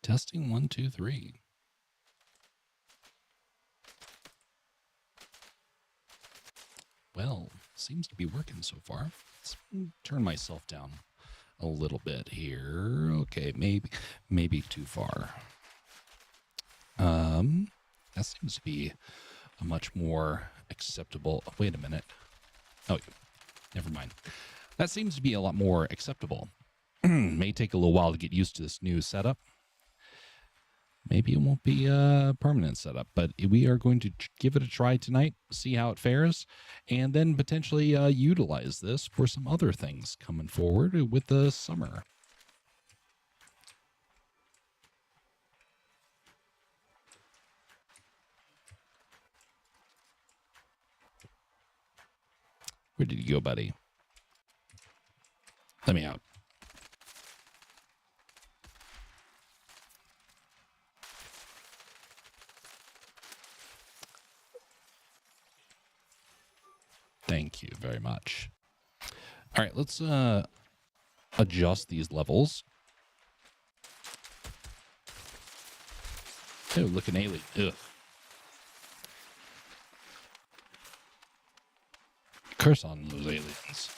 Testing 1, 2, 3. Well, seems to be working so far. Let's turn myself down a little bit here. Okay, maybe too far. That seems to be a much more acceptable. Wait a minute. Oh, never mind. That seems to be a lot more acceptable. May take a little while to get used to this new setup. Maybe it won't be a permanent setup, but we are going to give it a try tonight, see how it fares, and then potentially utilize this for some other things coming forward with the summer. Where did you go, buddy? Let me out. Thank you very much. All right, let's adjust these levels. Oh, look, an alien. Ugh. Curse on those aliens.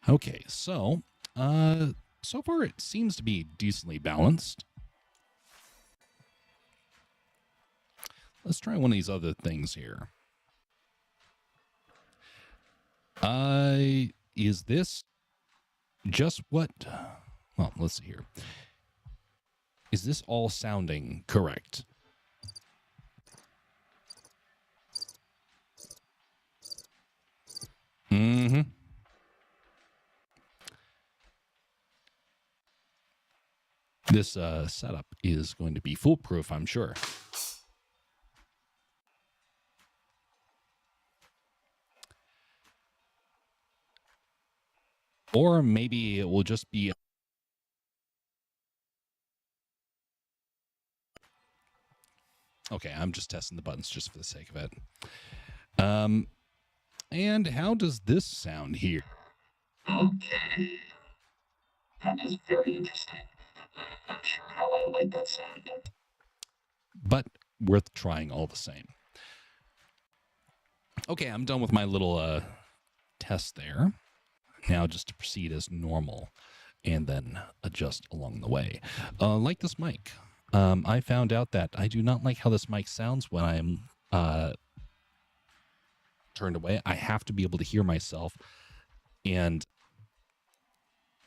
Okay, so so far it seems to be decently balanced. Let's try one of these other things here. Is this just what? Well, let's see here. Is this all sounding correct? Mm-hmm. This setup is going to be foolproof, I'm sure. Or maybe it will just be... Okay, I'm just testing the buttons just for the sake of it. And how does this sound here? Okay. That is very interesting. I'm not sure how I like that sound. But worth trying all the same. Okay, I'm done with my little test there. Now just to proceed as normal and then adjust along the way. Like this mic. I found out that I do not like how this mic sounds when I'm turned away. I have to be able to hear myself. And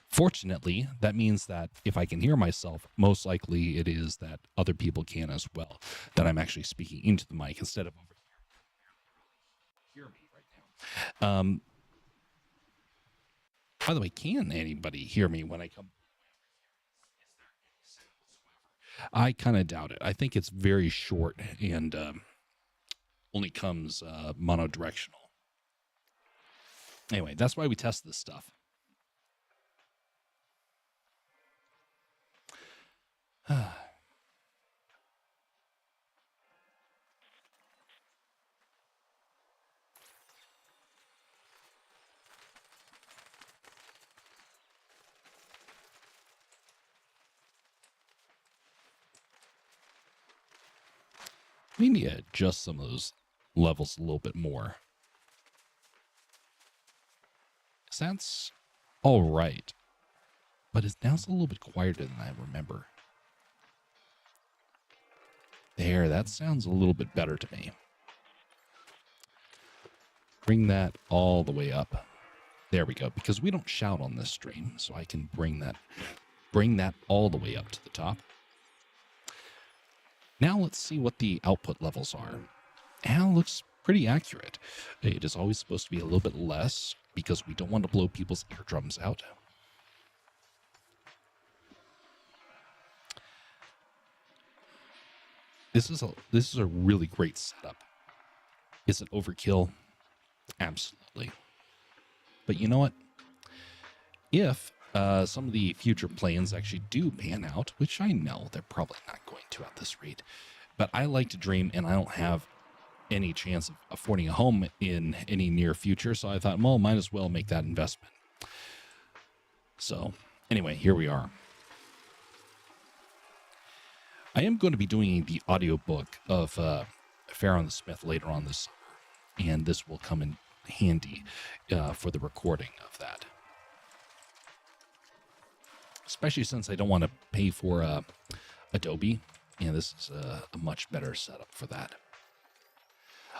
fortunately, that means that if I can hear myself, most likely it is that other people can as well. That I'm actually speaking into the mic instead of over here. Hear me right now. By the way, can anybody hear me when I come? I kind of doubt it. I think it's very short and only comes monodirectional. Anyway, that's why we test this stuff. We need to adjust some of those levels a little bit more. That's all right. But now it's a little bit quieter than I remember. There, that sounds a little bit better to me. Bring that all the way up. There we go. Because we don't shout on this stream, so I can bring that all the way up to the top. Now let's see what the output levels are. And it looks pretty accurate. It is always supposed to be a little bit less because we don't want to blow people's eardrums out. This is a really great setup. Is it overkill? Absolutely. But you know what? If some of the future plans actually do pan out, which I know they're probably not going to at this rate, but I like to dream and I don't have any chance of affording a home in any near future, so I thought, well, might as well make that investment. So anyway, here we are. I am going to be doing the audiobook of Pharaoh and the Smith later on this summer, and this will come in handy for the recording of that. Especially since I don't want to pay for Adobe, and this is a much better setup for that.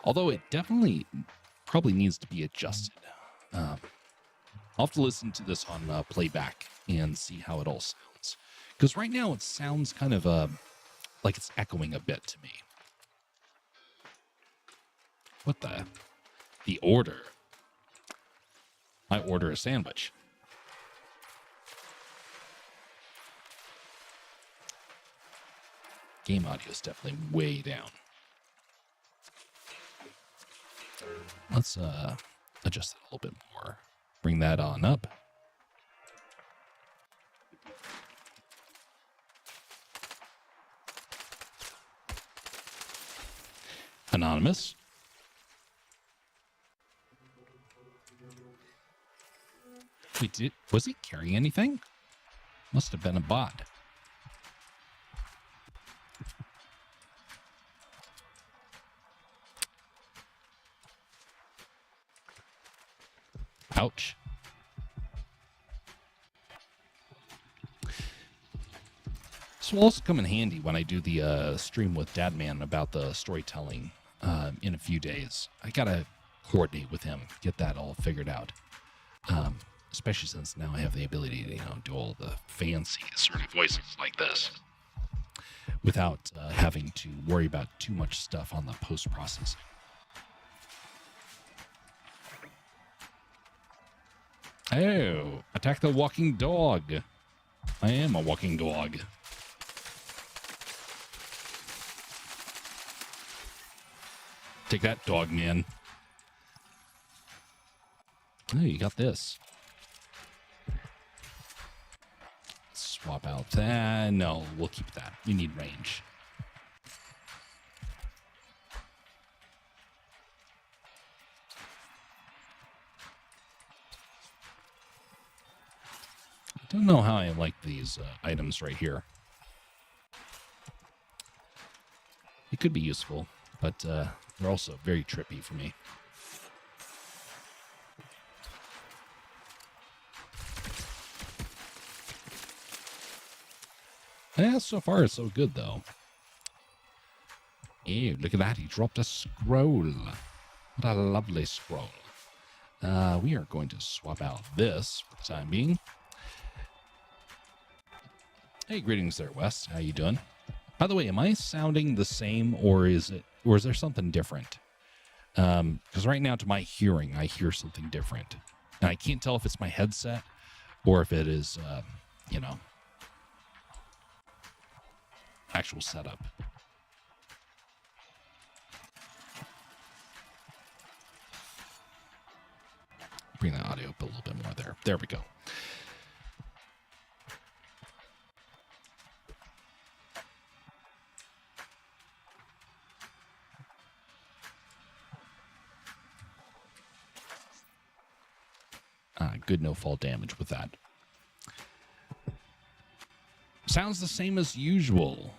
Although it definitely probably needs to be adjusted. I'll have to listen to this on playback and see how it all sounds. Because right now it sounds kind of like it's echoing a bit to me. What the order? I order a sandwich. Game audio is definitely way down. Let's adjust it a little bit more. Bring that on up. Anonymous. Wait, was he carrying anything? Must have been a bot. Ouch. This will also come in handy when I do the stream with Dadman about the storytelling in a few days. I gotta coordinate with him, get that all figured out. Especially since now I have the ability to, do all the fancy sort of voices like this without having to worry about too much stuff on the post-processing. Oh, attack the walking dog. I am a walking dog. Take that, dog man. Oh, you got this. Swap out that. No, we'll keep that. We need range. I don't know how I like these items right here. It could be useful, but they're also very trippy for me. Yeah, so far it's so good, though. Ew, look at that. He dropped a scroll. What a lovely scroll. We are going to swap out this for the time being. Hey, greetings there, Wes. How you doing? By the way, am I sounding the same, or is there something different? Because right now, to my hearing, I hear something different. And I can't tell if it's my headset or if it is, actual setup. Bring the audio up a little bit more there. There we go. Good no fall damage with that. Sounds the same as usual.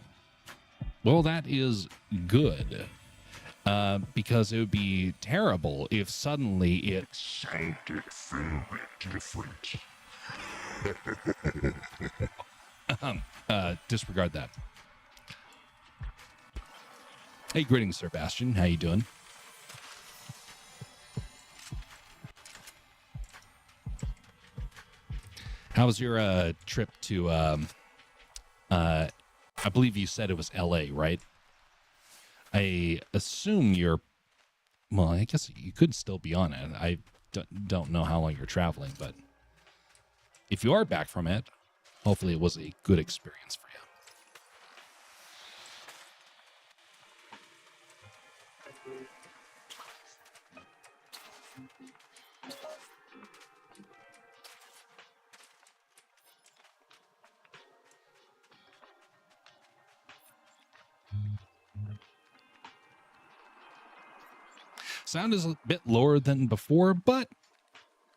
Well, that is good. Because it would be terrible if suddenly it sounded very different. disregard that. Hey, greetings, Sir Bastion. How you doing? How was your trip to, I believe you said it was LA, right? I assume well, I guess you could still be on it. I don't know how long you're traveling, but if you are back from it, hopefully it was a good experience for you. Sound is a bit lower than before, but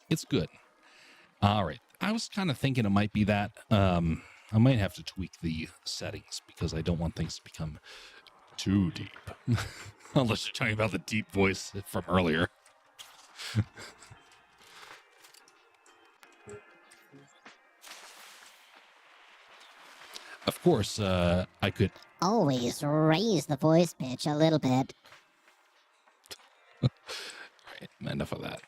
it's good. All right. I was kind of thinking it might be that. I might have to tweak the settings because I don't want things to become too deep. Unless you're talking about the deep voice from earlier. Of course, I could. Always raise the voice pitch a little bit. Right, enough of that.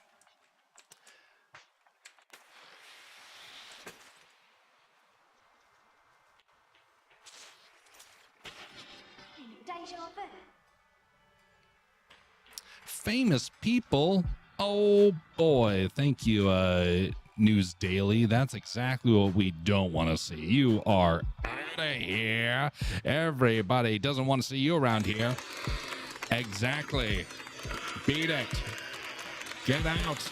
Famous people. Oh boy, thank you, News Daily. That's exactly what we don't want to see. You are out of here. Everybody doesn't want to see you around here. Exactly. Beat it. Get out.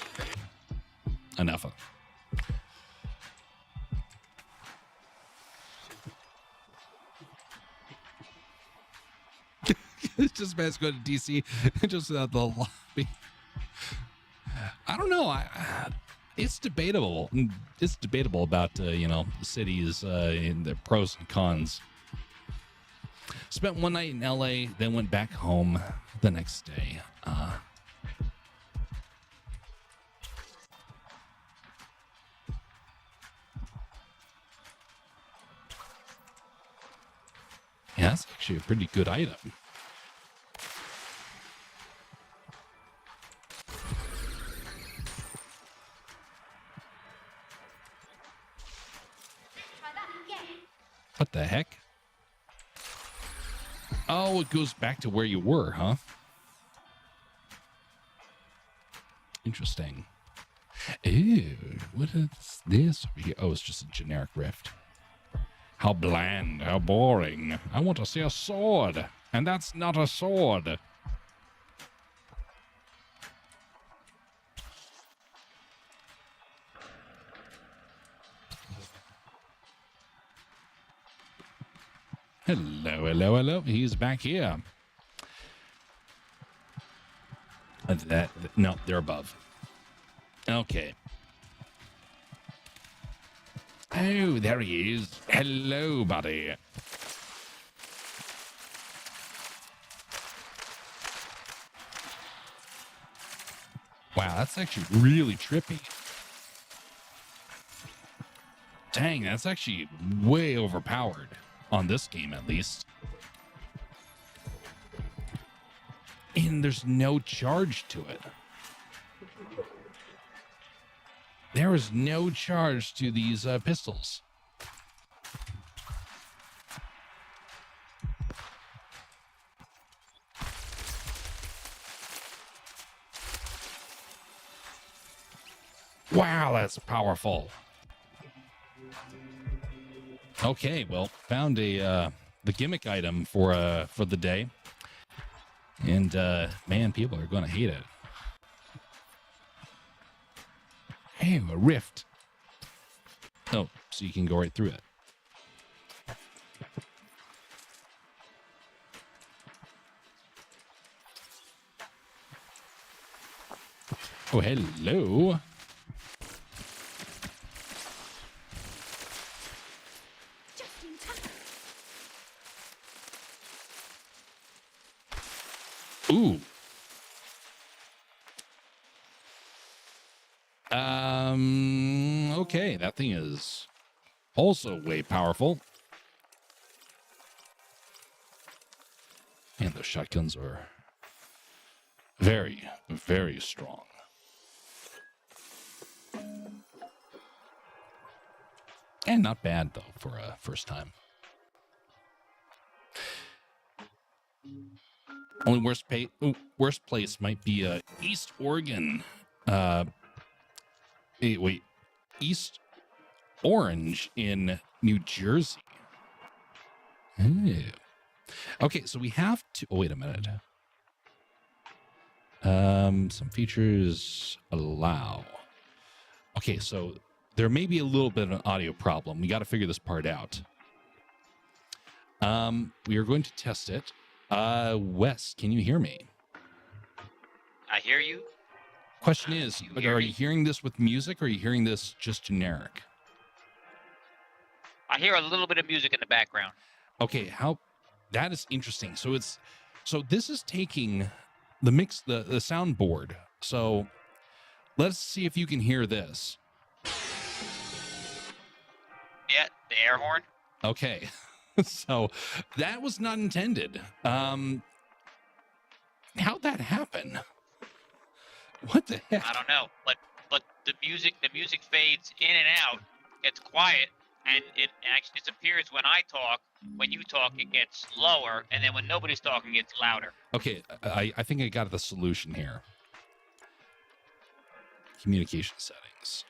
Enough of. It's just best to go to DC just without the lobby. I don't know. It's debatable. It's debatable about the cities and the pros and cons. Spent one night in LA, then went back home the next day. Yeah, that's actually a pretty good item. What the heck? Oh, it goes back to where you were, huh? Interesting. Ew, what is this over here? Oh, it's just a generic rift. How bland, how boring. I want to see a sword, and that's not a sword. Hello, hello, hello. He's back here. No, they're above. Okay. Oh, there he is. Hello, buddy. Wow, that's actually really trippy. Dang, that's actually way overpowered. On this game, at least. And there's no charge to it. There is no charge to these pistols. Wow, that's powerful. Okay, well, found the gimmick item for the day, and man, people are going to hate it. Hey, a rift. Oh, so you can go right through it. Oh, hello. Ooh. Okay, that thing is also way powerful. And the shotguns are very, very strong. And not bad, though, for a first time. Only worst place might be East Oregon. Wait, East Orange in New Jersey. Oh. Okay, so we have to. Oh, wait a minute. Some features allow. Okay, so there may be a little bit of an audio problem. We got to figure this part out. We are going to test it. Wes, can you hear me? I hear you. Question is, are you hearing this with music or are you hearing this just generic? I hear a little bit of music in the background. Okay, how that is interesting. So this is taking the soundboard. So let's see if you can hear this. Yeah, the air horn. Okay. So that was not intended. How'd that happen? What the heck? I don't know, but the music fades in and out. It's quiet, and it actually disappears when I talk. When you talk, it gets lower, and then when nobody's talking, it's louder. Okay, I think I got the solution here. Communication settings.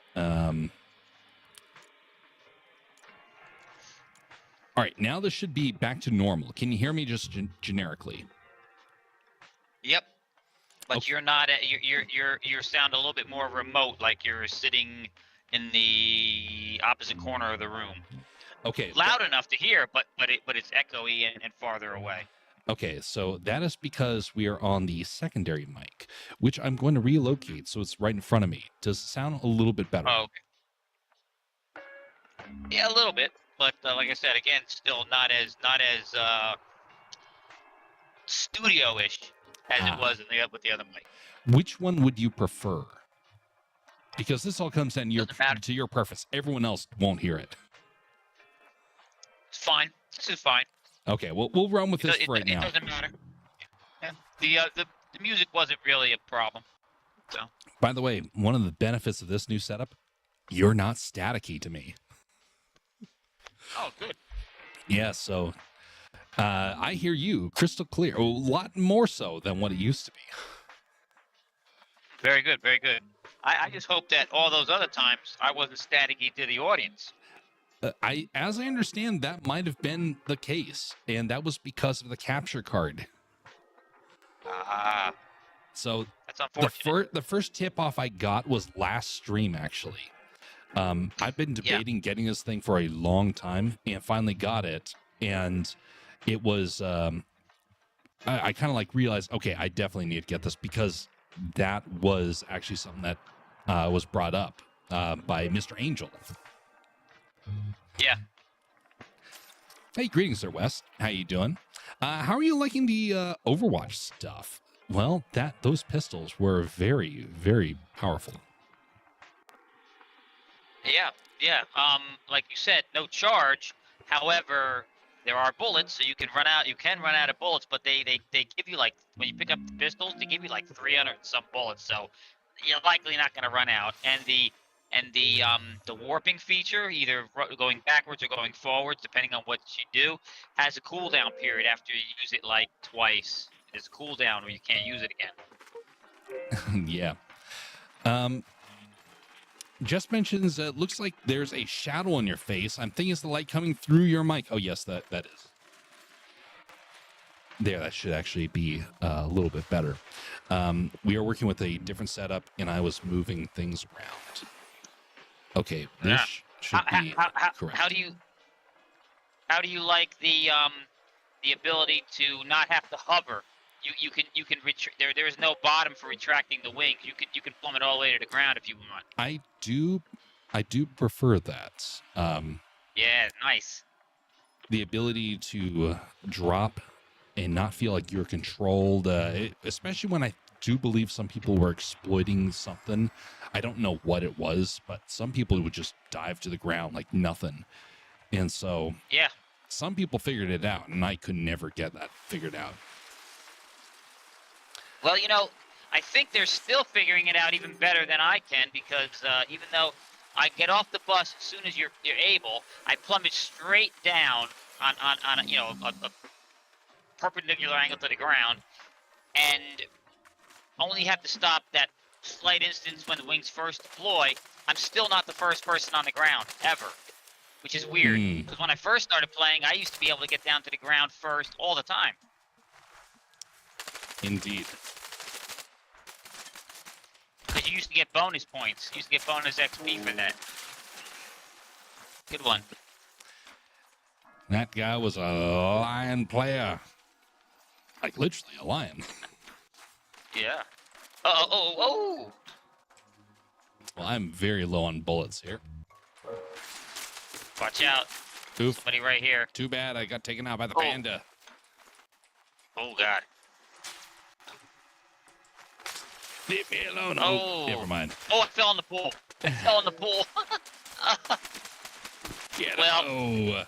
All right, now this should be back to normal. Can you hear me just generically? Yep. But Okay. you're not at you sound a little bit more remote, like you're sitting in the opposite corner of the room. Okay. Loud enough to hear, but it's echoey and farther away. Okay, so that is because we are on the secondary mic, which I'm going to relocate so it's right in front of me. Does it sound a little bit better? Oh, okay. Yeah, a little bit, but like I said, again, still not as studio-ish as it was with the other mic. Which one would you prefer? Because this all comes down Doesn't matter. to your preference. Everyone else won't hear it. It's fine. This is fine. Okay, well, we'll run with this for right It now. doesn't matter. Yeah. The music wasn't really a problem. So. By the way, one of the benefits of this new setup, you're not staticky to me. Oh, good. Yeah, so I hear you crystal clear, a lot more so than what it used to be. Very good, very good. I just hope that all those other times I wasn't staticky to the audience. As I understand, that might have been the case, and that was because of the capture card. So that's unfortunate. The first tip off I got was last stream, actually. I've been debating getting this thing for a long time, and finally got it. And it was, I kind of like realized, okay, I definitely need to get this because that was actually something that was brought up by Mr. Angel. Yeah. Hey, greetings there, Wes. How you doing? How are you liking the Overwatch stuff? Well, those pistols were very, very powerful. Yeah. Like you said, no charge. However, there are bullets, so you can run out of bullets, but they give you, like, when you pick up the pistols, they give you like 300 and some bullets, so you're likely not going to run out. And the warping feature, either going backwards or going forwards, depending on what you do, has a cooldown period after you use it like twice. There's a cooldown where you can't use it again. Yeah. Just mentions looks like there's a shadow on your face. I'm thinking it's the light coming through your mic. Oh yes, that is. There, that should actually be a little bit better. We are working with a different setup, and I was moving things around. Okay, this should be correct. How do you like the ability to not have to hover? You can there is no bottom for retracting the wings. You can plumb it all the way to the ground if you want. I do prefer that. Yeah, nice. The ability to drop and not feel like you're controlled, especially when I do believe some people were exploiting something. I don't know what it was, but some people would just dive to the ground like nothing. And so yeah, some people figured it out, and I could never get that figured out. Well, I think they're still figuring it out even better than I can, because even though I get off the bus as soon as you're able, I plummet straight down on a perpendicular angle to the ground, and only have to stop that slight instance when the wings first deploy. I'm still not the first person on the ground ever, which is weird, because when I first started playing, I used to be able to get down to the ground first all the time. Indeed. Because you used to get bonus points. You used to get bonus XP for that. Good one. That guy was a lion player. Like, literally a lion. Yeah. Oh. Well, I'm very low on bullets here. Watch out. Oof. Somebody right here. Too bad I got taken out by the Oh. panda. Oh God. Leave me alone. Oh. Never mind. Oh, I fell in the pool. I fell in the pool. Get Well,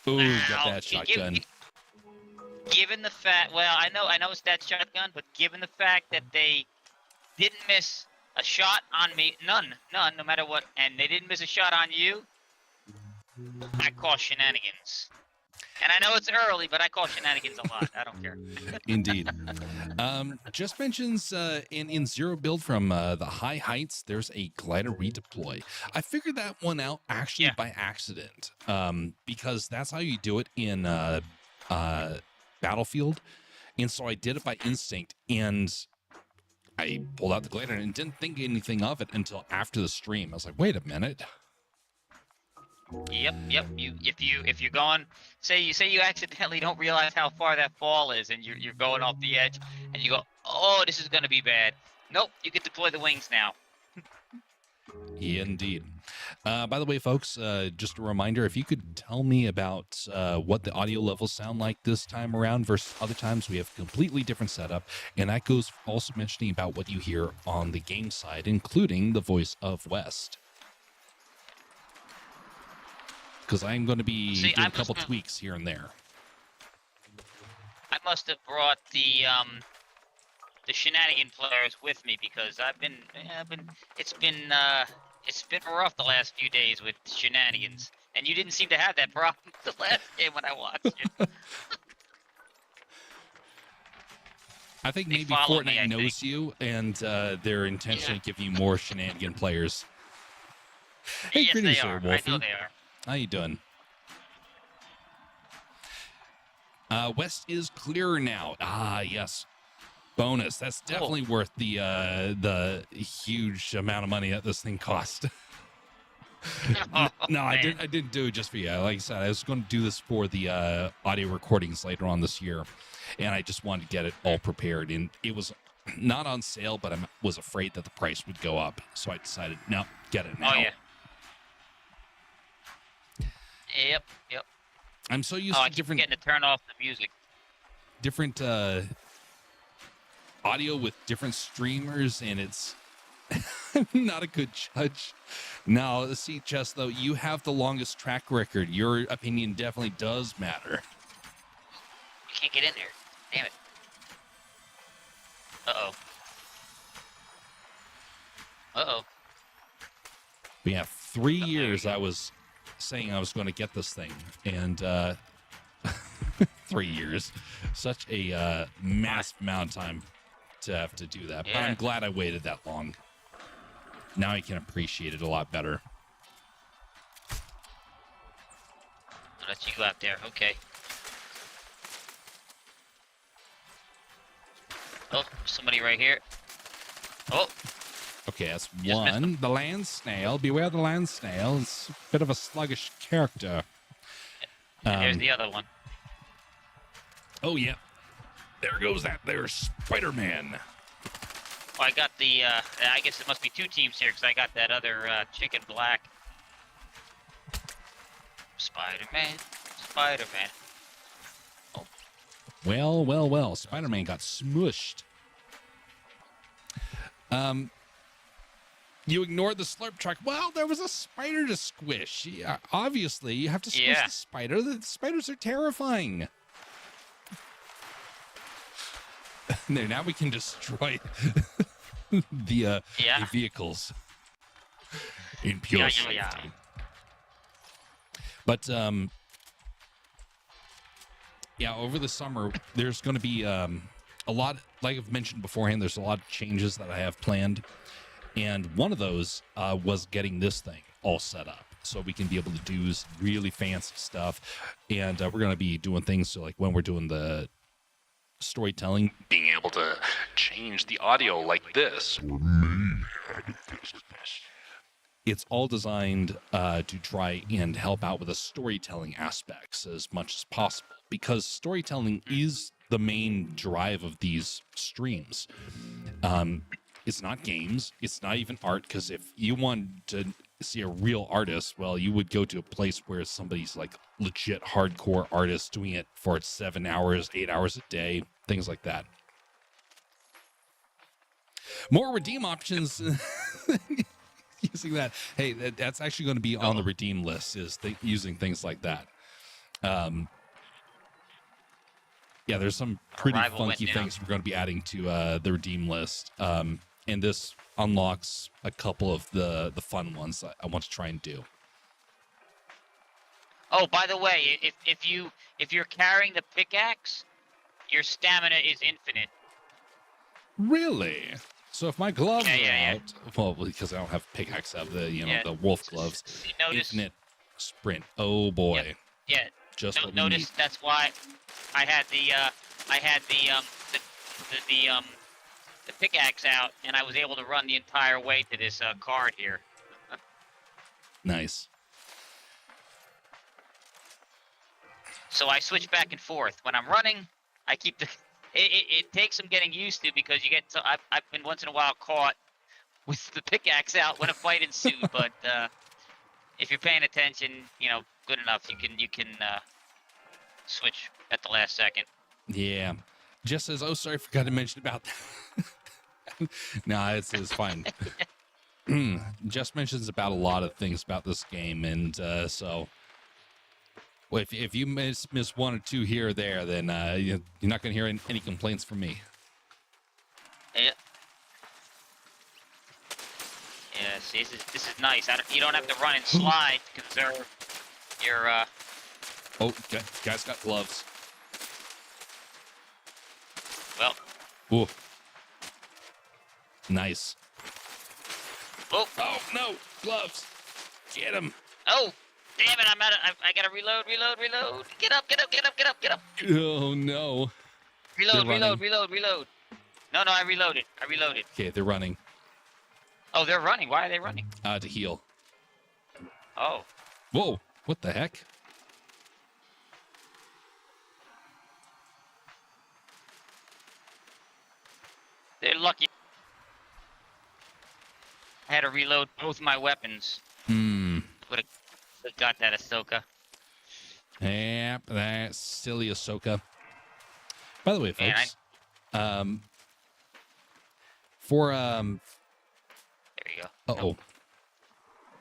Ooh, got now, that shotgun. Given the fact, well, I know it's that shotgun, but given the fact that they didn't miss a shot on me, none, no matter what, and they didn't miss a shot on you, I call shenanigans. And I know it's early, but I call shenanigans a lot. I don't care. Indeed. Just mentions in Zero Build from the High Heights, there's a glider redeploy. I figured that one out actually by accident, because that's how you do it in Battlefield. And so I did it by instinct, and I pulled out the glider and didn't think anything of it until after the stream. I was like, wait a minute. Yep. If you're going, say you accidentally don't realize how far that fall is, and you're going off the edge, and you go, oh, this is gonna be bad. Nope, you can deploy the wings now. Indeed. By the way, folks, just a reminder, if you could tell me about what the audio levels sound like this time around versus other times, we have a completely different setup. And that goes also mentioning about what you hear on the game side, including the voice of West. Because I'm going to be doing a couple tweaks here and there. I must have brought the shenanigan players with me because it's been rough the last few days with shenanigans, and you didn't seem to have that problem the last game when I watched you. I think They maybe follow me, Fortnite I knows think. you, and they're intentionally giving you more shenanigan players. Hey, Yes, greetings they there, are. I Wolfie. know they are. How you doing? West is clearer now. Ah, yes. Bonus. That's definitely worth the huge amount of money that this thing cost. No, I didn't do it just for you. Like I said, I was going to do this for the audio recordings later on this year, and I just wanted to get it all prepared. And it was not on sale, but I was afraid that the price would go up, so I decided, no, get it now. Oh yeah. Yep. I'm so used I to keep different getting to turn off the music. audio with different streamers, and it's not a good judge. Now, see, Chess, though, you have the longest track record. Your opinion definitely does matter. You can't get in there. Damn it. Uh-oh. We have 3 years I was saying I was going to get this thing, and 3 years. Such a massive amount of time to have to do that. But I'm glad I waited that long. Now I can appreciate it a lot better. I'll let you go out there. Okay. Oh, somebody right here. Oh. Okay, that's Just missed one. The land snail. Beware the land snail. It's a bit of a sluggish character. And there's the other one. Oh, yeah. There goes that there Spider-Man. Oh, I got the, I guess it must be 2 teams here, because I got that other, chicken black. Spider-Man. Oh. Well. Spider-Man got smushed. You ignored the slurp truck. Well, there was a spider to squish. Yeah, obviously, you have to squish the spider. The spiders are terrifying. There, now we can destroy the vehicles in pure safety. But over the summer, there's going to be a lot. Like I've mentioned beforehand, there's a lot of changes that I have planned, and one of those was getting this thing all set up so we can be able to do really fancy stuff. And we're going to be doing things so, like, when we're doing the storytelling, being able to change the audio like this. It's all designed to try and help out with the storytelling aspects as much as possible, because storytelling is the main drive of these streams. It's not games. It's not even art, because if you want to see a real artist, well, you would go to a place where somebody's like legit hardcore artist doing it for 7 hours, 8 hours a day, things like that. More redeem options using that. Hey, that's actually going to be on the redeem list, is using things like that. Yeah, there's some pretty Arrival went funky down. things we're going to be adding to the redeem list. And this unlocks a couple of the fun ones I want to try and do. Oh, by the way, if you're carrying the pickaxe, your stamina is infinite. Really? So if my gloves Yeah. are out, well, because I don't have pickaxe, I have the Yeah. the wolf gloves. You notice? Infinite sprint. Oh boy. Yeah. Just what we Notice need. that's why I had the pickaxe out, and I was able to run the entire way to this card here. Nice. So I switch back and forth. When I'm running, I keep the. It takes some getting used to, because you get. So I've been once in a while caught with the pickaxe out when a fight ensued. But if you're paying attention, good enough, you can switch at the last second. Yeah. Just says, oh, sorry, I forgot to mention about that. No, it's fine. Just mentions about a lot of things about this game, and so well, if you miss one or two here or there, then you're not going to hear any complaints from me. Yeah. Yeah. See, this is nice. You don't have to run and slide to conserve your. Oh, guys got gloves. Well. Ooh. Nice. Oh. Oh no, gloves. Get him. Oh. Damn it! I gotta reload. Get up. Oh no. Reload. No, I reloaded. Okay, they're running. Oh, they're running. Why are they running? To heal. Oh. Whoa, what the heck? They're lucky. I had to reload both my weapons. Would have got that Ahsoka. Yep, that's silly Ahsoka. By the way, folks, There you go.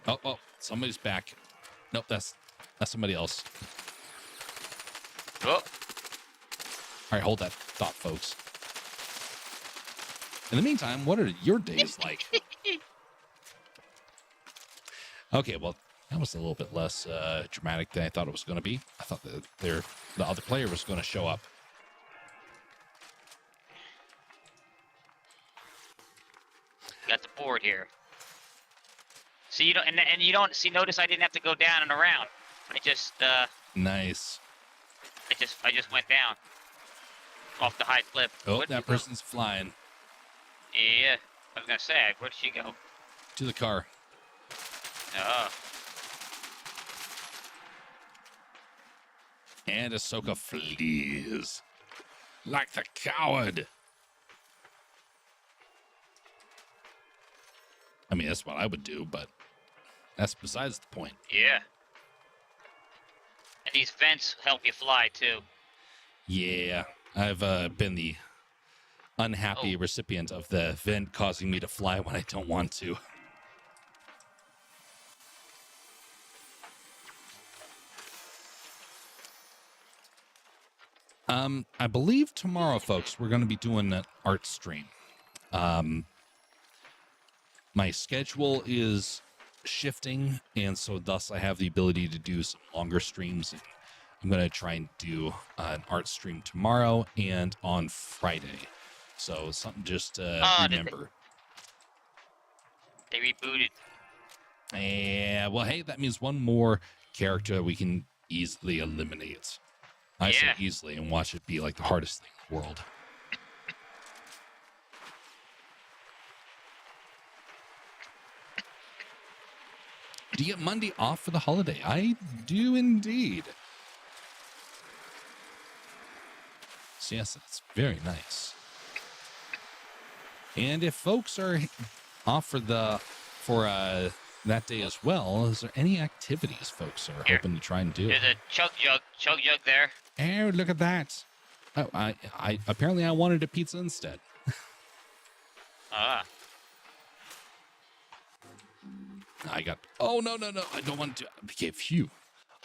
Oh, somebody's back. Nope, that's somebody else. Oh. All right, hold that thought, folks. In the meantime, what are your days like? Okay, well, that was a little bit less dramatic than I thought it was going to be. I thought that the other player was going to show up. Got the board here. So you don't, and you don't see. Notice I didn't have to go down and around. I just Nice. I just went down off the high cliff. Oh, Where'd you that go? person's flying Yeah, I was gonna say, where'd she go? to the car. Oh. And Ahsoka flees like the coward. I mean, that's what I would do, but that's besides the point. Yeah. And these vents help you fly too. Yeah, I've been the unhappy recipient of the vent causing me to fly when I don't want to. I believe tomorrow, folks, we're going to be doing an art stream. My schedule is shifting, and so thus I have the ability to do some longer streams. I'm going to try and do an art stream tomorrow and on Friday. So something just to remember. They rebooted. Yeah, well, hey, that means one more character we can easily eliminate. I say easily and watch it be like the hardest thing in the world. Do you get Monday off for the holiday? I do indeed. So yes, that's very nice. And if folks are off for that day as well. Is there any activities folks are Here. hoping to try and do? There's a chug jug there. Oh, look at that. Oh, I apparently I wanted a pizza instead. Ah. I got, oh, no. I don't want to. Okay, phew.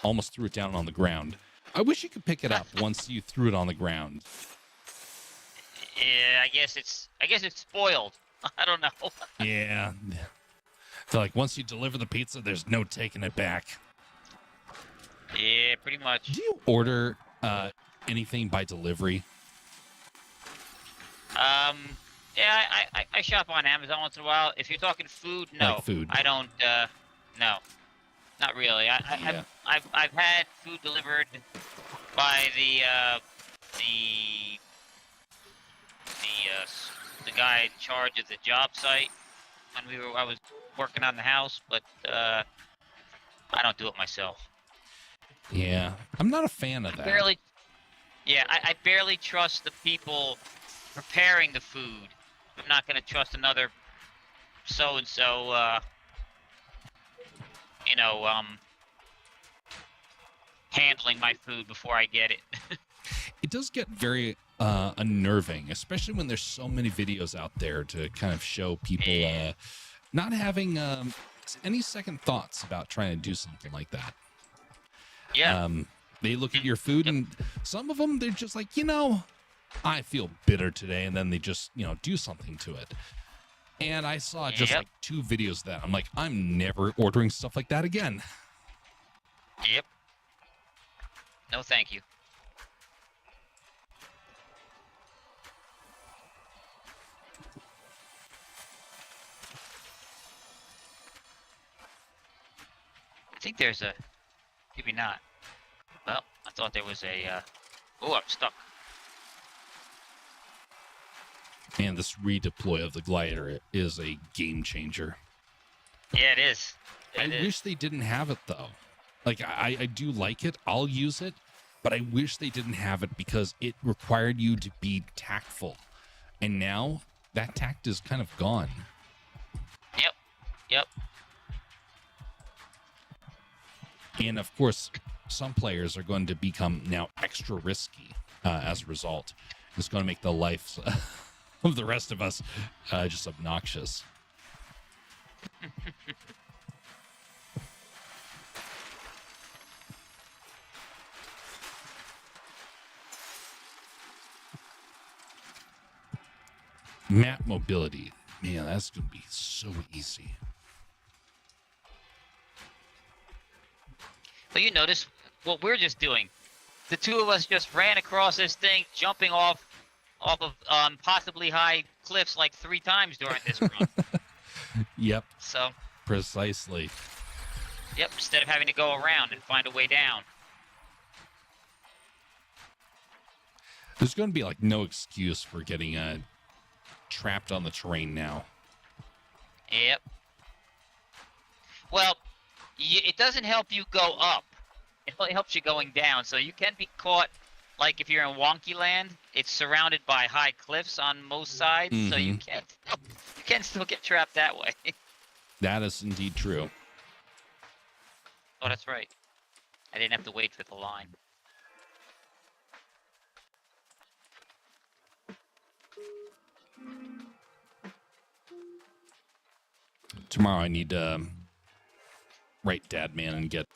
Almost threw it down on the ground. I wish you could pick it up once you threw it on the ground. Yeah, I guess it's spoiled. I don't know. Yeah. So, like, once you deliver the pizza, there's no taking it back. Yeah, pretty much. Do you order anything by delivery? Yeah, I shop on Amazon once in a while. If you're talking food, no. Like food. I don't, no. Not really. Yeah. I've had food delivered by the guy in charge of the job site when I was working on the house, but I don't do it myself. Yeah. I'm not a fan of that. I barely trust the people preparing the food. I'm not going to trust another so-and-so, handling my food before I get it. It does get very unnerving, especially when there's so many videos out there to kind of show people not having any second thoughts about trying to do something like that. Yeah. They look at your food, and some of them, they're just like, I feel bitter today, and then they just, do something to it. And I saw just like 2 videos of that. I'm like, I'm never ordering stuff like that again. Yep. No, thank you. I think there's a... Maybe not. Well, I thought there was a... Oh, I'm stuck. Man, this redeploy of the glider is a game changer. Yeah, it is. I wish they didn't have it, though. Like, I do like it. I'll use it. But I wish they didn't have it because it required you to be tactful. And now that tact is kind of gone. Yep. And of course, some players are going to become now extra risky as a result. It's going to make the life of the rest of us just obnoxious. Map mobility. Man, that's going to be so easy. But you notice what we're just doing. The 2 of us just ran across this thing, jumping off of possibly high cliffs like 3 times during this run. Yep. So. Precisely. Yep. Instead of having to go around and find a way down. There's going to be like no excuse for getting trapped on the terrain now. Yep. Well, it doesn't help you go up. It only helps you going down. So you can be caught, like if you're in Wonky Land, it's surrounded by high cliffs on most sides, so you can still get trapped that way. That is indeed true. Oh, that's right. I didn't have to wait for the line. Tomorrow I need to write Dadman and get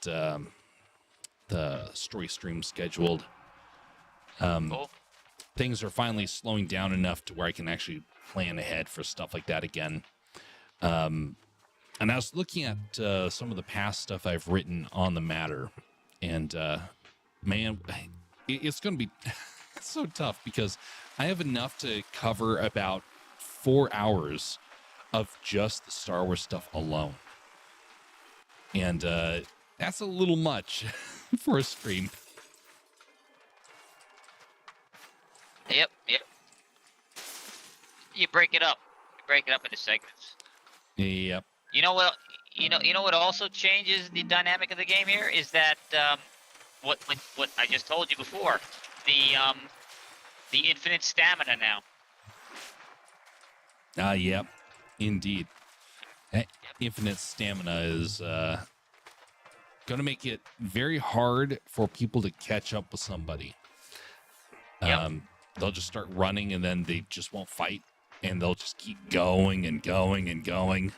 the story stream scheduled. Cool. Things are finally slowing down enough to where I can actually plan ahead for stuff like that again. And I was looking at some of the past stuff I've written on the matter, and man, it's going to be so tough because I have enough to cover about 4 hours of just the Star Wars stuff alone. And that's a little much for a stream. Yep. You break it up. You break it up into segments. Yep. You know what? You know what also changes the dynamic of the game here is that what I just told you before, the infinite stamina now. Yep. Indeed. Hey, infinite stamina is going to make it very hard for people to catch up with somebody. Yep. They'll just start running and then they just won't fight, and they'll just keep going and going and going.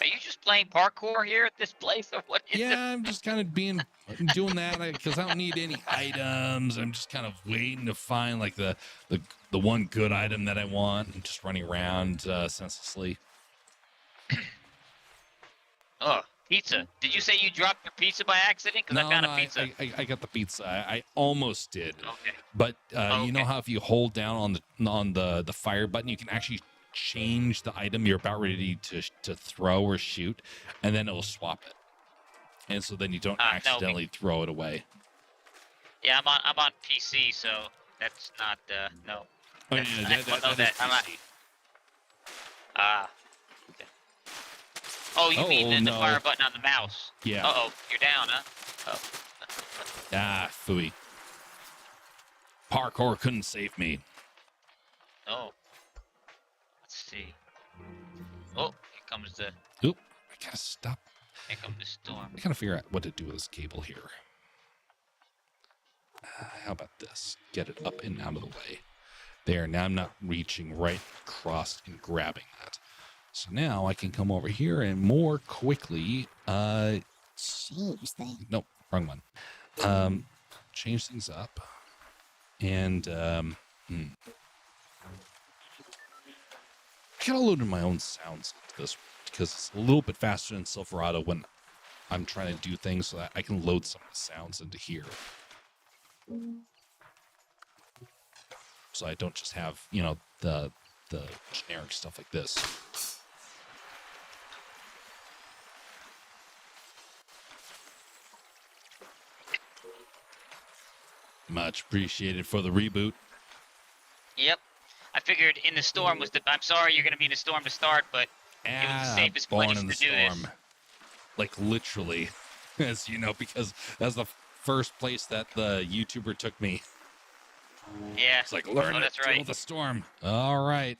Are you just playing parkour here at this place, or what is Yeah, I'm just kind of doing that because I don't need any items. I'm just kind of waiting to find like the one good item that I want, and just running around senselessly. Oh, pizza. Did you say you dropped your pizza by accident? Because No, I found no, a pizza. I got the pizza. I almost did, Okay. but you know Okay. how if you hold down on the fire button, you can actually change the item you're about ready to throw or shoot, and then it'll swap it, and so then you don't No, accidentally throw it away. Yeah, I'm on PC, so that's not no. Oh, That's, yeah, I don't know that. I'm not. PC. Ah. Okay. Oh, you mean the no. fire button on the mouse? Yeah. Uh-oh, you're down, huh? Oh. Ah, phooey. Parkour couldn't save me. Oh. Let's see. Oh, here comes the Oop, I gotta stop. storm. I gotta figure out what to do with this cable here. How about this? Get it up and out of the way. There, now I'm not reaching right across and grabbing that. So now I can come over here and more quickly, Change thing. nope, wrong one. Change things up. And, I gotta load in my own sounds into this because it's a little bit faster than Silverado when I'm trying to do things, so that I can load some of the sounds into here. So I don't just have, the generic stuff like this. Much appreciated for the reboot. Yep. I figured in the storm was the. I'm sorry you're gonna be in the storm to start, but it was the safest born place in the to do this. storm. Like literally, as you know, because that's the first place that the YouTuber took me. Yeah. It's like learn to that's deal right. with the storm. All right.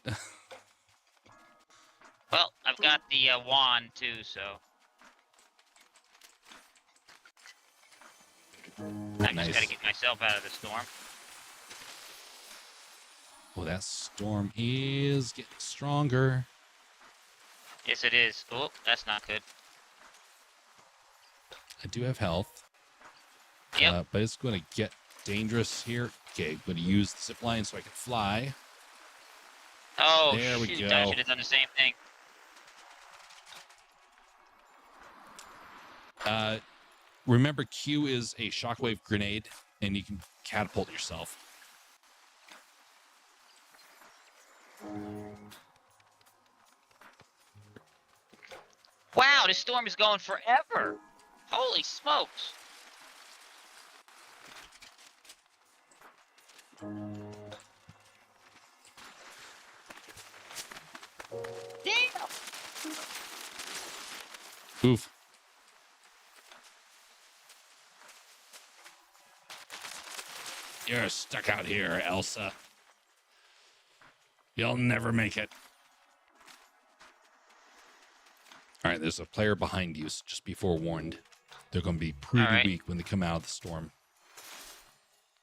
Well, I've got the wand too, so I Nice. just gotta get myself out of the storm. Well, that storm is getting stronger. Yes, it is. Oh, that's not good. I do have health. Yep. But it's going to get dangerous here. Okay, I'm going to use the zip line so I can fly. Oh, There we shoot, go. I should have done the same thing. Remember, Q is a shockwave grenade, and you can catapult yourself. Wow, this storm is going forever. Holy smokes. Damn. Oof. You're stuck out here, Elsa. You'll never make it. All right, there's a player behind you, so just be forewarned. They're going to be pretty right. weak when they come out of the storm.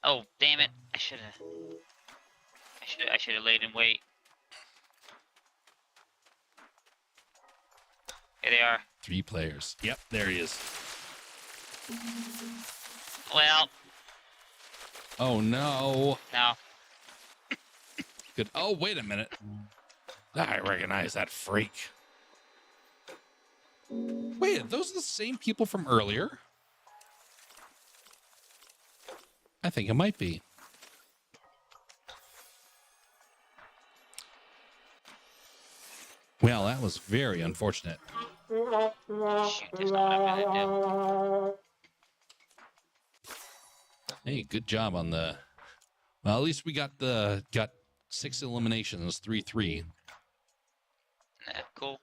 Oh, damn it. I should have laid in wait. Here they are. 3 players. Yep, there he is. Well, Oh, no. no. Good. Oh, wait a minute. I recognize that freak. Wait, are those the same people from earlier? I think it might be. Well, that was very unfortunate. Shoot, that's not what I'm gonna do. Hey, good job on the. Well, at least we got 6 eliminations, 3-3. Yeah, cool.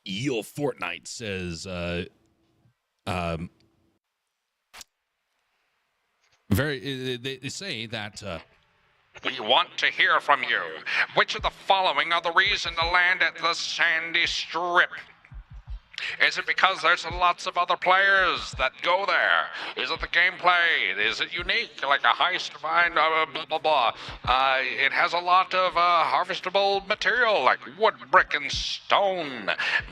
Your Fortnite says, They say that We want to hear from you. Which of the following are the reason to land at the Sandy Strip? Is it because there's lots of other players that go there? Is it the gameplay? Is it unique, like a heist find, blah, blah, blah. It has a lot of harvestable material, like wood, brick, and stone.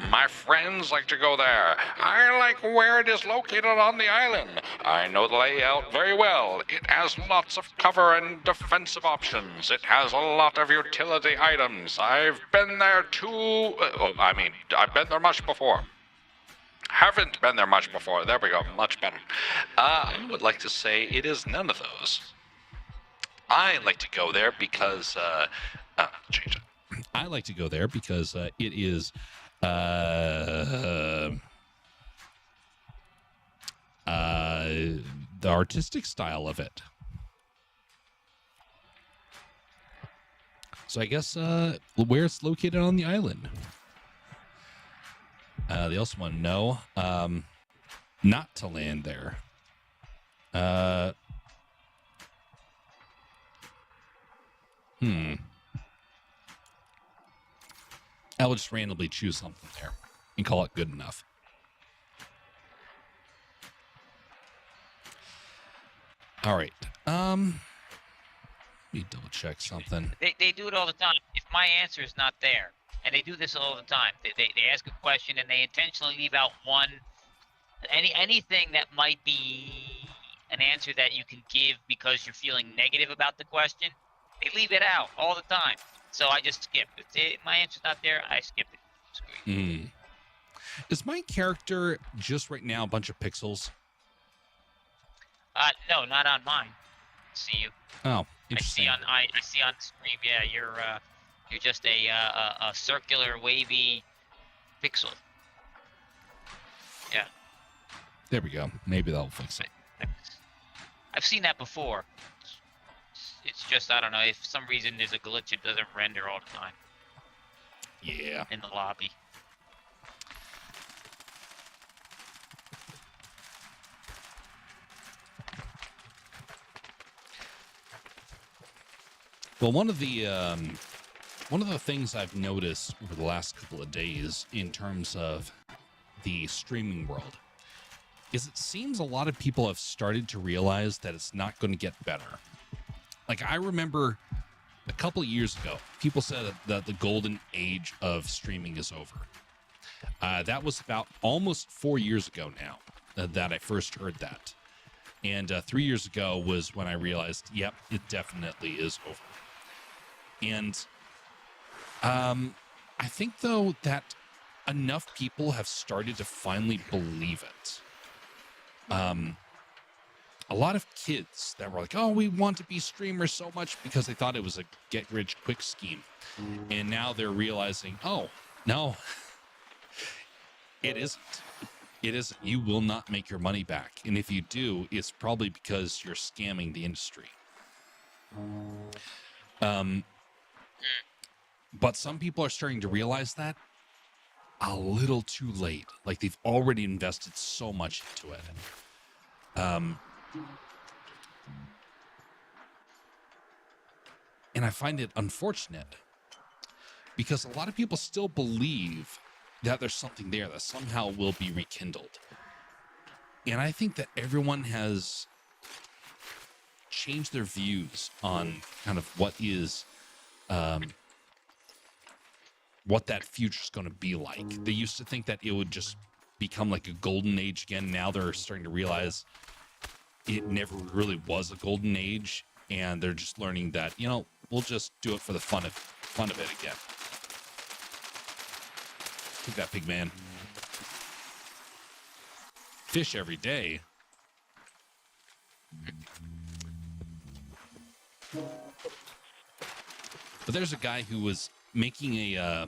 My friends like to go there. I like where it is located on the island. I know the layout very well. It has lots of cover and defensive options. It has a lot of utility items. I've been there I've been there much before. Haven't been there much before. There we go. Much better. I would like to say it is none of those. I like to go there because, change it. I like to go there because it is the artistic style of it. So I guess where it's located on the island. They also want to know not to land there. I will just randomly choose something there and call it good enough. All right. Let me double check something. They do it all the time. If my answer is not there, and they do this all the time, they ask a question and they intentionally leave out anything that might be an answer that you can give because you're feeling negative about the question. They leave it out all the time. So I just skip. If my answer's not there, I skip it. Screw it. Is my character just right now a bunch of pixels? No, not on mine. See you. Oh, interesting. I see on the screen. Yeah, you're just a circular wavy pixel. Yeah. There we go. Maybe that'll fix it. I've seen that before. It's just, I don't know, if for some reason there's a glitch, it doesn't render all the time. Yeah. In the lobby. Well, one of the things I've noticed over the last couple of days in terms of the streaming world is it seems a lot of people have started to realize that it's not going to get better. Like, I remember a couple of years ago, people said that the golden age of streaming is over. That was about almost 4 years ago now that I first heard that. And 3 years ago was when I realized, yep, it definitely is over. And I think, though, that enough people have started to finally believe it. A lot of kids that were like, oh, we want to be streamers so much because they thought it was a get-rich-quick scheme. And now they're realizing, oh, no, it isn't. It isn't. You will not make your money back. And if you do, it's probably because you're scamming the industry. But some people are starting to realize that a little too late. Like, they've already invested so much into it. And I find it unfortunate because a lot of people still believe that there's something there that somehow will be rekindled. And I think that everyone has changed their views on kind of what that future is going to be like. They used to think that it would just become like a golden age again. Now they're starting to realize it never really was a golden age, and they're just learning that, you know, we'll just do it for the fun of it again. Take that, pig man. Fish every day. But there's a guy who was making a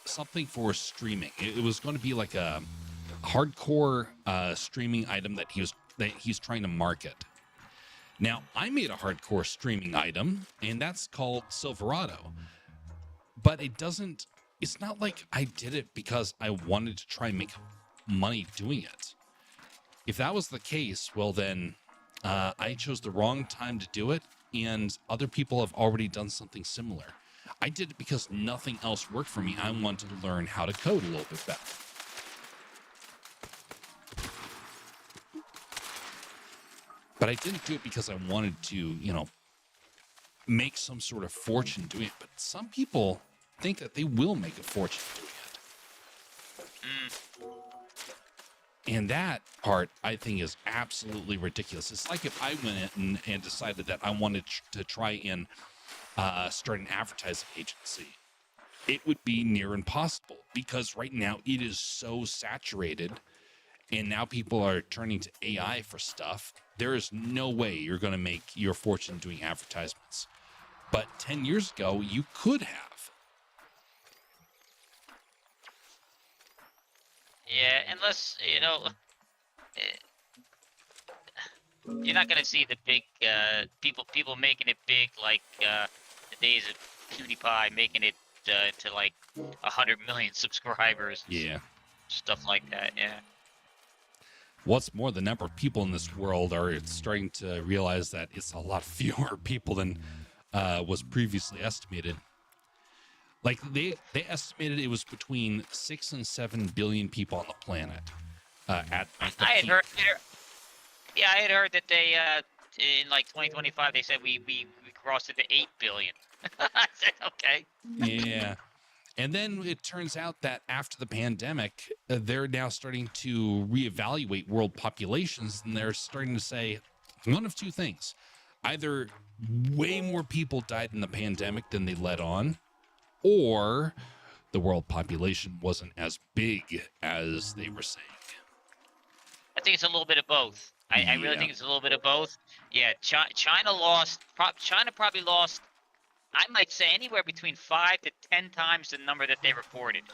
something for streaming. It was going to be like a hardcore streaming item that he's trying to market. Now, I made a hardcore streaming item, and that's called Silverado. But it's not like I did it because I wanted to try and make money doing it. if that was the case, well, then I chose the wrong time to do it, and other people have already done something similar. I did it because nothing else worked for me. I wanted to learn how to code a little bit better. But I didn't do it because I wanted to, make some sort of fortune doing it. But some people think that they will make a fortune doing it. And that part, I think, is absolutely ridiculous. It's like if I went in and decided that I wanted to try and start an advertising agency. It would be near impossible because right now it is so saturated, and now people are turning to AI for stuff. There is no way you're going to make your fortune doing advertisements. But 10 years ago, you could have. Yeah, unless, you're not going to see the big people making it big like the days of PewDiePie making it to like 100 million subscribers. Yeah. Stuff like that, yeah. What's more, the number of people in this world are starting to realize that it's a lot fewer people than was previously estimated. Like they estimated it was between 6 and 7 billion people on the planet. At the I had peak. heard, I had heard that they in like 2025 they said we crossed into 8 billion. I said okay. Yeah. And then it turns out that after the pandemic, they're now starting to reevaluate world populations, and they're starting to say one of two things. Either way more people died in the pandemic than they let on, or the world population wasn't as big as they were saying. I think it's a little bit of both. I really Yeah. think it's a little bit of both. Yeah, China probably lost, I might say, anywhere between 5 to 10 times the number that they reported.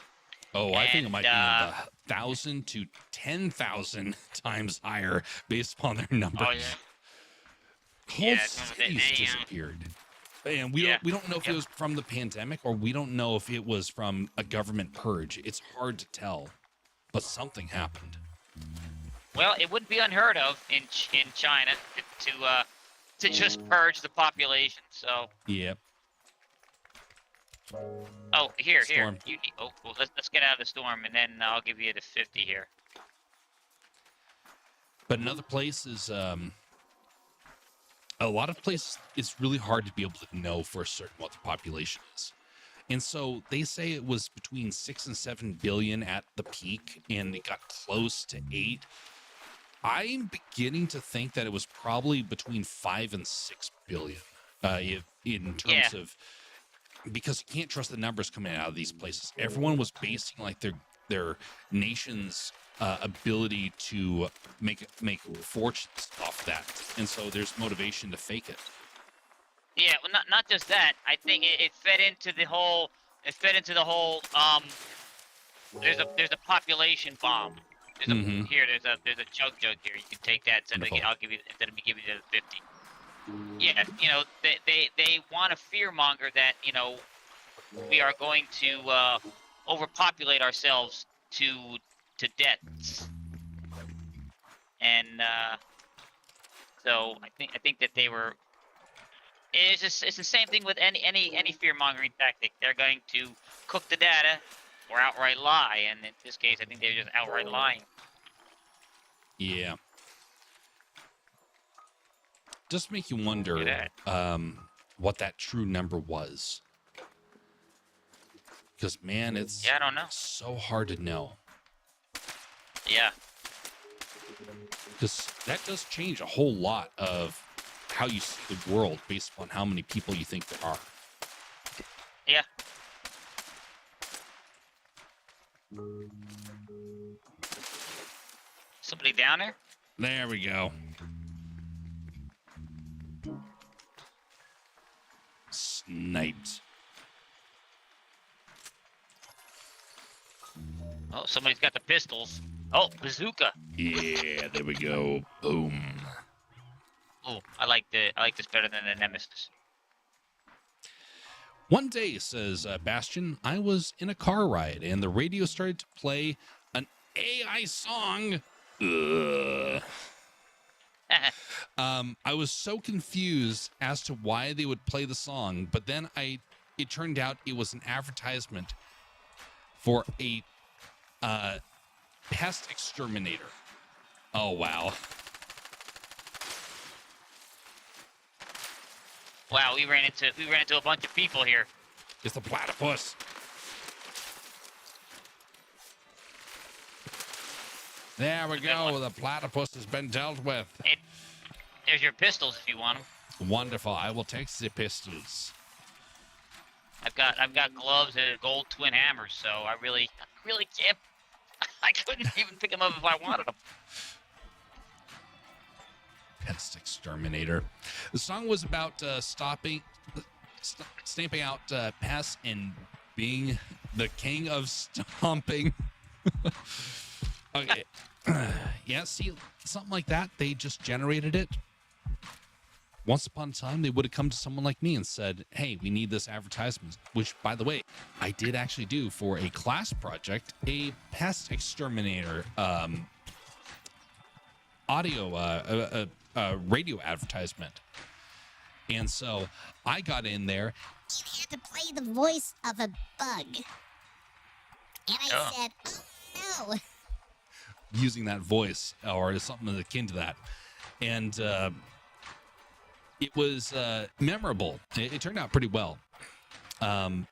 Oh, I think it And, might be in the 1,000 to 10,000 times higher based upon their numbers. Oh yeah. Whole Yeah, cities they, disappeared. And we Yeah. don't know if it was from the pandemic or we don't know if it was from a government purge. It's hard to tell, but something happened. Well, it wouldn't be unheard of in China to just purge the population. So, Yep. oh, here, Storm. you need, well, let's get out of the storm, and then I'll give you the 50 here. But another place is a lot of places it's really hard to be able to know for certain what the population is. And so they say it was between 6 and 7 billion at the peak, and it got close to 8. I'm beginning to think that it was probably between 5 and 6 billion in terms of, because you can't trust the numbers coming out of these places. Everyone was basing like their nation's ability to make fortunes off that, and so there's motivation to fake it. Yeah, well, not just that. I think it fed into the whole. It fed into the whole. There's a population bomb. Here, there's a jug here. You can take that. Wonderful. I'll give you instead of me giving you the 50. Yeah, they want to fearmonger that we are going to overpopulate ourselves to deaths, and so I think that they were. It's the same thing with any fear mongering tactic. They're going to cook the data or outright lie, and in this case, I think they're just outright lying. Yeah. Just make you wonder what that true number was. Because, man, it's I don't know. so hard to know. Yeah. Because that does change a whole lot of how you see the world based upon how many people you think there are. Yeah. Somebody down there? There we go. Sniped. Oh, somebody's got the pistols. Oh, bazooka. Yeah, there we go. Boom. Oh, I like this better than the Nemesis. One day, says Bastion, I was in a car ride and the radio started to play an AI song Ugh. I was so confused as to why they would play the song, but then it turned out it was an advertisement for a pest exterminator. Oh wow. Wow, we ran into a bunch of people here. It's the platypus. There we go. The platypus has been dealt with. Hey, there's your pistols if you want them. Wonderful. I will take the pistols. I've got gloves and gold twin hammers, so I really can't. I couldn't even pick them up if I wanted them. Pest exterminator. The song was about stamping out pests and being the king of stomping. Okay. Yeah, see, something like that. They just generated it. Once upon a time, they would have come to someone like me and said, hey, we need this advertisement, which, by the way, I did actually do for a class project, a pest exterminator audio, radio advertisement. And so I got in there. You had to play the voice of a bug. And I said, oh no. Using that voice or something akin to that. And it was memorable. It turned out pretty well. But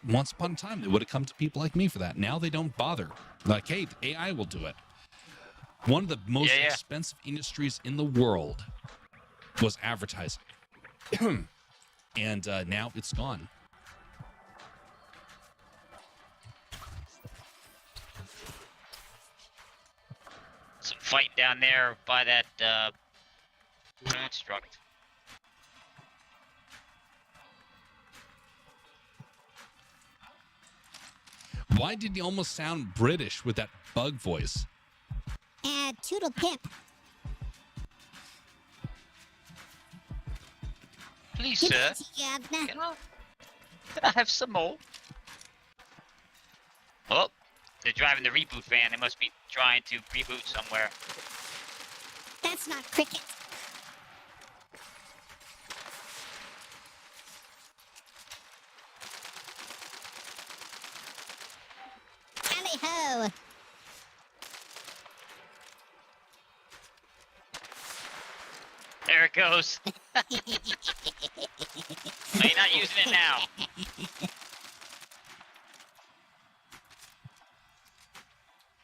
once upon a time, they would have come to people like me for that. Now they don't bother. Like, hey, the AI will do it. One of the most expensive industries in the world was advertising. And now it's gone. Some fight down there by that construct. Why did he almost sound British with that bug voice? Toodle pip. Please, Give sir. it to Governor. Can I have some more? Oh, they're driving the reboot van. They must be trying to reboot somewhere. That's not cricket. Tally ho! There it goes. No, you're not using it now.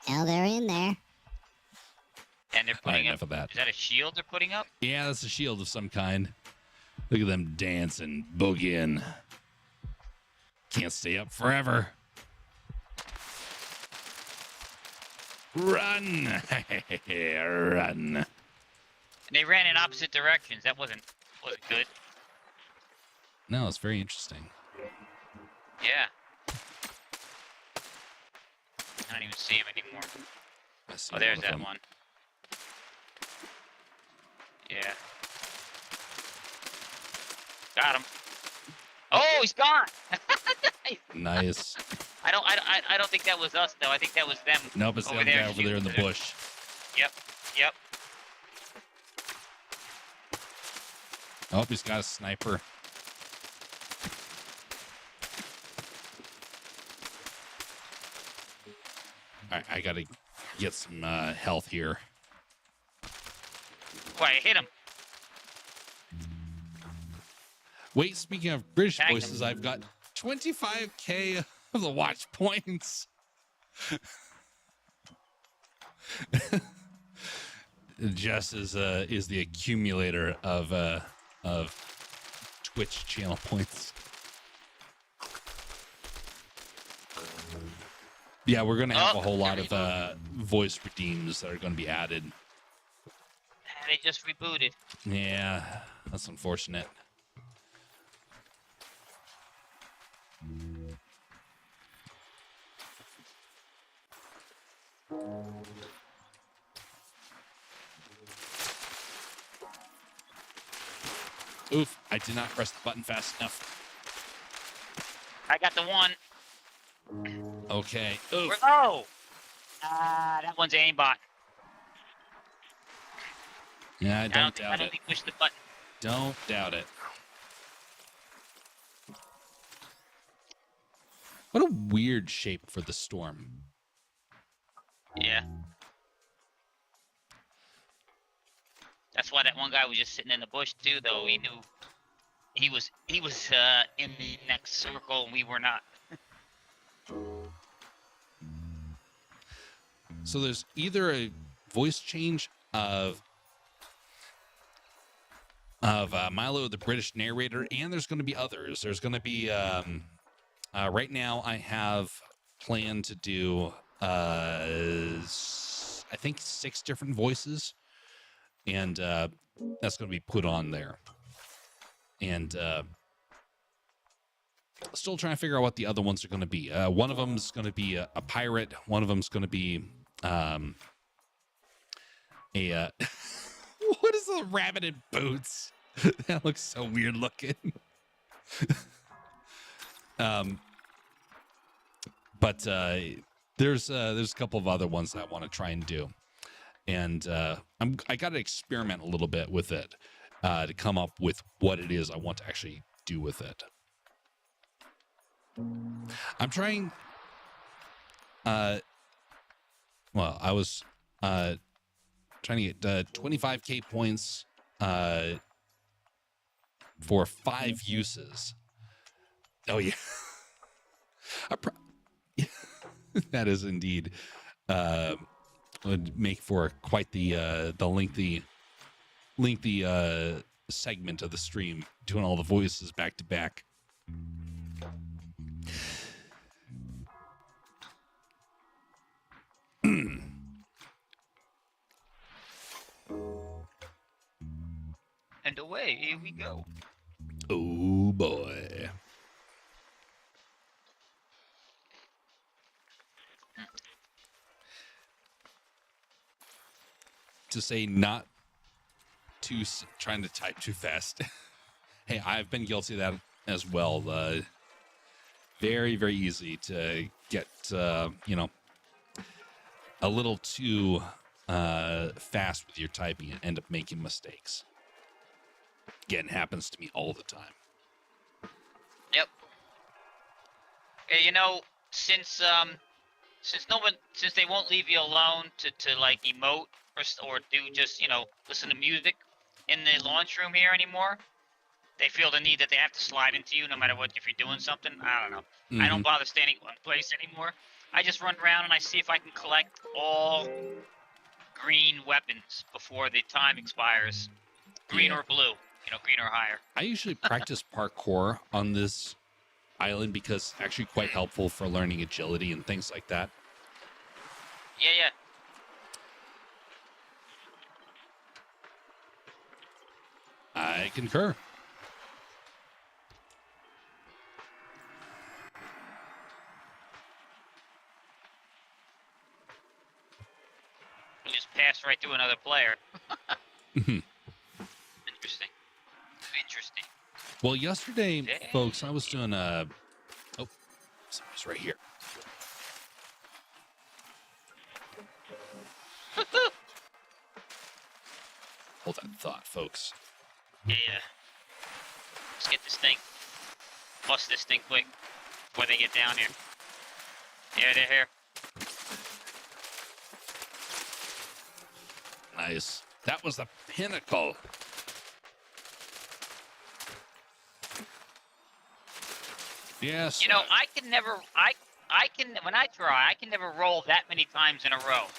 Well, they're in there. And they're putting enough up. of that. Is that a shield they're putting up? Yeah, that's a shield of some kind. Look at them dancing, boogieing. Can't stay up forever. Run! Run. And they ran in opposite directions. That wasn't good. No, it's very interesting. Yeah. I don't even see him anymore. I see Oh, there's one of that them. one. Yeah. Got him. Oh, he's gone. Nice. I don't think that was us though. I think that was them. Nope, it's the over other there guy over there in the shooting. bush. Yep. Oh, he's got a sniper. All right, I gotta get some health here. Why, I hit him. Wait, speaking of British Tag him. voices, I've got 25k of the watch points. Jess is the accumulator of Twitch channel points. Yeah, we're gonna have a whole lot of voice redeems that are gonna be added. They just rebooted. Yeah, that's unfortunate. Oof, I did not press the button fast enough. I got the one. Okay. Oof. Oh! That one's aimbot. Yeah, I I don't don't doubt it. think push the button. Don't doubt it. What a weird shape for the storm. Yeah. That's why that one guy was just sitting in the bush too, though. He knew he was in the next circle and we were not. So there's either a voice change of Milo, the British narrator, and there's going to be others. There's going to be right now I have planned to do I think 6 different voices, and that's going to be put on there. And still trying to figure out what the other ones are going to be. One of them is going to be a pirate. One of them is going to be a what is the rabbit in boots? That looks so weird looking. But there's a couple of other ones that I want to try and do, and I got to experiment a little bit with it to come up with what it is I want to actually do with it. I'm trying. I was trying to get 25k points for 5 uses. Oh yeah, that is indeed would make for quite the lengthy segment of the stream, doing all the voices back to back. And away we go. Oh boy. To say not too trying to type too fast. Hey, I've been guilty of that as well. Very, very easy to get, a little too fast with your typing and end up making mistakes. Again, happens to me all the time. Yep. Yeah, since they won't leave you alone to like emote or do just listen to music in the launch room here anymore, they feel the need that they have to slide into you no matter what. If you're doing something, I don't know. Mm-hmm. I don't bother standing one place anymore. I just run around and I see if I can collect all green weapons before the time expires. Green or blue, green or higher. I usually practice parkour on this island because it's actually quite helpful for learning agility and things like that. Yeah. I concur. You just passed right through another player. Interesting. Well, yesterday, folks, I was doing oh, somebody's right here. Hold that thought, folks. Yeah. Let's get this thing. Bust this thing quick before they get down here. Yeah, they're here. Nice. That was the pinnacle. Yes. I can never. I can when I try. I can never roll that many times in a row.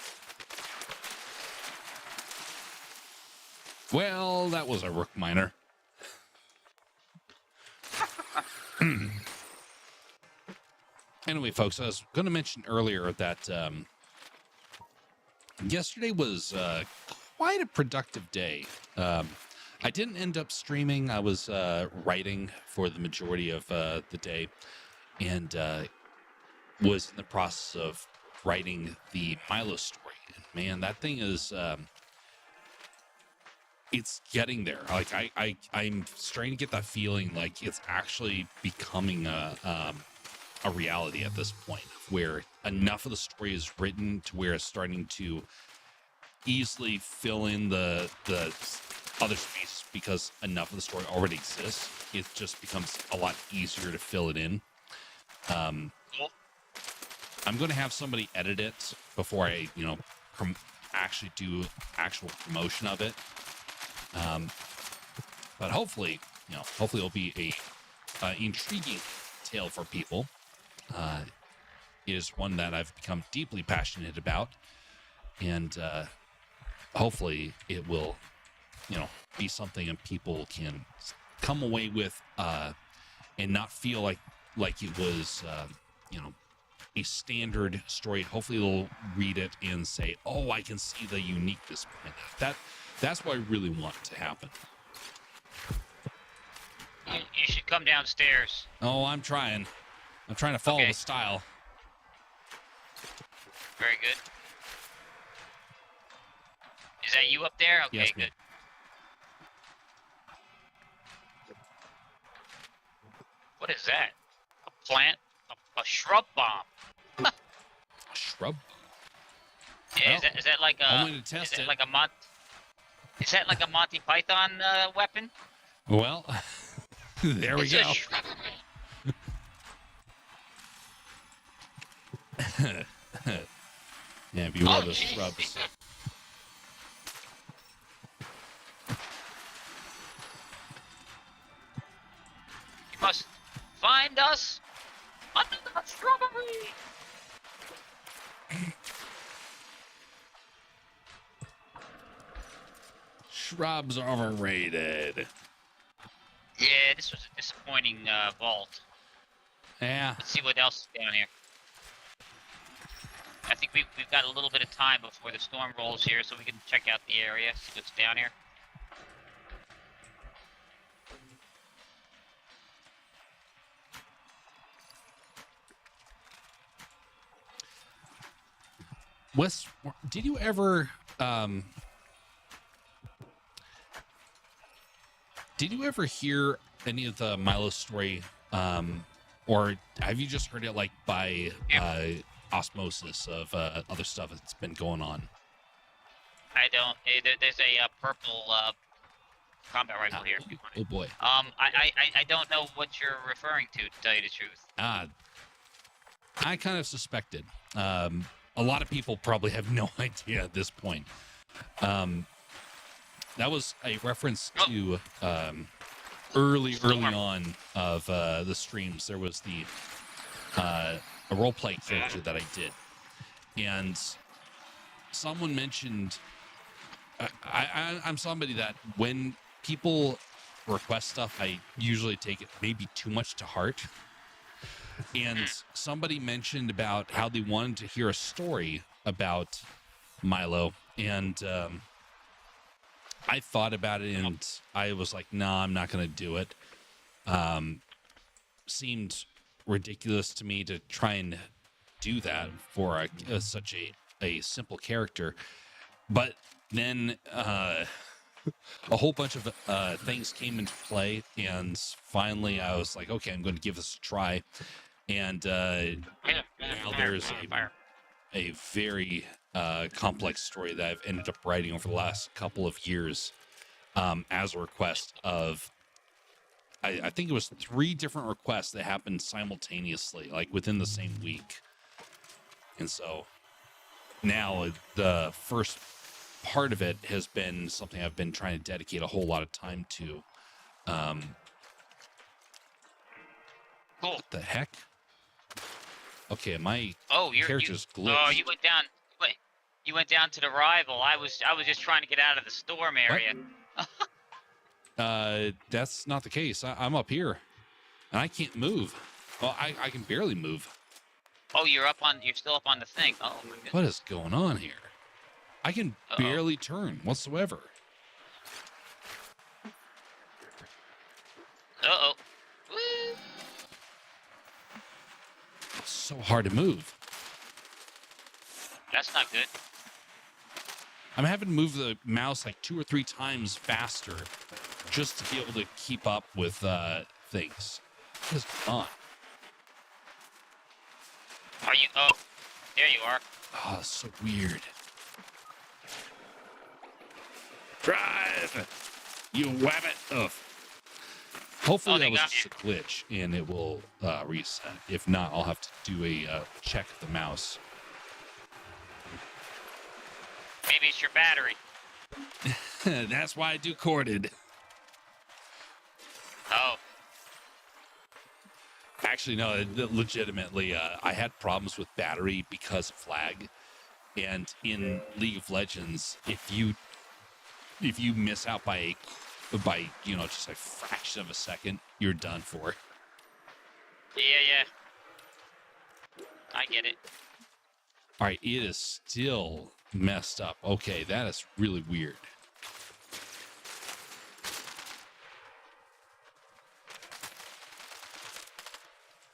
Well, that was a rook miner. Anyway, folks, I was going to mention earlier that yesterday was quite a productive day. I didn't end up streaming. I was writing for the majority of the day, and was in the process of writing the Milo story. And man, that thing is it's getting there. Like I'm starting to get that feeling like it's actually becoming a reality at this point, where enough of the story is written to where it's starting to easily fill in the other space because enough of the story already exists. It just becomes a lot easier to fill it in. Cool. I'm going to have somebody edit it before I, actually do actual promotion of it. But hopefully it'll be a intriguing tale for people. It is one that I've become deeply passionate about, and hopefully it will, be something that people can come away with and not feel like it was, a standard story. Hopefully they'll read it and say, "Oh, I can see the uniqueness behind it." That's what I really want to happen. You should come downstairs. Oh, I'm trying to follow Okay. the style. Very good. Is that you up there? Okay, Yes, ma'am. good. What is that? A plant? A shrub bomb? A shrub. Yeah, Well, is that like a? I'm going to test is it. Like a Is that like a Monty Python weapon? Well, there we It's go. a shrub. Yeah, beware Oh, the jeez. shrubs. You must find us under the strawberry. Shrubs are overrated. Yeah, this was a disappointing vault. Yeah. Let's see what else is down here. I think we've got a little bit of time before the storm rolls here, so we can check out the area, see what's down here. Wes, did you ever hear any of the Milo story, or have you just heard it like by osmosis of other stuff that's been going on? I don't. There's a purple combat rifle here. Oh boy. I don't know what you're referring to tell you the truth. I kind of suspected. A lot of people probably have no idea at this point. That was a reference to early on of the streams. There was a roleplay character that I did, and someone mentioned I'm somebody that when people request stuff, I usually take it maybe too much to heart. And somebody mentioned about how they wanted to hear a story about Milo, and I thought about it, and I was like, "Nah, I'm not going to do it." Seemed ridiculous to me to try and do that for such a simple character, but then a whole bunch of things came into play, and finally I was like, "Okay, I'm going to give this a try." And now there's a very complex story that I've ended up writing over the last couple of years as a request of, I think it was 3 different requests that happened simultaneously, like within the same week. And so now the first part of it has been something I've been trying to dedicate a whole lot of time to. Cool. What the heck? Okay, my Your character's glitched. Oh, you went down. Wait, you went down to the rival. I was just trying to get out of the storm area. That's not the case. I'm up here, and I can't move. Well, I can barely move. Oh, you're still up on the thing. Oh my goodness. What is going on here? I can barely turn whatsoever. Uh-oh. It's so hard to move. That's not good. I'm having to move the mouse like 2 or 3 times faster just to be able to keep up with things. What is going on? Are you? Oh, there you are. Oh, it's so weird. Drive! You wabbit! Ugh. Hopefully Oh, they that was got just a glitch and it will reset. If not, I'll have to do a check of the mouse. Maybe it's your battery. That's why I do corded. Oh. Actually, no, legitimately, I had problems with battery because of lag. And in League of Legends, if you miss out by just a fraction of a second, you're done for. Yeah. I get it. All right, it is still messed up. Okay, that is really weird.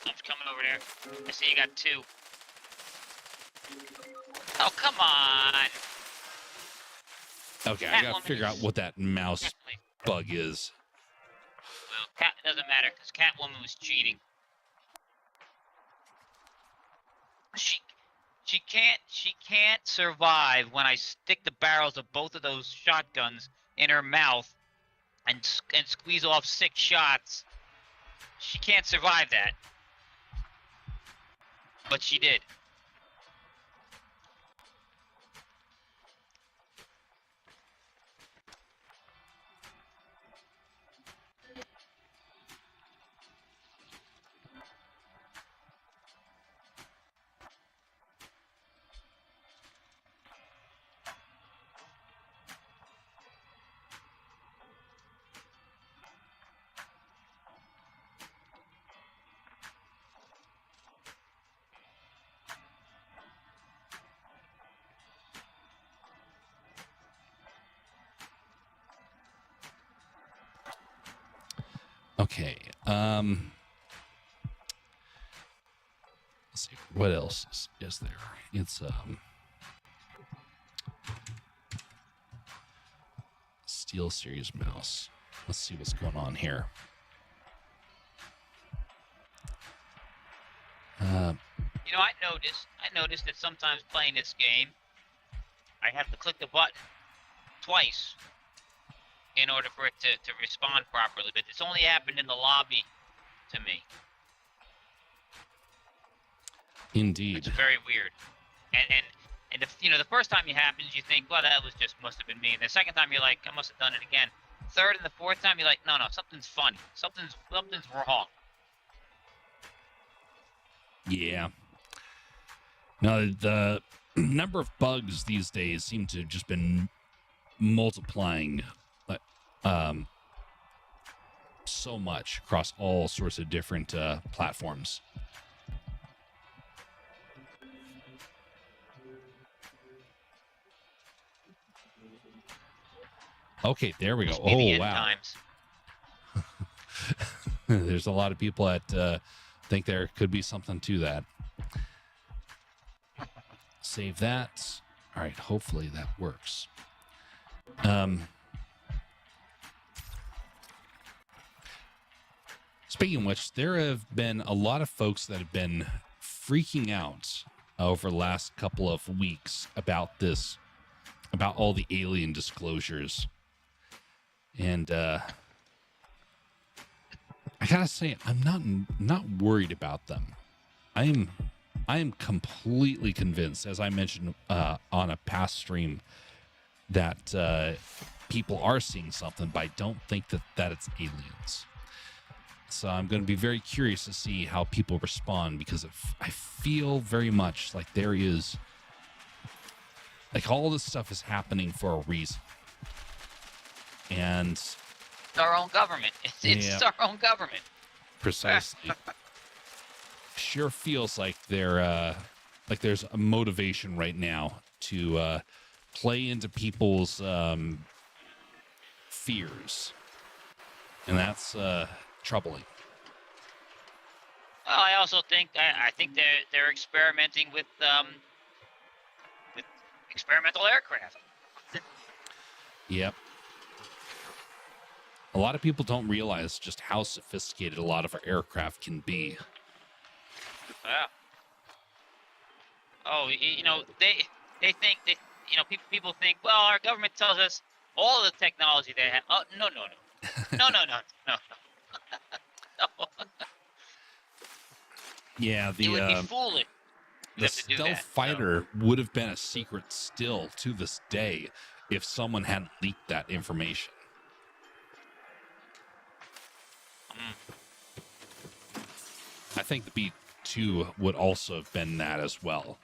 I'm just coming over there. I see you got 2. Oh, come on. Okay, I gotta Catwoman figure out is- what that mouse Definitely. bug is. Well, it doesn't matter because Catwoman was cheating. She can't survive when I stick the barrels of both of those shotguns in her mouth and squeeze off 6 shots. She can't survive that. But she did. Okay. Let's see. What else is there? It's Steel Series mouse. Let's see what's going on here. You know, I noticed that sometimes playing this game, I have to click the button twice in order for it to respond properly. But it's only happened in the lobby to me. Indeed. It's very weird. And if, the first time it happens, you think, well, that must have been me. And the second time, you're like, I must have done it again. Third and the fourth time, you're like, no, something's funny. Something's wrong. Yeah. No, the number of bugs these days seem to have just been multiplying so much across all sorts of different platforms. Okay, there we go. Must be the Oh, end wow. times. There's a lot of people that think there could be something to that. Save that. All right, hopefully that works. Speaking of which, there have been a lot of folks that have been freaking out over the last couple of weeks about all the alien disclosures. And I gotta say, I'm not worried about them. I am completely convinced, as I mentioned on a past stream, that people are seeing something, but I don't think that it's aliens. So I'm going to be very curious to see how people respond, because I feel very much like there is, like, all this stuff is happening for a reason. And It's our own government. It's our own government. Precisely. Sure feels like there's a motivation right now to play into people's fears, and that's troubling. Well, I also think they're experimenting with experimental aircraft. Yep. A lot of people don't realize just how sophisticated a lot of our aircraft can be. Yeah. Oh, they think that people think, well, our government tells us all the technology they have. Oh, no, no, no. No, no, no, no, no. No. Yeah, It would be the foolish for the them to do stealth that. fighter would have been a secret still to this day if someone hadn't leaked that information. I think the B2 would also have been that as well.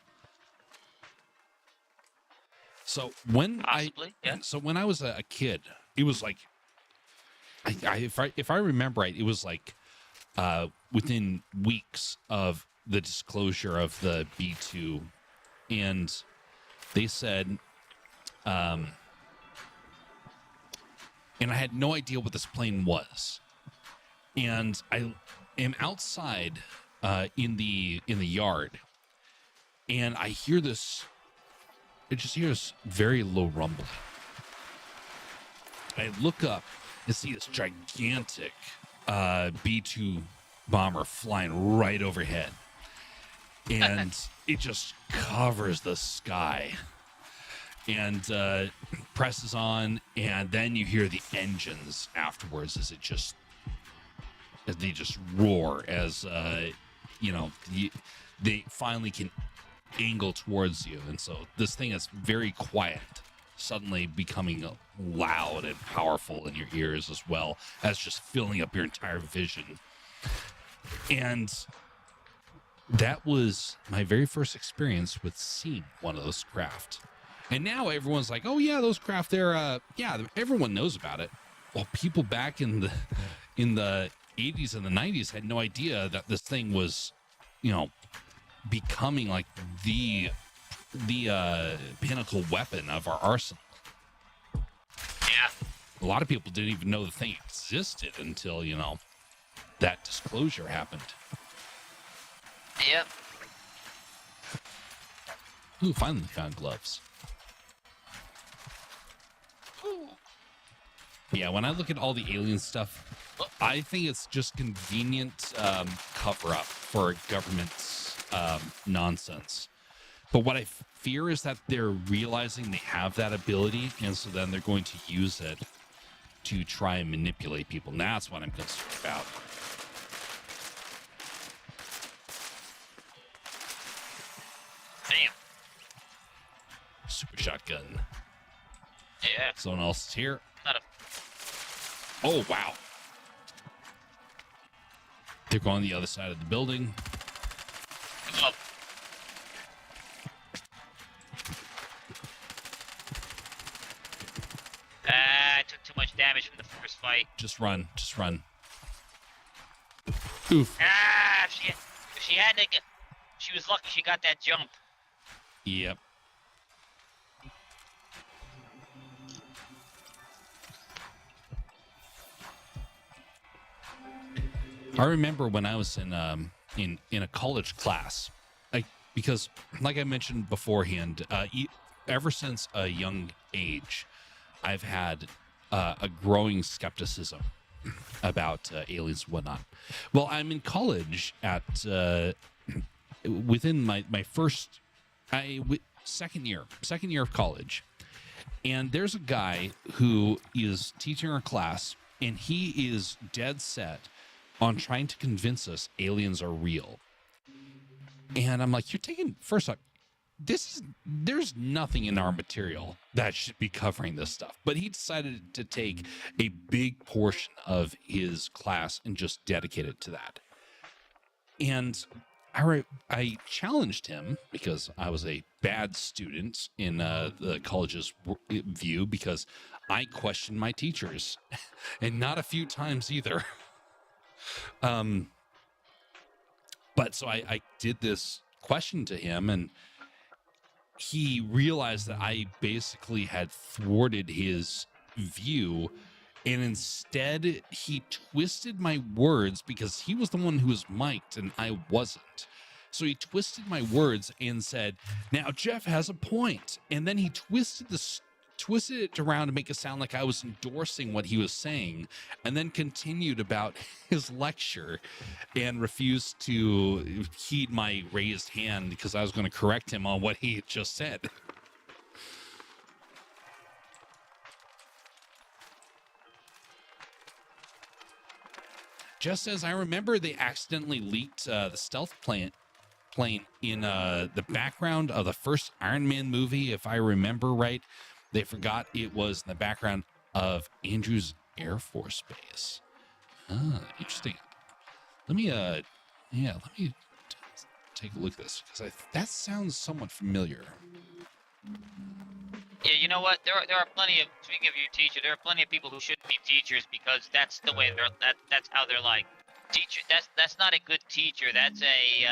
So when Possibly, yeah. so when I was a kid, it was like, if I remember right, it was like within weeks of the disclosure of the B2, and they said, and I had no idea what this plane was, and I am outside in the yard, and I hear this. It just hears very low rumbling. I look up and see this gigantic B2 bomber flying right overhead. And it just covers the sky. And presses on, and then you hear the engines afterwards as they just roar as they finally can angle towards you. And so this thing is very quiet, suddenly becoming loud and powerful in your ears, as well as just filling up your entire vision. And that was my very first experience with seeing one of those craft. And now everyone's like, oh yeah, those craft, they're everyone knows about it. Well, people back in the 80s and the 90s had no idea that this thing was, becoming like the pinnacle weapon of our arsenal. Yeah. A lot of people didn't even know the thing existed until, that disclosure happened. Yep. Ooh, finally found gloves. Yeah, when I look at all the alien stuff, I think it's just convenient cover-up for government's nonsense. But what I fear is that they're realizing they have that ability, and so then they're going to use it to try and manipulate people. And that's what I'm concerned about. Damn. Super shotgun. Yeah. Someone else is here. Not a... Oh, wow. They're going the other side of the building. Oh. I took too much damage from the first fight. Just run. Just run. Oof. If she had to get... She was lucky she got that jump. Yep. I remember when I was in a college class, because like I mentioned beforehand, ever since a young age, I've had a growing skepticism about aliens and whatnot. Well, I'm in college at within my first second year of college, and there's a guy who is teaching our class, and he is dead set on trying to convince us aliens are real. And I'm like, first off, there's nothing in our material that should be covering this stuff. But he decided to take a big portion of his class and just dedicate it to that. And I challenged him, because I was a bad student in the college's view, because I questioned my teachers, and not a few times either. But so I did this question to him, and he realized that I basically had thwarted his view, and instead he twisted my words, because he was the one who was mic'd and I wasn't. So he twisted my words and said, now Jeff has a point. And then he twisted it around to make it sound like I was endorsing what he was saying, and then continued about his lecture and refused to heed my raised hand because I was going to correct him on what he had just said. just as I remember, they accidentally leaked the stealth plane in the background of the first Iron Man movie, if I remember right. They forgot it was in the background of Andrews Air Force Base. Ah, interesting. Let me take a look at this because that sounds somewhat familiar. Yeah, you know what? There are plenty of, speaking of your teacher, there are plenty of people who shouldn't be teachers because that's the way that's how they're like. Teacher, that's not a good teacher. That's a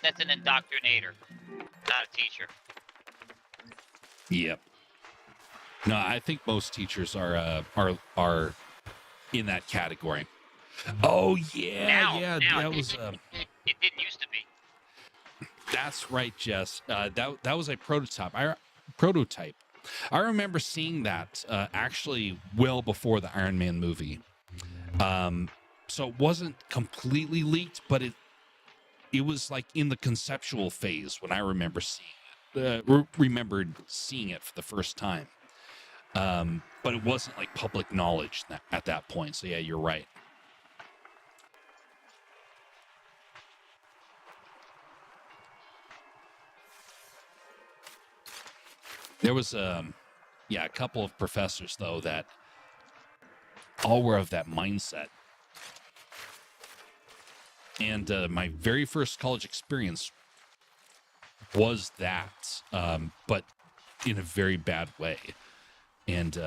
that's an indoctrinator, not a teacher. Yep. No, I think most teachers are in that category. Oh yeah, Now that was it didn't used to be. that's right, Jess. That was a prototype. I remember seeing that actually well before the Iron Man movie. So it wasn't completely leaked, but it was like in the conceptual phase when I remember seeing it. Remembered seeing it for the first time. But it wasn't like public knowledge at that point. So yeah, you're right. There was a couple of professors though that all were of that mindset. And my very first college experience was that, but in a very bad way. And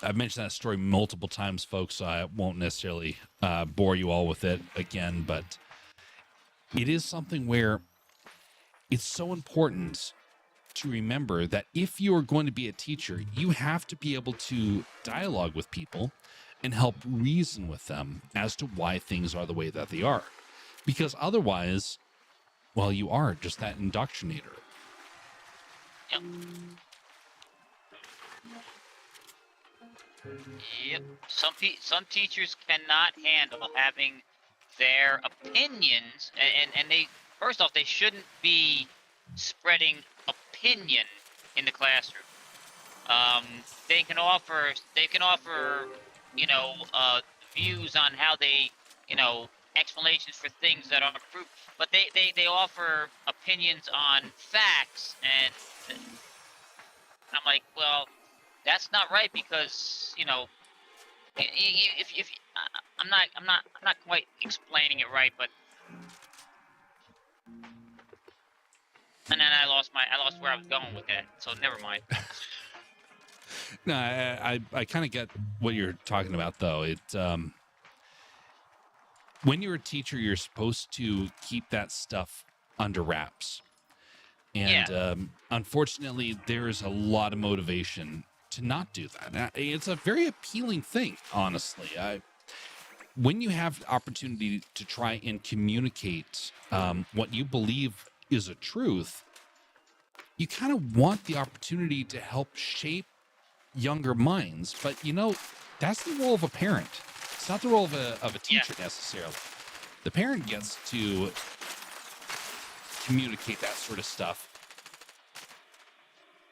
I've mentioned that story multiple times, folks, so I won't necessarily bore you all with it again, but it is something where it's so important to remember that if you are going to be a teacher, you have to be able to dialogue with people and help reason with them as to why things are the way that they are. Because otherwise, well, you are just that indoctrinator. Yep. Yep. Some teachers cannot handle having their opinions, and they, first off, they shouldn't be spreading opinion in the classroom. They can offer views on how they, explanations for things that aren't proved, but they offer opinions on facts, and I'm like, well, that's not right because if I'm not quite explaining it right, but and then I lost where I was going with that, so never mind. No, I kind of get what you're talking about, though. It when you're a teacher, you're supposed to keep that stuff under wraps, and unfortunately, there is a lot of motivation to not do that. It's a very appealing thing, honestly. When you have the opportunity to try and communicate what you believe is a truth, you kind of want the opportunity to help shape younger minds, but that's the role of a parent. It's not the role of a teacher necessarily. The parent gets to communicate that sort of stuff,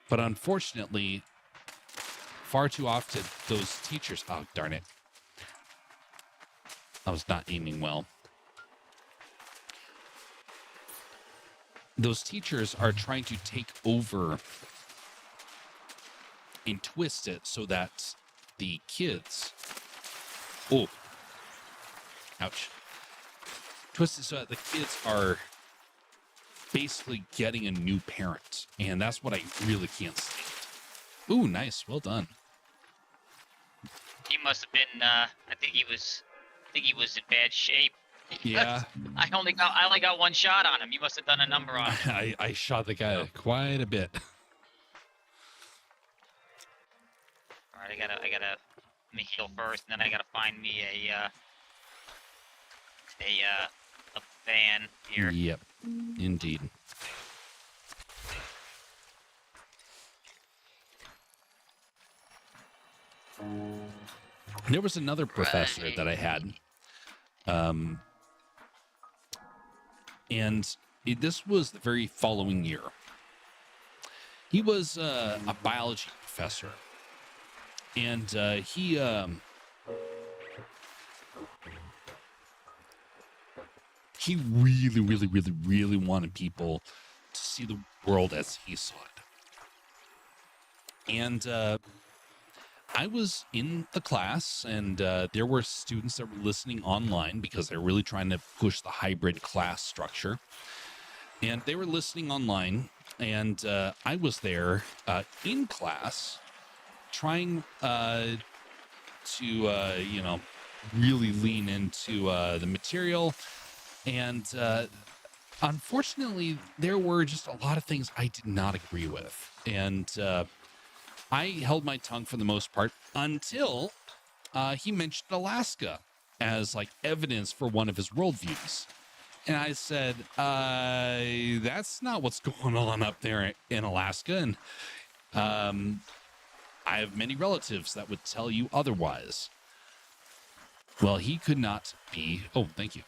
but unfortunately, far too often those teachers, oh darn it, I was not aiming well. Those teachers are trying to take over and twist it so that the kids, ouch, twist it so that the kids are basically getting a new parent, and that's what I really can't stand. Ooh, nice, well done. He must have been. I think he was in bad shape. Yeah, I only got one shot on him. You must have done a number on him. I shot the guy quite a bit. All right, I gotta let me heal first, and then I gotta find me a fan here. Yep, indeed. There was another professor that I had, and this was the very following year. He was a biology professor, and he really, really, really, really wanted people to see the world as he saw it. And I was in the class, and there were students that were listening online because they're really trying to push the hybrid class structure. And they were listening online, and I was there in class trying to, really lean into the material. And unfortunately, there were just a lot of things I did not agree with. And I held my tongue for the most part until he mentioned Alaska as like evidence for one of his worldviews. And I said, that's not what's going on up there in Alaska. And I have many relatives that would tell you otherwise. Well, he could not be, oh, thank you.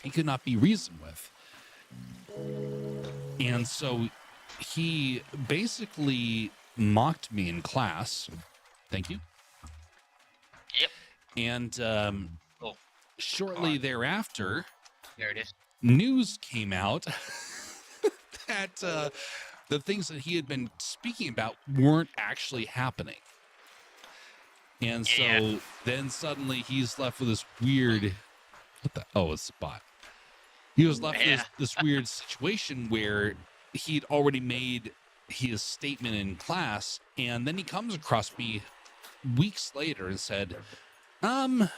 He could not be reasoned with. And so he basically mocked me in class. Thank you. Yep. And shortly thereafter, There it is. news came out that the things that he had been speaking about weren't actually happening. And so then suddenly he's left with this weird, it's a bot. He was left with this weird situation where he'd already made his statement in class, and then he comes across me weeks later and said, that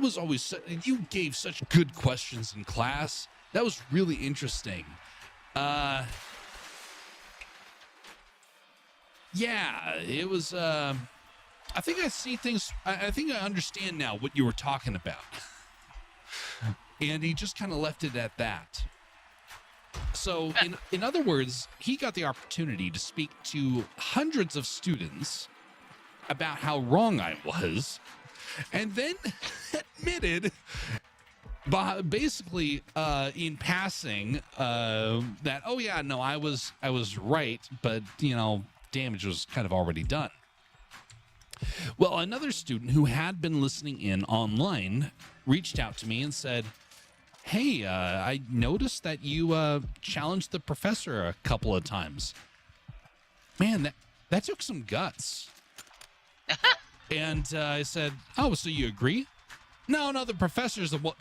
was always, you gave such good questions in class. That was really interesting. Yeah, it was, I think I see things, I think I understand now what you were talking about. And he just kind of left it at that. So, in other words, he got the opportunity to speak to hundreds of students about how wrong I was, and then admitted, basically, in passing, that, I was right, but, damage was kind of already done. Well, another student who had been listening in online reached out to me and said, hey, I noticed that you challenged the professor a couple of times. Man, that took some guts. And I said, oh, so you agree? No, the professor's the one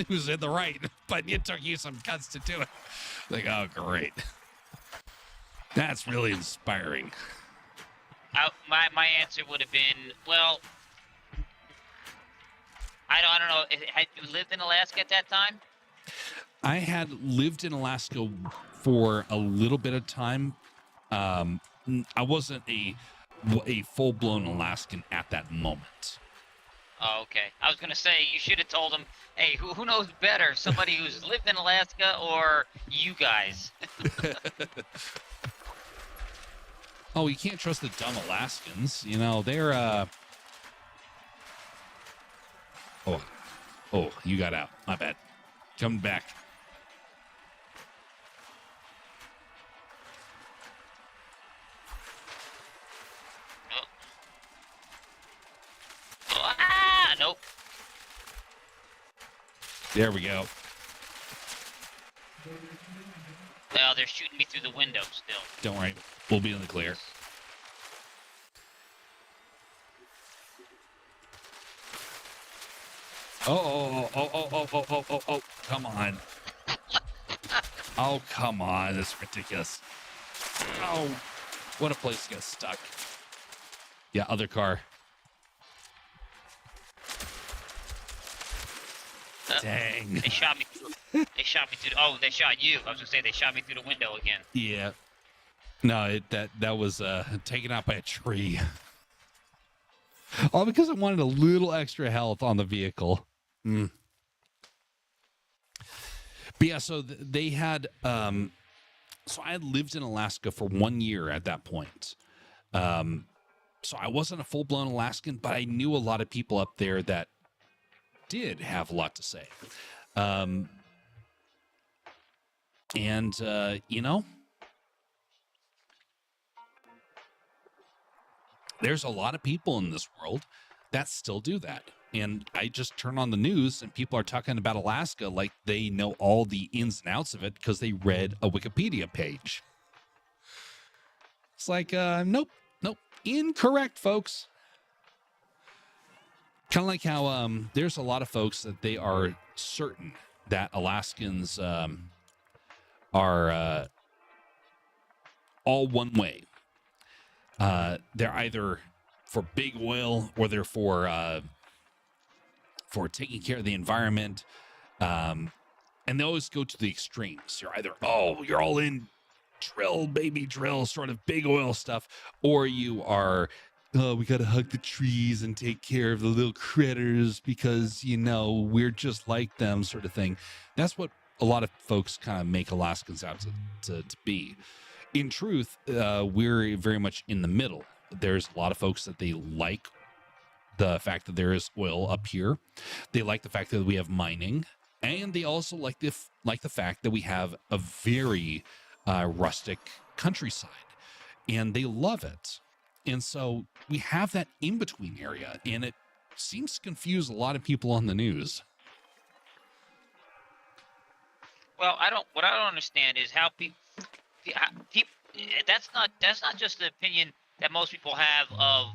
who's in the right, but it took you some guts to do it. Like, oh, great. That's really inspiring. My answer would have been, well, I don't know. Had you lived in Alaska at that time? I had lived in Alaska for a little bit of time. I wasn't a full-blown Alaskan at that moment. Oh, okay. I was gonna say you should have told him, hey, who knows better, somebody who's lived in Alaska or you guys? Oh, you can't trust the dumb Alaskans. They're Oh, you got out. My bad. Come back. Nope. There we go. Well, they're shooting me through the window still. Don't worry. We'll be in the clear. Oh, come on. Oh, come on. That's ridiculous. Oh, what a place to get stuck. Yeah, other car. Dang. They shot me through. They shot me through. Oh, they shot you. I was gonna say they shot me through the window again. Yeah. No, that was taken out by a tree. All because I wanted a little extra health on the vehicle. But yeah, so they had so I had lived in Alaska for 1 year at that point. So I wasn't a full-blown Alaskan, but I knew a lot of people up there that did have a lot to say. There's a lot of people in this world that still do that. And I just turn on the news and people are talking about Alaska like they know all the ins and outs of it because they read a Wikipedia page. It's like, nope, incorrect, folks. Kind of like how there's a lot of folks that they are certain that Alaskans are all one way. They're either for big oil or they're for taking care of the environment. And they always go to the extremes. You're either, you're all in drill, baby drill, sort of big oil stuff, or you are, we got to hug the trees and take care of the little critters because, we're just like them, sort of thing. That's what a lot of folks kind of make Alaskans out to be. In truth, we're very much in the middle. There's a lot of folks that they like the fact that there is oil up here. They like the fact that we have mining, and they also like the fact that we have a very rustic countryside, and they love it. And so we have that in-between area, and it seems to confuse a lot of people on the news. Well, what I don't understand is how people. That's not just the opinion that most people have of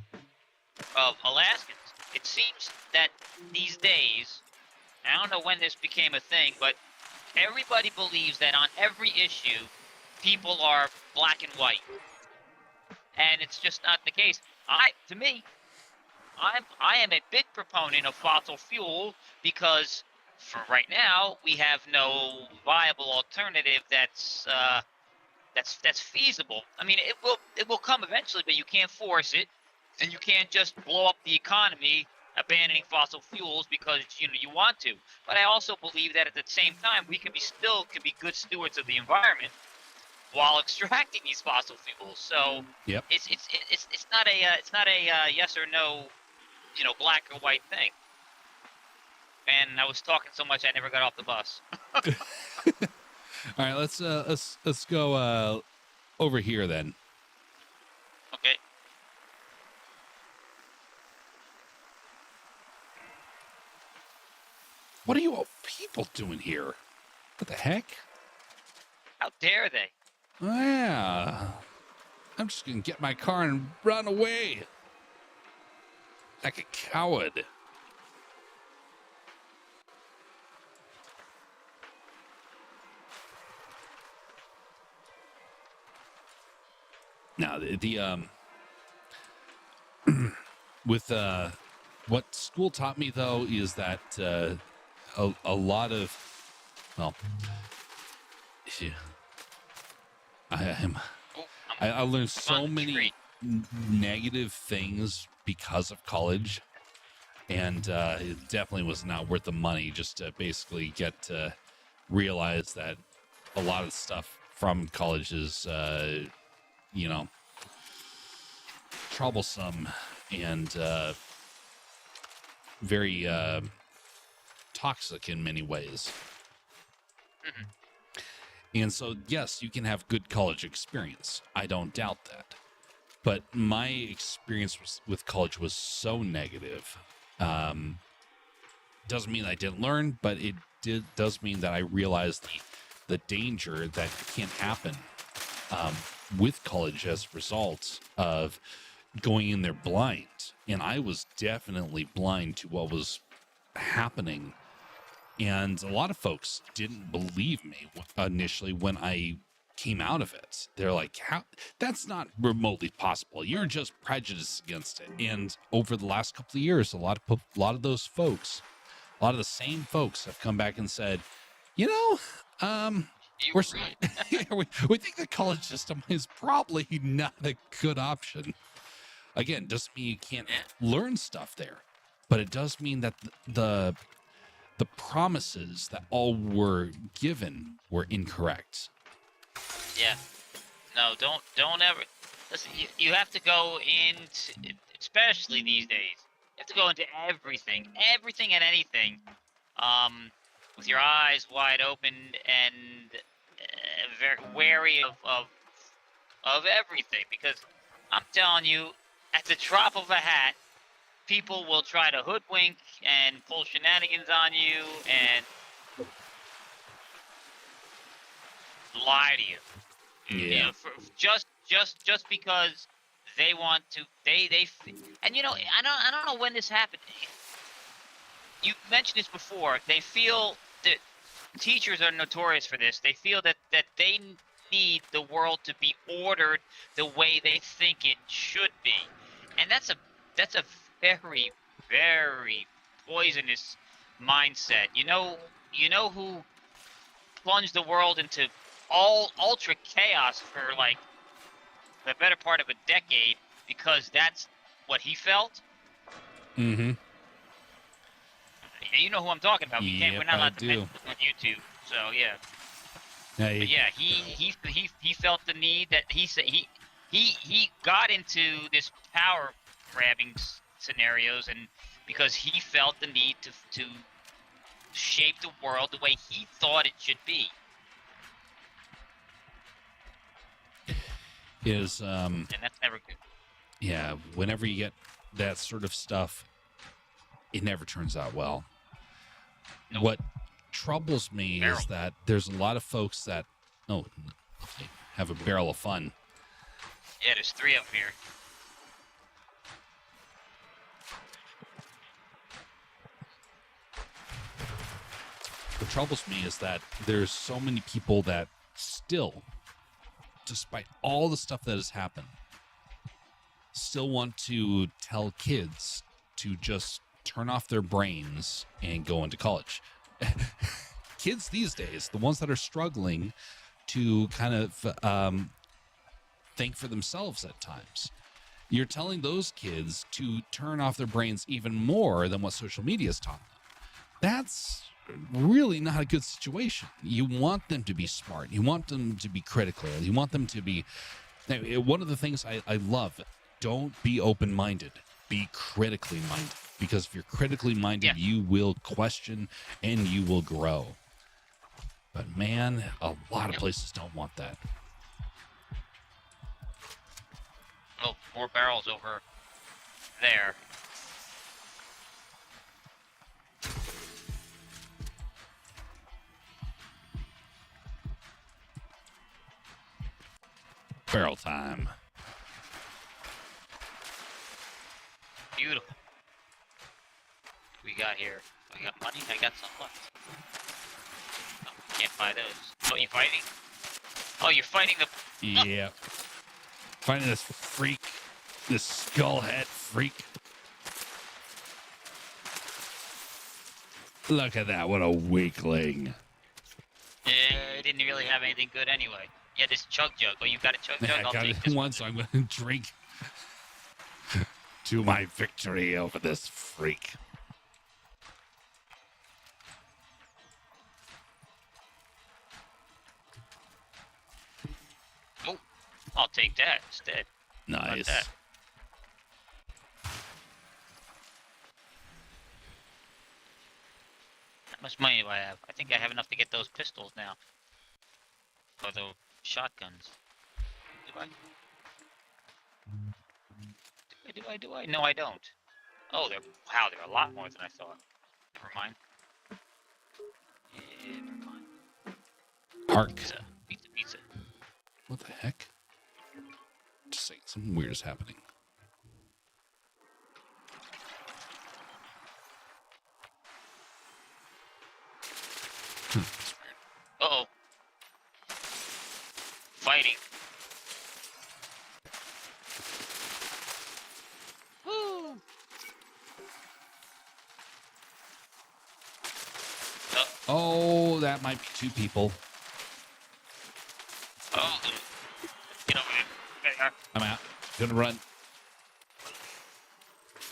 Alaskans. It seems that these days, I don't know when this became a thing, but everybody believes that on every issue, people are black and white, and it's just not the case. I am a big proponent of fossil fuel because for right now we have no viable alternative that's feasible. I mean, it will come eventually, but you can't force it, and you can't just blow up the economy abandoning fossil fuels because you want to. But I also believe that at the same time we can be good stewards of the environment while extracting these fossil fuels. So yep. It's not a yes or no, black or white thing. And I was talking so much I never got off the bus. All right, let's go over here then. Okay. What are you all people doing here? What the heck? How dare they? Yeah. I'm just going to get my car and run away. Like a coward. Now, with what school taught me, though, is that a lot of, well, I learned so many negative things because of college, and it definitely was not worth the money just to basically get to realize that a lot of stuff from college is, troublesome and very toxic in many ways. Mm-hmm. And so, yes, you can have good college experience. I don't doubt that. But my experience with college was so negative. Doesn't mean I didn't learn, but it does mean that I realized the danger that can happen with college as a result of going in there blind. And I was definitely blind to what was happening. And a lot of folks didn't believe me initially when I came out of it. They're like, "How? That's not remotely possible. You're just prejudiced against it." And over the last couple of years, a lot of those folks, a lot of the same folks have come back and said, we think the college system is probably not a good option. Again, doesn't mean you can't learn stuff there, but it does mean that the promises that all were given were incorrect. Yeah. No, don't ever. Listen, you have to go into, especially these days, you have to go into everything and anything, with your eyes wide open and very wary of everything, because I'm telling you, at the drop of a hat, people will try to hoodwink and pull shenanigans on you and lie to you. You know, just because they want to, and you know, I don't know when this happened. You mentioned this before. They feel that teachers are notorious for this. They feel that they need the world to be ordered the way they think it should be, and that's a very, very poisonous mindset. You know who plunged the world into all ultra chaos for like the better part of a decade because that's what he felt. Mm-hmm. You know who I'm talking about. We can't. Yep, We're not I allowed to do. mention it on YouTube. So yeah. Hey, But yeah, he felt the need that he got into this power grabbing scenarios, and because he felt the need to shape the world the way he thought it should be. is And that's never good. yeah, whenever you get that sort of stuff, it never turns out well. Nope. What troubles me Barrel. is that there's a lot of folks that have a barrel of fun. Yeah, there's 3 of them here. What troubles me is that there's so many people that still, despite all the stuff that has happened, still want to tell kids to just turn off their brains and go into college. Kids these days, the ones that are struggling to kind of think for themselves at times, you're telling those kids to turn off their brains even more than what social media has taught them. That's really not a good situation. You want them to be smart. You want them to be critical. You want them to be... One of the things I love, don't be open-minded. Be critically minded. Because if you're critically minded, you will question and you will grow. But man, a lot of places don't want that. Oh, 4 barrels over there. Barrel time. Beautiful. We got here. We got money. I got some left. Oh, can't buy those. Oh, you fighting? Oh, you're fighting the. Yeah. Finding this freak, this skullhead freak. Look at that, what a weakling. It didn't really have anything good anyway. Yeah, this chug jug. Oh, you got a chug jug? I I'll got take it this one. once, so I'm going to drink to my victory over this freak. Oh, I'll take that instead. How about Nice. that? How much money do I have? I think I have enough to get those pistols now. Or the shotguns. Do I? Do I? No, I don't. Oh, they're a lot more than I thought. Never mind. Yeah, never mind. Hark. Pizza. What the heck? Just saying, something weird is happening. That's weird. Uh-oh. Fighting. Woo! Oh, that might be 2 people. Oh. Get over there. I'm out. Gonna run.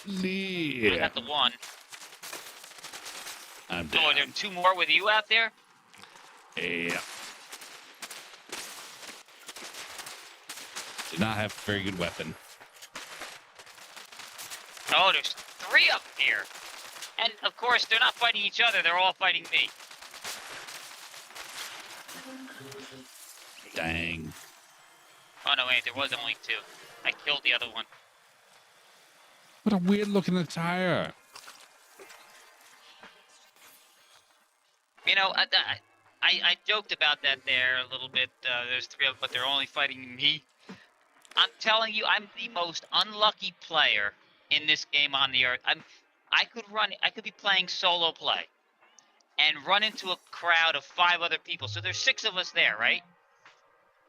I Yeah. got the one. I'm Oh, are dead. there 2 more with you out there? Yeah. Did not have a very good weapon. Oh, there's 3 up here. And, of course, they're not fighting each other. They're all fighting me. Dang. Oh, no, wait. There was only 2. I killed the other one. What a weird looking attire. You know, I joked about that there a little bit. There's 3 of them, but they're only fighting me. I'm telling you, I'm the most unlucky player in this game on the earth. I could be playing solo play and run into a crowd of 5 other people. So there's 6 of us there, right?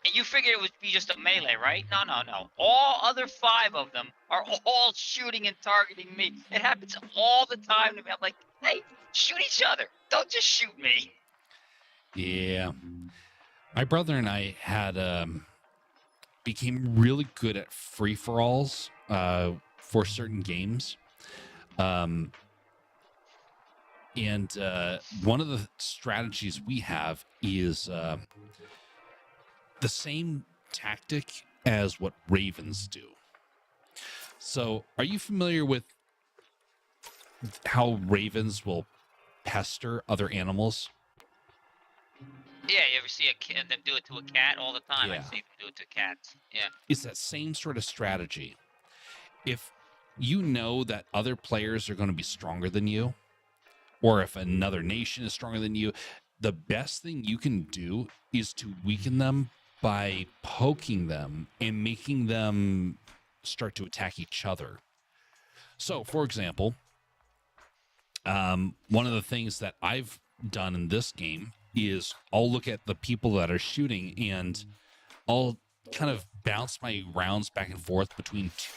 And you figure it would be just a melee, right? No, no, no. All other 5 of them are all shooting and targeting me. It happens all the time to me. I'm like, hey, shoot each other. Don't just shoot me. Yeah. My brother and I had became really good at free-for-alls for certain games. And one of the strategies we have is the same tactic as what ravens do. So, are you familiar with how ravens will pester other animals? Yeah, you ever see them do it to a cat all the time? Yeah. I see them do it to cats. Yeah. It's that same sort of strategy. If you know that other players are going to be stronger than you, or if another nation is stronger than you, the best thing you can do is to weaken them by poking them and making them start to attack each other. So, for example, one of the things that I've done in this game is I'll look at the people that are shooting and I'll kind of bounce my rounds back and forth between 2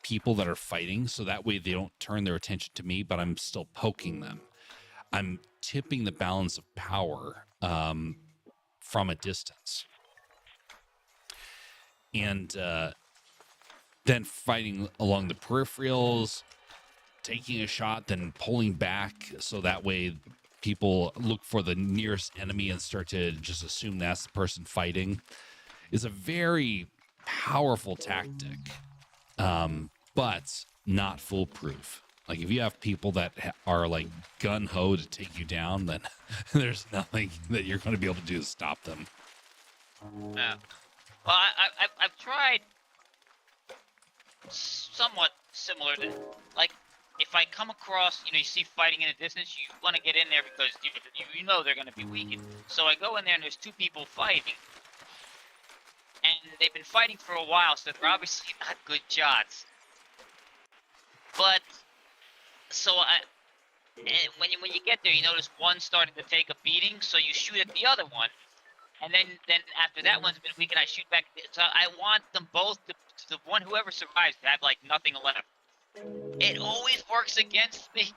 people that are fighting, so that way they don't turn their attention to me, but I'm still poking them. I'm tipping the balance of power from a distance. And then fighting along the peripherals, taking a shot, then pulling back, so that way people look for the nearest enemy and start to just assume that's the person fighting, is a very powerful tactic, but not foolproof. Like, if you have people that are like gun-ho to take you down, then there's nothing that you're going to be able to do to stop them. Yeah. Well, I've tried somewhat similar to, like, if I come across, you see fighting in the distance, you want to get in there because you know they're going to be weakened. So I go in there and there's 2 people fighting. And they've been fighting for a while, so they're obviously not good shots. But, so and when you get there, you notice one starting to take a beating, so you shoot at the other one. And then after that one's been weakened, I shoot back. So I want them both, the one, whoever survives, to have like nothing left. It always works against me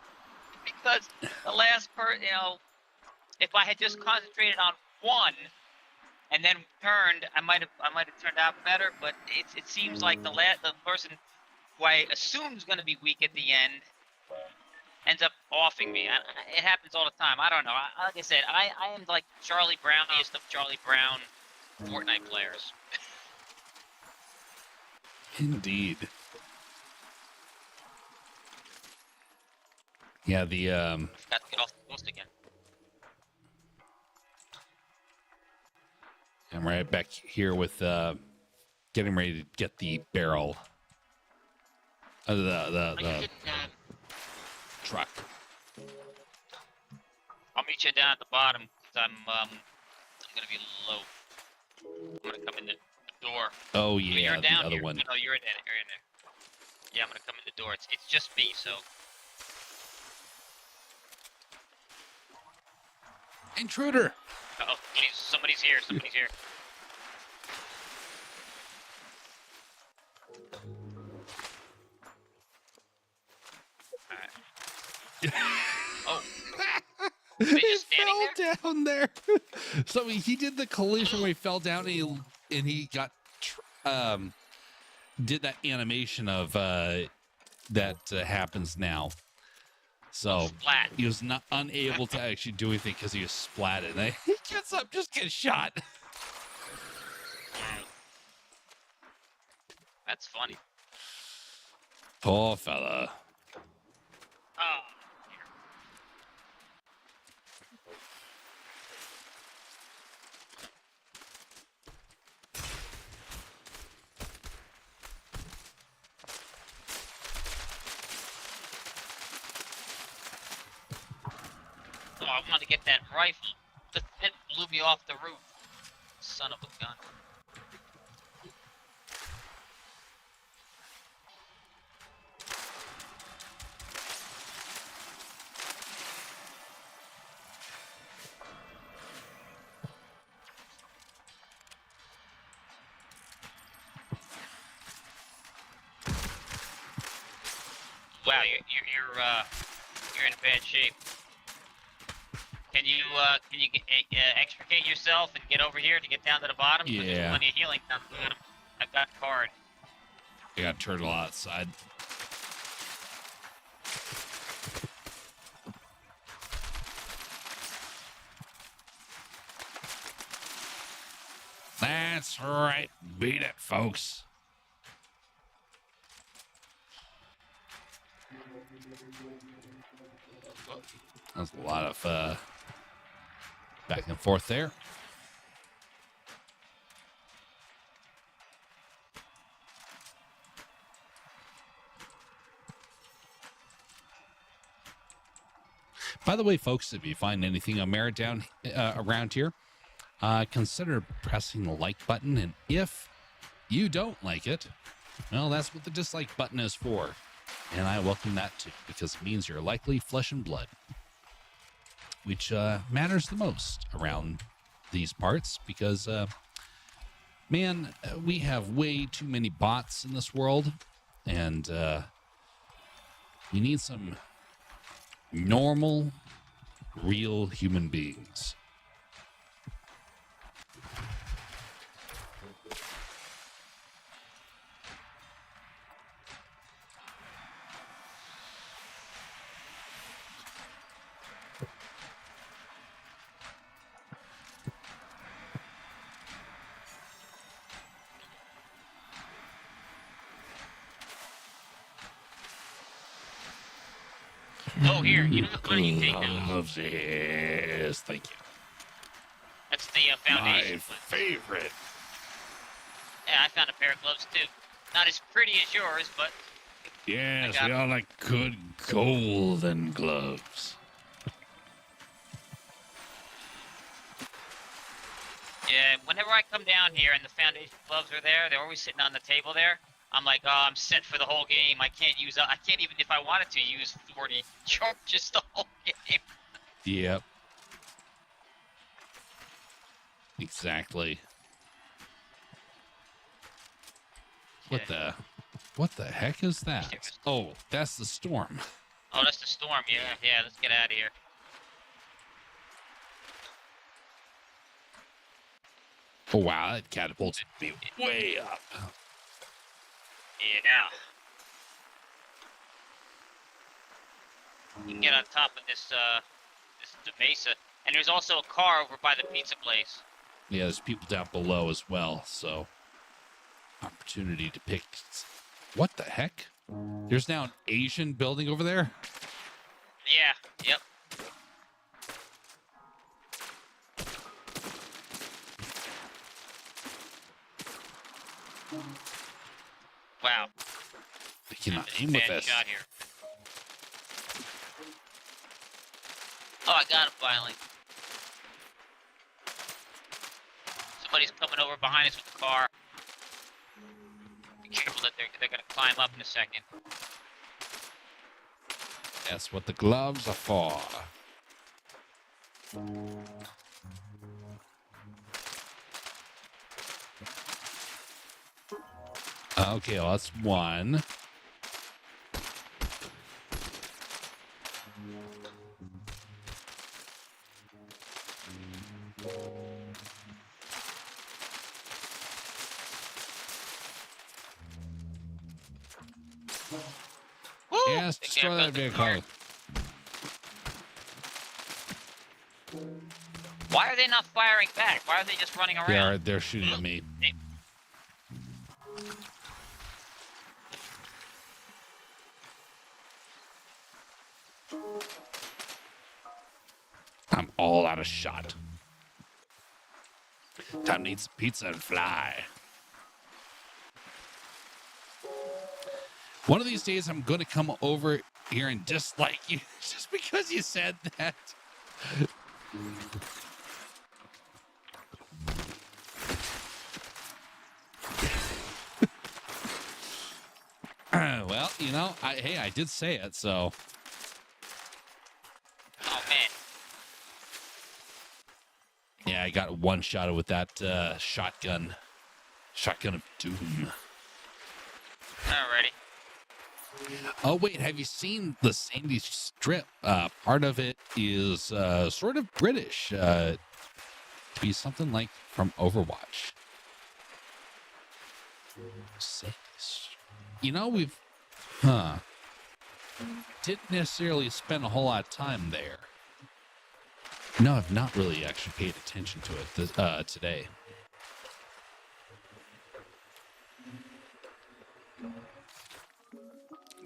because the last if I had just concentrated on one and then turned, I might have turned out better. But it seems like the person who I assume is going to be weak at the end ends up offing me. It happens all the time. I don't know. Like I said, I am like Charlie Browniest of Charlie Brown Fortnite players. Indeed. Yeah, the I forgot to get off the post again. I'm right back here with getting ready to get the barrel. The truck. I'll meet you down at the bottom because I'm gonna be low. I'm gonna come in the door. Oh I mean, yeah, you're down the other here. one. No, you're in there. You're in there. Yeah, I'm gonna come in the door. It's just me, so. Intruder. Oh, jeez, somebody's here. Somebody's here. Alright. Oh. They He just standing fell down there. So he did the collision where he fell down and he got did that animation of that happens now. So Splat. he was not unable to actually do anything because he was splatted. And he gets up, just gets shot. That's funny. Poor fella. Oh. I wanted to get that rifle. The it blew me off the roof. Son of a gun. Wow, you're in bad shape. Can you extricate yourself and get over here to get down to the bottom? 'Cause there's Yeah. plenty of healing down the bottom. I've got a card. I got a turtle outside. That's right. Beat it, folks. That's a lot of back and forth there. By the way, folks, if you find anything of merit down around here, consider pressing the like button. And if you don't like it, well, that's what the dislike button is for. And I welcome that too, because it means you're likely flesh and blood, which matters the most around these parts because, man, we have way too many bots in this world. And you need some normal, real human beings. Oh, here, you know what you take those? Loves this. Thank you. That's the foundation. My favorite. Yeah, I found a pair of gloves too. Not as pretty as yours, but Yes, I got we all like good golden gloves. yeah. Whenever I come down here and the foundation gloves are there, they're always sitting on the table there. I'm like, oh, I'm set for the whole game. I can't even if I wanted to use 40 charges the whole game. Yep. Exactly. What the heck is that? Oh, that's the storm. Oh, that's the storm. Yeah. Let's get out of here. Oh wow, that catapulted me way up. Yeah. You can get on top of this mesa, and there's also a car over by the pizza place. Yeah, there's people down below as well, so opportunity to pick. What the heck? There's now an Asian building over there? Yeah. Yep. Wow. I cannot That's a aim with bad this. shot here. Oh, I got him finally. Somebody's coming over behind us with the car. Be careful that they're gonna climb up in a second. That's what the gloves are for. Okay, well, that's one. Woo! Yes, They destroy can't that build the car. vehicle. Why are they not firing back? Why are they just running around? They're shooting at me. I'm all out of shot. Time to eat some pizza and fly. One of these days, I'm going to come over here and dislike you just because you said that. Well, you know, hey, I did say it, so. Oh man. Yeah, I got one shot with that shotgun. Shotgun of doom. Alrighty. Oh, wait, have you seen the Sandy Strip? Part of it is sort of British. To be something like from Overwatch. You know, didn't necessarily spend a whole lot of time there. No, I've not really actually paid attention to it today.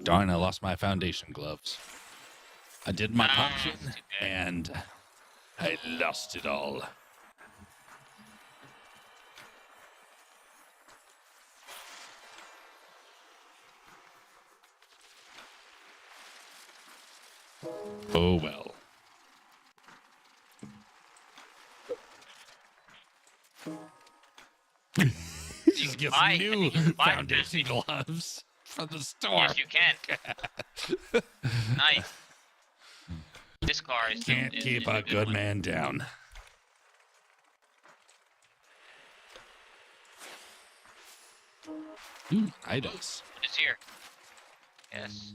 Darn, I lost my foundation gloves. I did my potion, and I lost it all. Oh, well. Just get some new foundation gloves from the store. Yes, you can. Nice. This car is Can't keep a good man down. Ooh, items. What is here? Yes.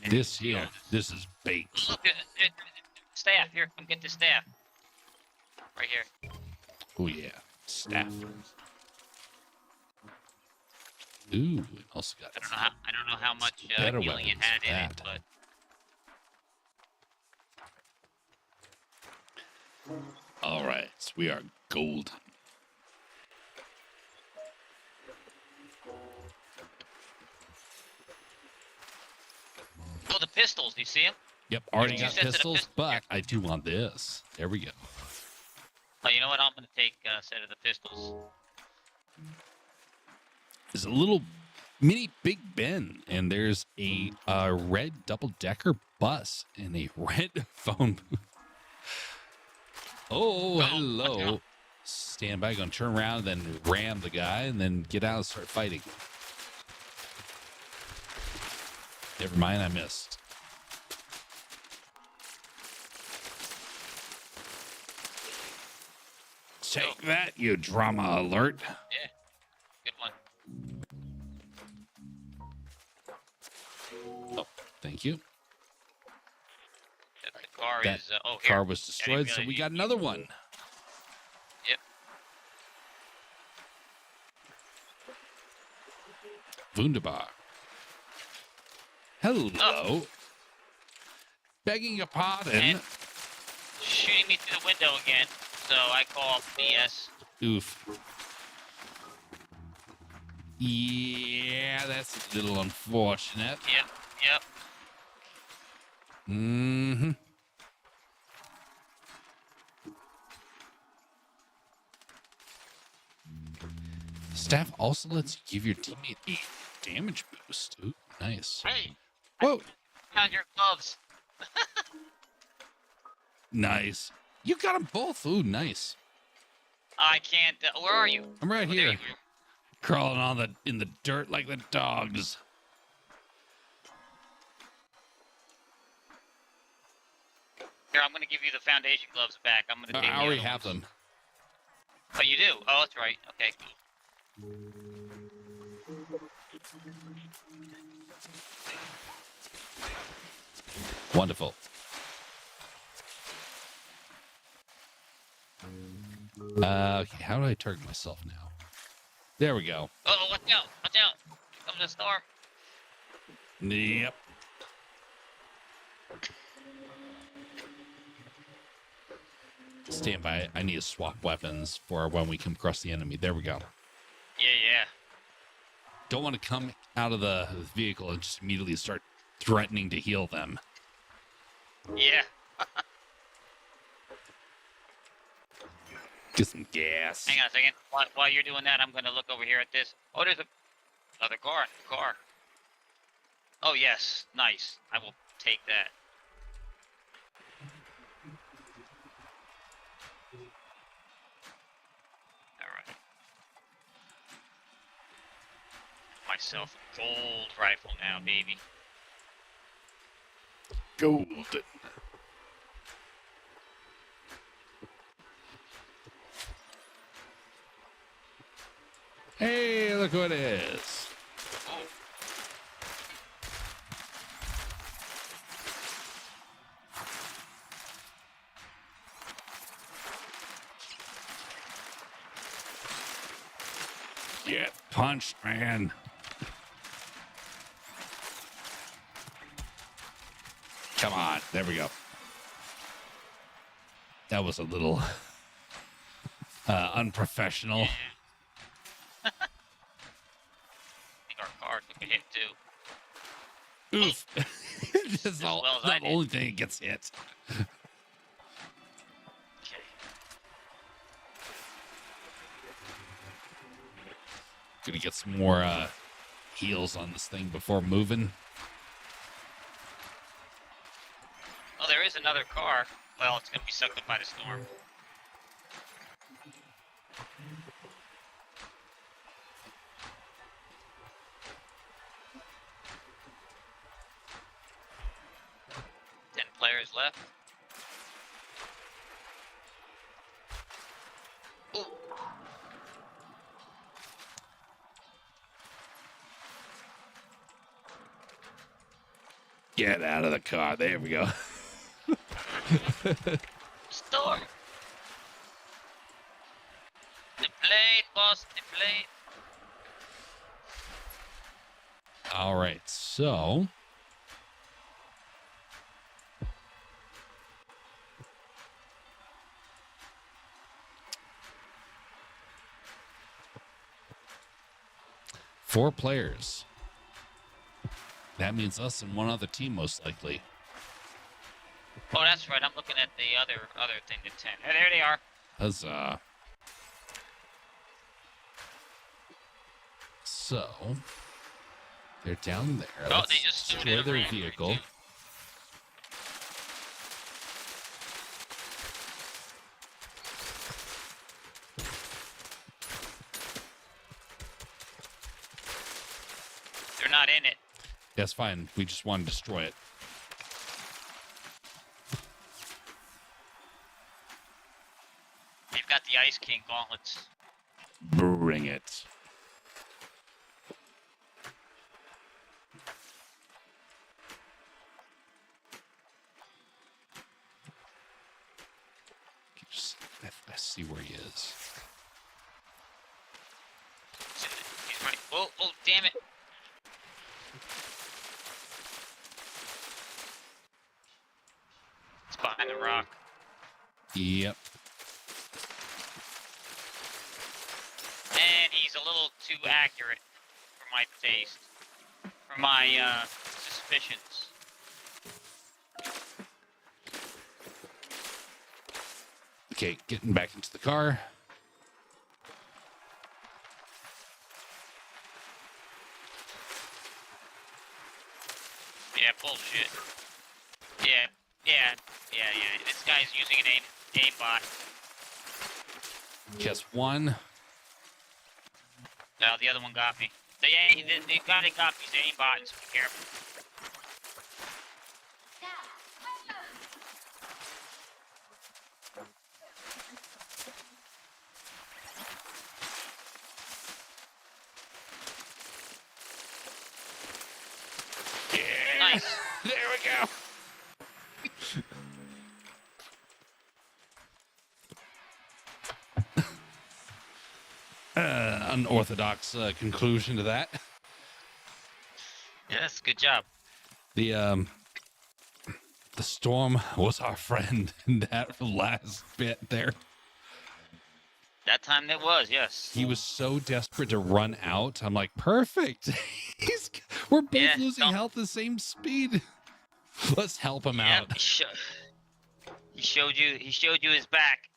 This here, this is bait. Look, staff. Here, come get the staff. Right here. Oh yeah, staff. Ooh, it also got. I don't know how much better healing it weapons had than in it, that. but All right, we are golden. oh, the pistols. Do you see them? Yep, already There's got two sets of pistols, pistols but here. I do want this. There we go. Oh, you know what? I'm gonna take a set of the pistols. There's a little mini Big Ben, and there's a red double-decker bus and a red phone booth. Oh, watch hello. out. Stand by, gonna turn around, then ram the guy, and then get out and start fighting. Never mind, I missed. Take that, you drama alert. Yeah. Good one. Oh, thank you. The car That is. Oh, here. car was destroyed, so realize we you- got another one. Yep. Wunderbar. Hello. Oh. Begging your pardon. And shooting me through the window again. So I call BS. Oof. Yeah, that's a little unfortunate. Yep. Yep. Mm-hmm. Staff also lets you give your teammate a damage boost. Ooh, nice. Hey, Whoa, found your gloves. nice. You got them both. Ooh, nice. I can't. Where are you? I'm right Oh, there here, you are. crawling on in the dirt like the dogs. Here, I'm gonna give you the foundation gloves back. I'm gonna take I the already other have ones. them. Oh, you do? Oh, that's right. Okay. Wonderful. Okay, how do I target myself now? There we go. Oh, watch out! Watch out! Come to the store. Yep. Stand by. I need to swap weapons for when we come across the enemy. There we go. Yeah. Don't want to come out of the vehicle and just immediately start threatening to heal them. Yeah. Get some gas. Hang on a second. While you're doing that, I'm gonna look over here at this. Oh, there's another car. Oh yes, nice. I will take that. myself a gold rifle now, baby. Gold. Hey, look what it is. Oh, Get punched, man. Come on. There we go. That was a little unprofessional. I think our car took a hit too. Oof. That's As well as the I did. only thing that gets hit. Okay. Gonna get some more heals on this thing before moving. Oh, there is another car. Well, it's gonna be sucked up by the storm. Ten players left. Ooh. Get out of the car. There we go. Storm. The plate, boss, the plate. All right, so four players. That means us and one other team, most likely. Oh, that's right. I'm looking at the other thing, the 10. Hey, there they are. Huzzah. So, they're down there. Oh, Let's they just stood destroy in a their ramp vehicle. too. They're not in it. That's fine. We just want to destroy it. They've got the Ice King gauntlets. Bring it. I see where he is. He's running. Oh, damn it. It's behind the rock. Yep. And he's a little too accurate for my taste. For my suspicions. Okay, getting back into the car. Yeah, bullshit. Yeah. This guy's using an aimbot. Guess one. No, the other one got me. The guy that got me is aimbot, so be careful. Nice. There we go. Unorthodox conclusion to that. Yes, good job. The storm was our friend in that last bit there. That time it was, yes. He was so desperate to run out. I'm like, perfect. We're both Yeah, losing don't- health the same speed. Let's help him Yep, out. he showed you his back.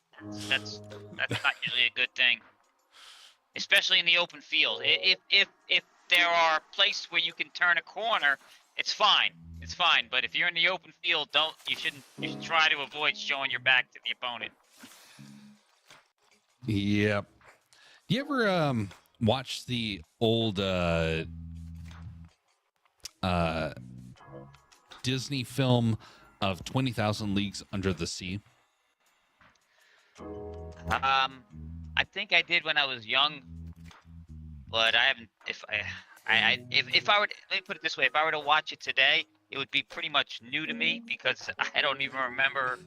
That's not usually a good thing, especially in the open field. If there are places where you can turn a corner, it's fine. It's fine. But if you're in the open field, you should try to avoid showing your back to the opponent. Yep. You ever watch the old Disney film of 20,000 Leagues Under the Sea? I think I did when I was young, but I haven't. If I were to, let me put it this way, if I were to watch it today, it would be pretty much new to me because I don't even remember,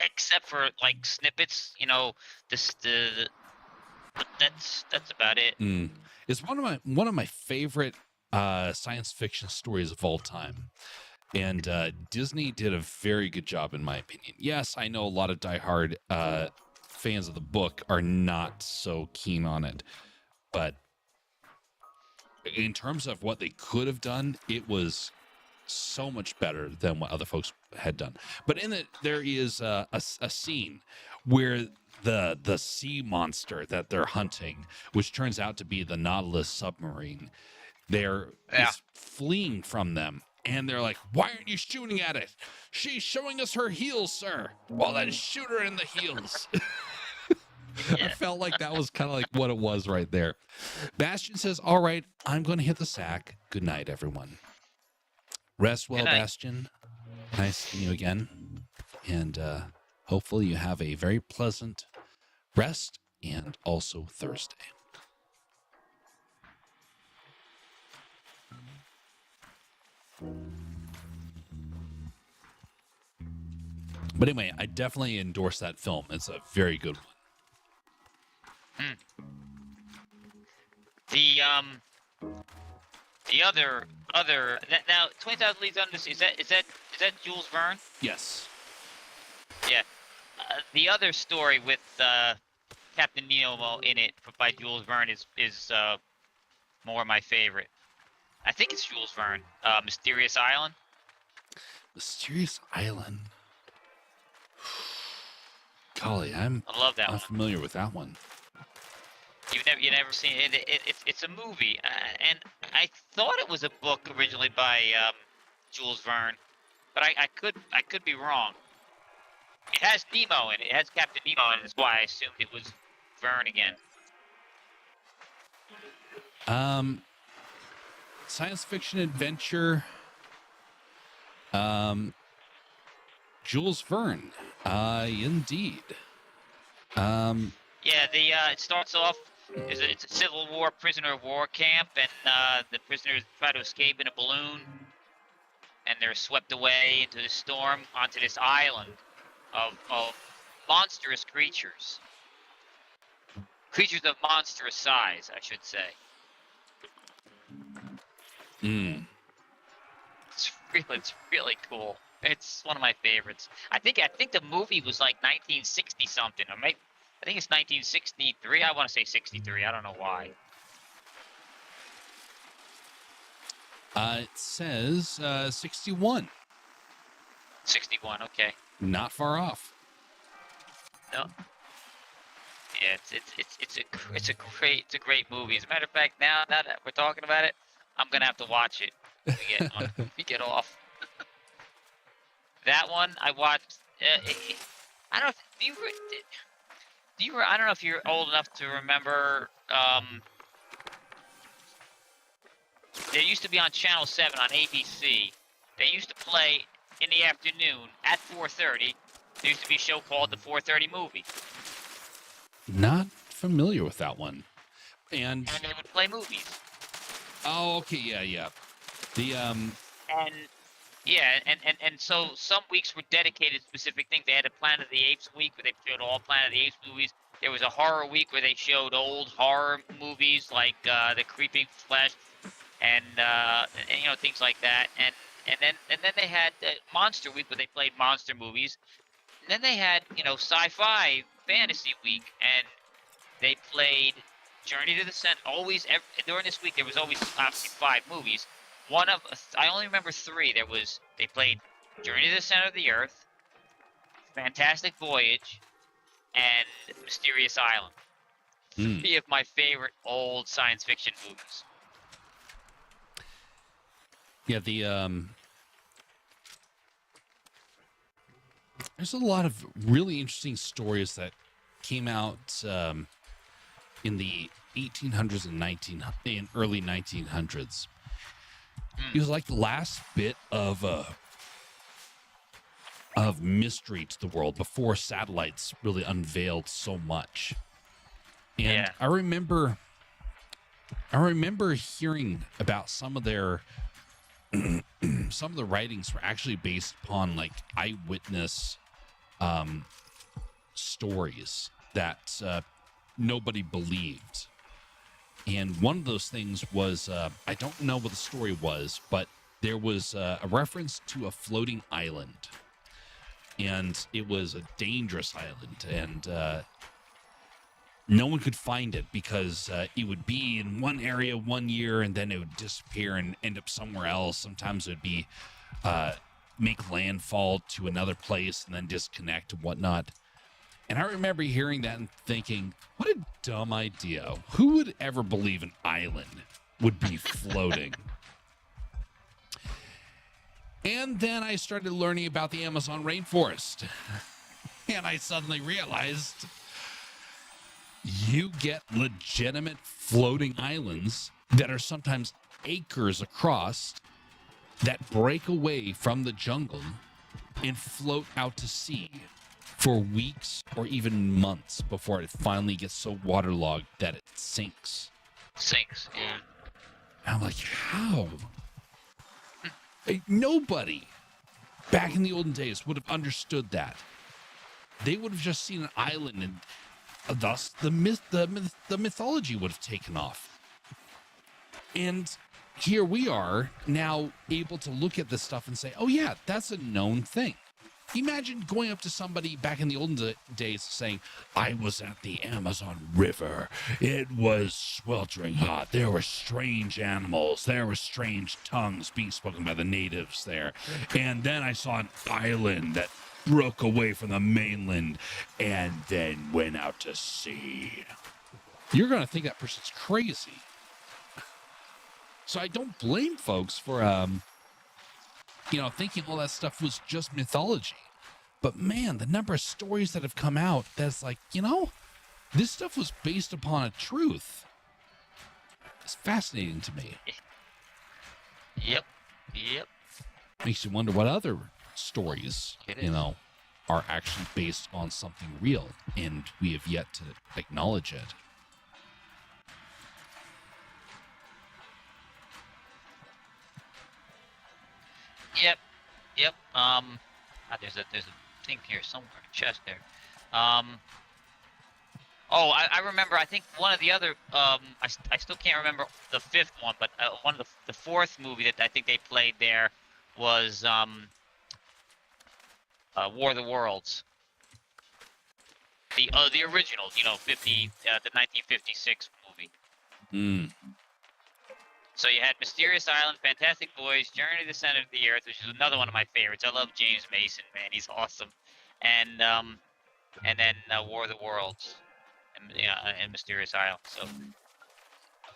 except for like snippets. You know, but that's about it. It's one of my favorite science fiction stories of all time. And Disney did a very good job, in my opinion. Yes, I know a lot of diehard fans of the book are not so keen on it, but in terms of what they could have done, it was so much better than what other folks had done. But in it, there is a scene where the sea monster that they're hunting, which turns out to be the Nautilus submarine, is fleeing from them. And they're like, why aren't you shooting at it? She's showing us her heels, sir. Well, then shoot her in the heels. I felt like that was kind of like what it was right there. Bastion says, all right, I'm going to hit the sack. Good night, everyone. Rest well, Bastion. Nice seeing you again. And hopefully you have a very pleasant rest and also Thursday. But anyway, I definitely endorse that film. It's a very good one. The other now 20,000 Leagues Under the Sea, is that Jules Verne? Yes. Yeah. The other story with Captain Nemo in it by Jules Verne is more my favorite. I think it's Jules Verne. Mysterious Island. Mysterious Island. Golly, I love that. I'm familiar with that one. You never seen it? It's a movie, and I thought it was a book originally by Jules Verne, but I could be wrong. It has Nemo in it. It has Captain Nemo in it. That's why I assumed it was Verne again. Science fiction adventure. Jules Verne. Indeed. Yeah, it starts off it's a Civil War prisoner of war camp, and the prisoners try to escape in a balloon, and they're swept away into the storm onto this island of monstrous creatures. Creatures of monstrous size, I should say. It's really cool. It's one of my favorites. I think the movie was like 1960 something, or maybe I think it's 1963. I want to say 63. I don't know why. It says 61. 61. Okay. Not far off. No. Yeah, it's a great movie. As a matter of fact, now that we're talking about it, I'm gonna have to watch it when we get off. That one I watched. I don't know. I don't know if you're old enough to remember. There used to be on Channel 7 on ABC. They used to play in the afternoon at 4:30. There used to be a show called the 4:30 Movie. Not familiar with that one. And they would play movies. Oh, okay, yeah. And so some weeks were dedicated to specific things. They had a Planet of the Apes week where they showed all Planet of the Apes movies. There was a horror week where they showed old horror movies like The Creeping Flesh and things like that. And then they had Monster Week where they played monster movies. And then they had Sci-Fi Fantasy Week, and they played Journey to the Center. During this week there was always obviously 5 movies. I only remember 3. They played Journey to the Center of the Earth, Fantastic Voyage, and Mysterious Island. 3 of my favorite old science fiction movies. Yeah, there's a lot of really interesting stories that came out in the 1800s and early 1900s. It was like the last bit of mystery to the world before satellites really unveiled so much. And Yeah. I remember hearing about some of their some of the writings were actually based upon like eyewitness stories that nobody believed. And one of those things was I don't know what the story was, but there was a reference to a floating island, and it was a dangerous island, and no one could find it because it would be in one area one year and then it would disappear and end up somewhere else. Sometimes it would be make landfall to another place and then disconnect and whatnot. And I remember hearing that and thinking, what a dumb idea. Who would ever believe an island would be floating? And then I started learning about the Amazon rainforest. And I suddenly realized you get legitimate floating islands that are sometimes acres across that break away from the jungle and float out to sea for weeks or even months before it finally gets so waterlogged that it sinks. Yeah. And I'm like, how? Nobody back in the olden days would have understood that. They would have just seen an island, and thus the mythology would have taken off. And here we are now able to look at this stuff and say, oh yeah, that's a known thing. Imagine going up to somebody back in the olden days saying, I was at the Amazon River. It was sweltering hot. There were strange animals. There were strange tongues being spoken by the natives there. And then I saw an island that broke away from the mainland and then went out to sea. You're going to think that person's crazy. So I don't blame folks for, thinking all that stuff was just mythology. But man, the number of stories that have come out that's like, this stuff was based upon a truth. It's fascinating to me. Yep. Makes you wonder what other stories, It is. are actually based on something real, and we have yet to acknowledge it. Yep. There's a thing here somewhere, a chest there. I remember. I think one of the other. I still can't remember the fifth one, but one of the fourth movie that I think they played there was War of the Worlds. The original, the 1956 movie. So you had Mysterious Island, Fantastic Voyage, Journey to the Center of the Earth, which is another one of my favorites. I love James Mason, man, he's awesome. And then War of the Worlds, and Mysterious Island. So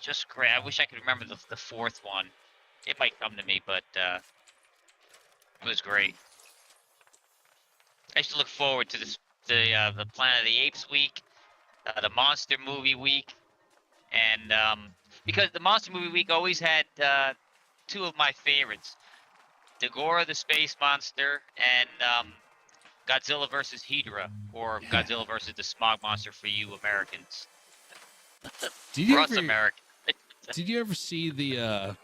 just great. I wish I could remember the fourth one. It might come to me, but it was great. I used to look forward to the Planet of the Apes week, the Monster Movie week, and because the Monster Movie week always had two of my favorites, Dagora the Space Monster and Godzilla vs. Hydra, or Godzilla vs. the Smog Monster for you Americans. For us Americans. Did you ever see the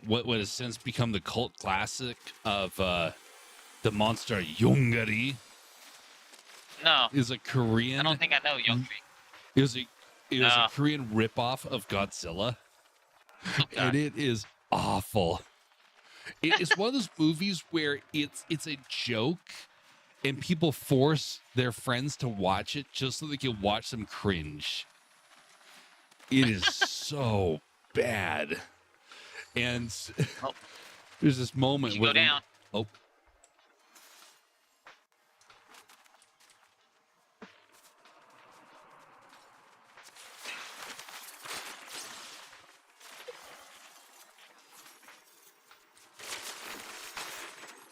what has since become the cult classic of the monster Yongari? No. Is a Korean. I don't think I know Yongari. It was a Korean ripoff of Godzilla, and it is awful. It's one of those movies where it's a joke, and people force their friends to watch it just so they can watch them cringe. It is so bad, and there's this moment You where go down.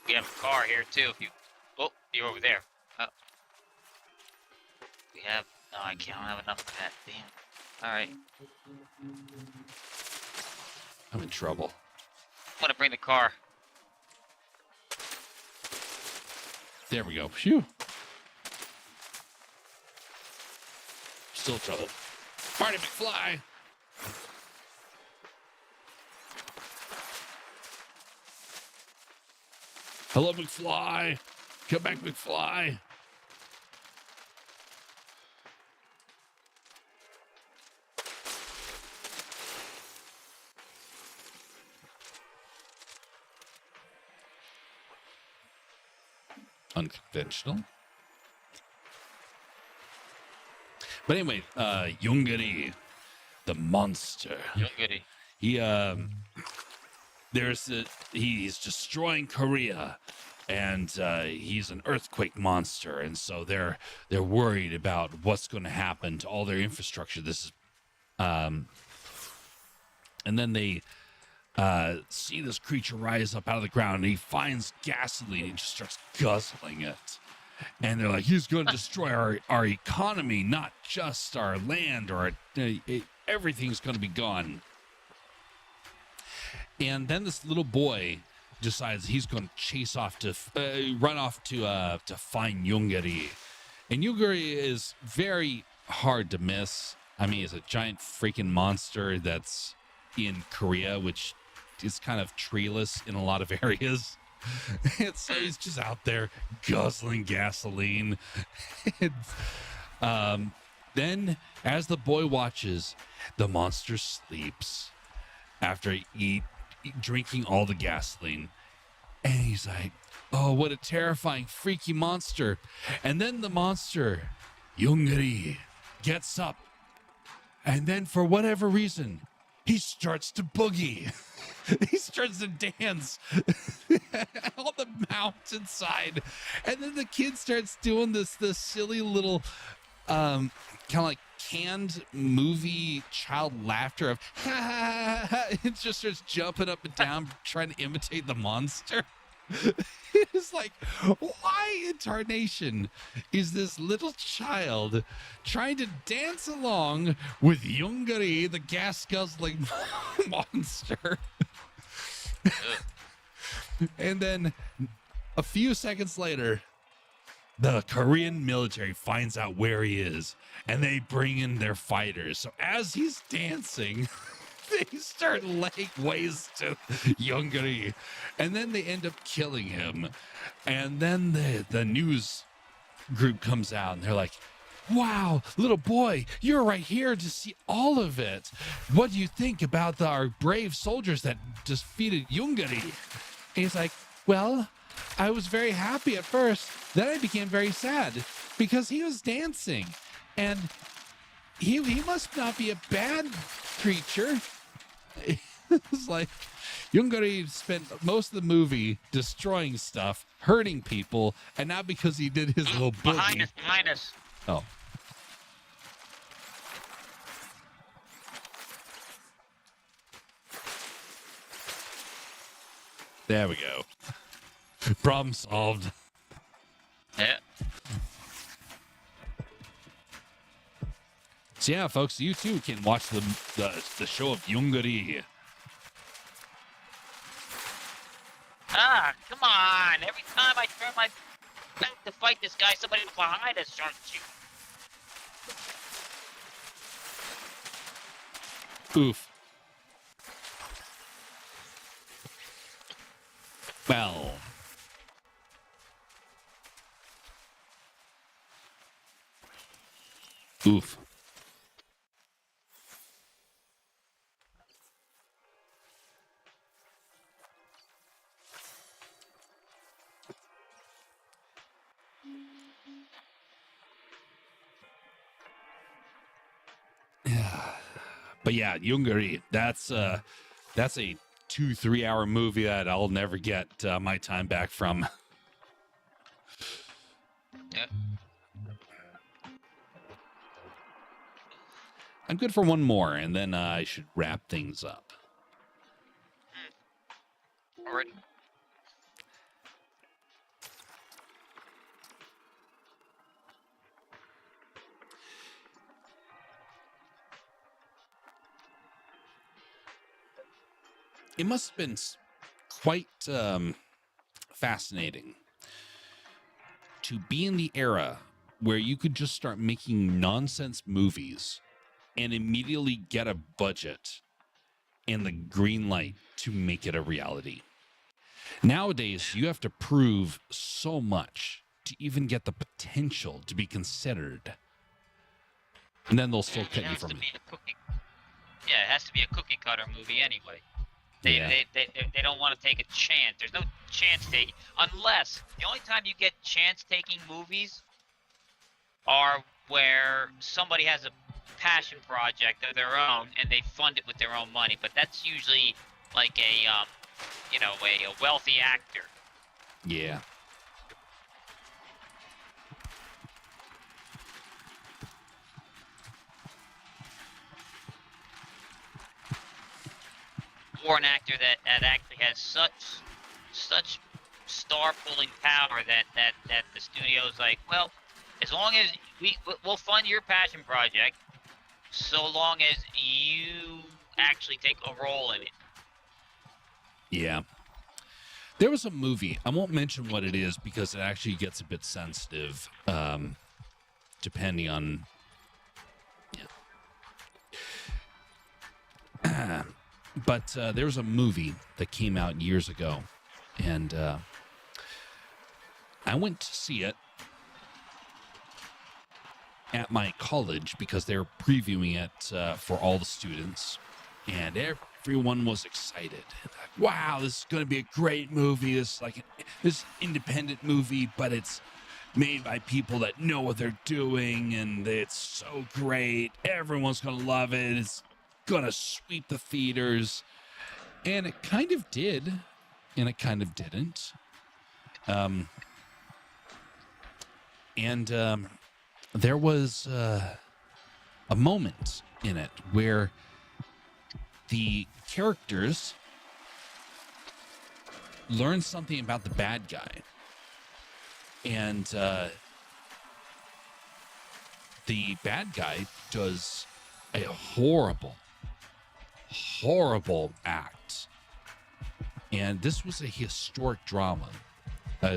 We have a car here too. You're over there. Oh. We have. No, I can't. I don't have enough of that. Damn. All right. I'm in trouble. I'm gonna bring the car. There we go. Phew. Still in trouble. Marty McFly. Hello, McFly. Come back, McFly. Unconventional. But anyway, Yungari, the monster. Young goody. He he's destroying Korea, and he's an earthquake monster, and so they're worried about what's going to happen to all their infrastructure. This is and then they see this creature rise up out of the ground, and he finds gasoline and just starts guzzling it. And they're like, he's going to destroy our economy, not just our land, or everything's going to be gone. And then this little boy decides he's going to chase off to run off to find Yungari. And Yungari is very hard to miss. I mean, it's a giant freaking monster that's in Korea, which is kind of treeless in a lot of areas. And so he's just out there guzzling gasoline. And, then, as the boy watches, the monster sleeps after drinking all the gasoline. And he's like, oh, what a terrifying, freaky monster. And then the monster, Yungari, gets up. And then, for whatever reason, he starts to boogie. He starts to dance on the mountainside. And then the kid starts doing this silly little kind of like canned movie child laughter of ha ha ha. It just starts jumping up and down trying to imitate the monster. It's like, why in tarnation is this little child trying to dance along with Yungari, the gas guzzling monster? And then a few seconds later, the Korean military finds out where he is, and they bring in their fighters. So as he's dancing, they start laying waste to Yungari, and then they end up killing him. And then the news group comes out, and they're like, wow, little boy, you're right here to see all of it. What do you think about our brave soldiers that defeated Yungari? And he's like, well, I was very happy at first. Then I became very sad because he was dancing, and he must not be a bad creature. It's like Yungari spent most of the movie destroying stuff, hurting people, and now because he did his little boogie. Behind us. Oh. There we go. Problem solved. Yeah. So yeah, folks, you too can watch the show of Yungari. Ah, come on. Every time I turn my back to fight this guy, somebody behind us starts shooting. Oof. Well. Oof. But yeah, Yungari, that's a 2-3 hour movie that I'll never get my time back from. Yeah. I'm good for one more, and then I should wrap things up. Already. it must have been quite fascinating to be in the era where you could just start making nonsense movies and immediately get a budget and the green light to make it a reality. Nowadays, you have to prove so much to even get the potential to be considered. And then they'll still cut you from it. Yeah, it has to be a cookie cutter movie anyway. They don't want to take a chance. There's no chance taking unless the only time you get chance taking movies are where somebody has a passion project of their own and they fund it with their own money. But that's usually like a a wealthy actor. Yeah. Or an actor that actually has such star pulling power that the studio's like, well, as long as we'll fund your passion project, so long as you actually take a role in it. Yeah. There was a movie, I won't mention what it is because it actually gets a bit sensitive, depending on. Yeah. But there was a movie that came out years ago, and I went to see it at my college because they were previewing it for all the students, and everyone was excited. Like, wow, this is going to be a great movie. This independent movie, but it's made by people that know what they're doing, and it's so great. Everyone's going to love it. It's going to sweep the theaters. And it kind of did, and it kind of didn't. There was a moment in it where the characters learn something about the bad guy. And the bad guy does a horrible act. And this was a historic drama.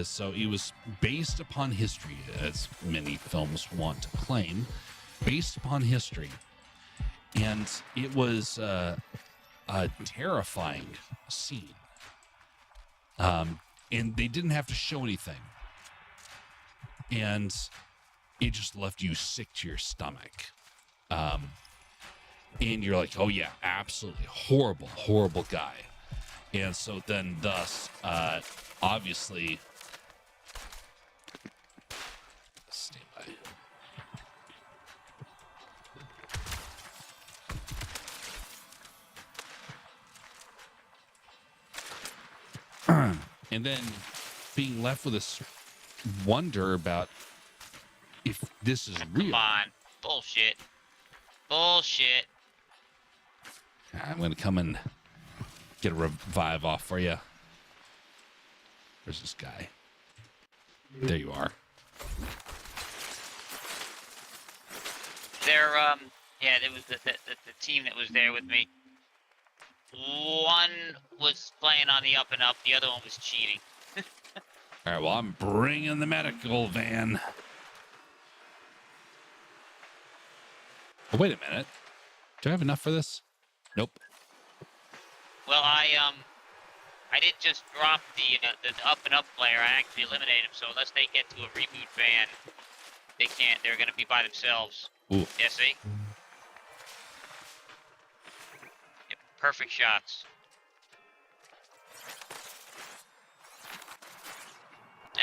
So it was based upon history, as many films want to claim, based upon history. And it was a terrifying scene. And they didn't have to show anything. And it just left you sick to your stomach. And you're like, oh yeah, absolutely horrible guy. And so then thus, obviously, stand by. And then being left with this wonder about if this is real. Come on, bullshit. I'm going to come and get a revive off for you. Where's this guy? There you are. There was the team that was there with me. One was playing on the up and up, the other one was cheating. All right, well, I'm bringing the medical van. Oh, wait a minute. Do I have enough for this? Nope. Well, I didn't just drop the up and up player. I actually eliminated him. So unless they get to a reboot van, they can't. They're going to be by themselves. Ooh. Yeah, see? Yep, perfect shots.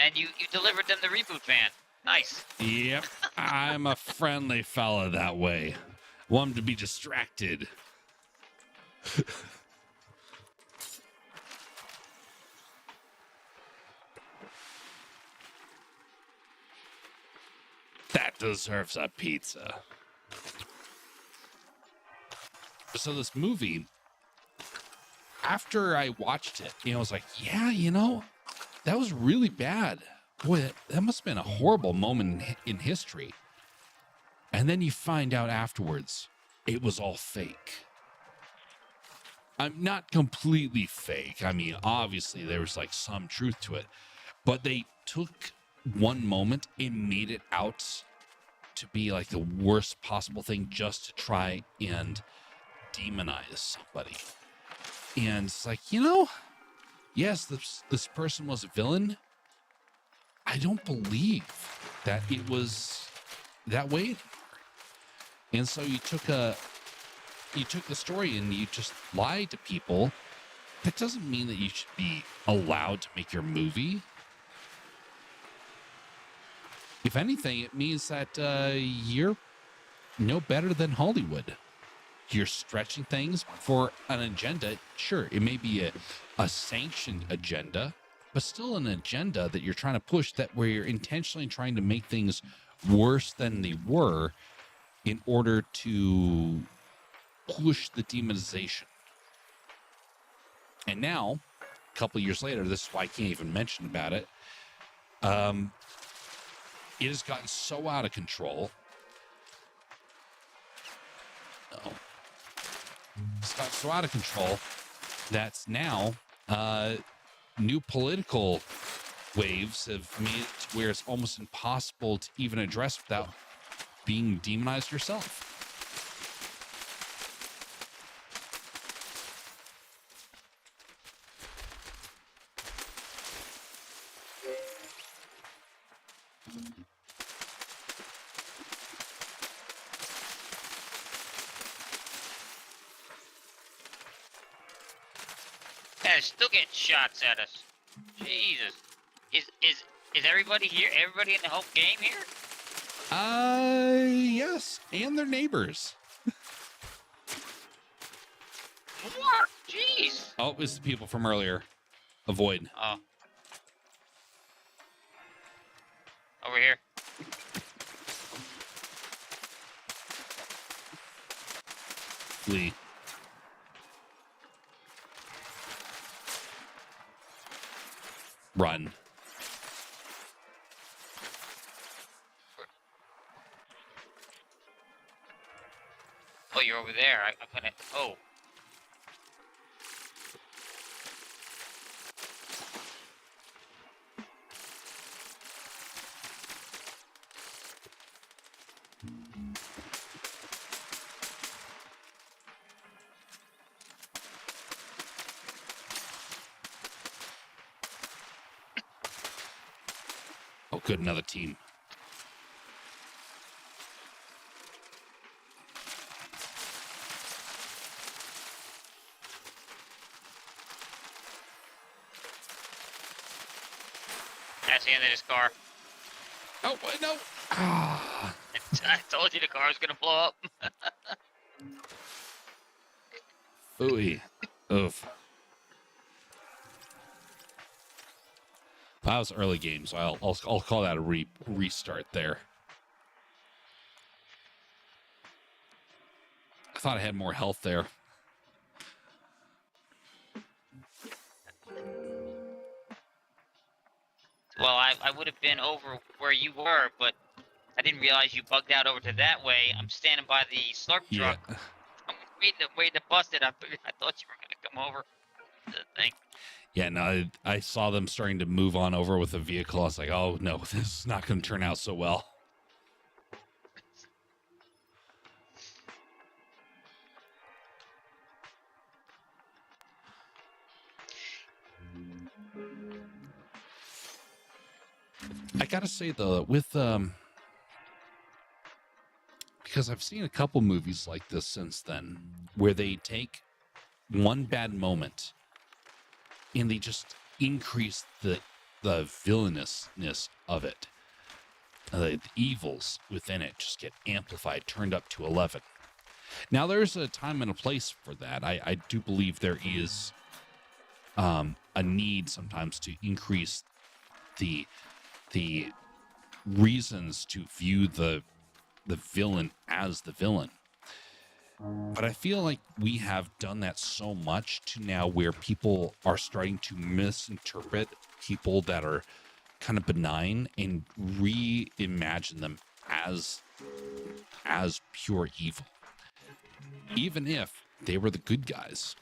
And you delivered them the reboot van. Nice. Yep. I'm a friendly fella that way. Want him to be distracted. That deserves a pizza. So this movie, after I watched it, I was like, yeah, that was really bad. Boy, that must have been a horrible moment in history. And then you find out afterwards, it was all fake. I'm not completely fake. I mean, obviously there was like some truth to it, but they took one moment and made it out to be like the worst possible thing just to try and demonize somebody. And it's like, yes, this person was a villain. I don't believe that it was that way anymore. And so you took the story and you just lied to people. That doesn't mean that you should be allowed to make your movie. If anything, it means that you're no better than Hollywood. You're stretching things for an agenda. Sure, it may be a sanctioned agenda, but still an agenda that you're trying to push, that where you're intentionally trying to make things worse than they were in order to push the demonization. And now, a couple years later, this is why I can't even mention about it. It has gotten so out of control. It's gotten so out of control that's now new political waves have made it to where it's almost impossible to even address without being demonized yourself. Yeah, still getting shots at us. Jesus. Is everybody here? Everybody in the whole game here? Yes, and their neighbors. What? Jeez. Oh, it's the people from earlier. Avoid. Oh. Over here. Flee. Run. Oh, you're over there. I'm gonna. Oh. Oh, good, another team. That's the end of this car. Oh, no. Ah. I told you the car was gonna blow up. Ooey. Oof. That was early game, so I'll call that a restart there. I thought I had more health there. Well, I would have been over where you were, but I didn't realize you bugged out over to that way. I'm standing by the slurp truck. Yeah. I'm waiting to bust it. I thought you were gonna come over to the thing. Yeah, no, I saw them starting to move on over with the vehicle. I was like, oh, no, this is not going to turn out so well. I got to say, though, with because I've seen a couple movies like this since then, where they take one bad moment and they just increase the villainousness of it. The evils within it just get amplified, turned up to 11. Now, there's a time and a place for that. I do believe there is a need sometimes to increase the reasons to view the villain as the villain. But I feel like we have done that so much to now where people are starting to misinterpret people that are kind of benign and reimagine them as pure evil, even if they were the good guys.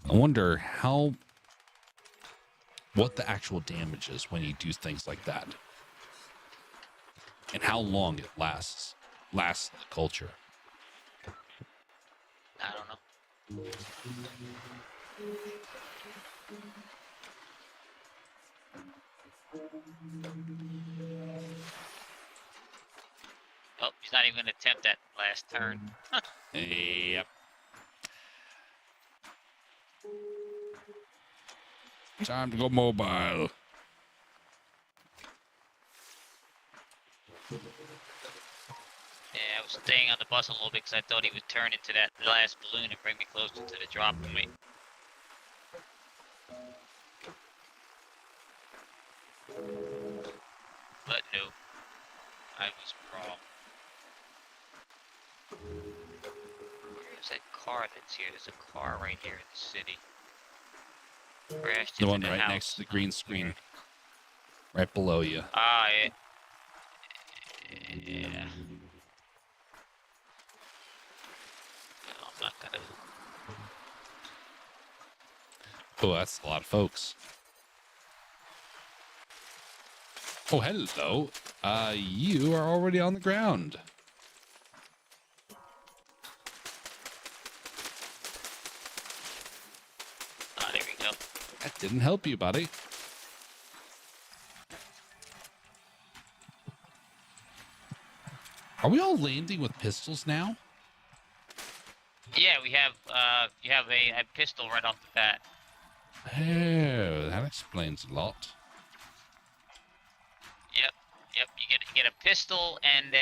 I wonder what the actual damage is when you do things like that, and how long it lasts the culture. I don't know. Oh, he's not even going to attempt that last turn. Yep. Time to go mobile. Yeah, I was staying on the bus a little bit because I thought he would turn into that last balloon and bring me closer to the drop point. But no, I was wrong. Where's that car that's here? There's a car right here in the city. Crashed The into one the right house. next to the green screen, right below you. Ah, yeah. No, I'm not gonna. Oh, that's a lot of folks. Oh, hello. You are already on the ground. Ah, there we go. That didn't help you, buddy. Are we all landing with pistols now? Yeah, we have. You have a pistol right off the bat. Oh, that explains a lot. Yep. You get a pistol and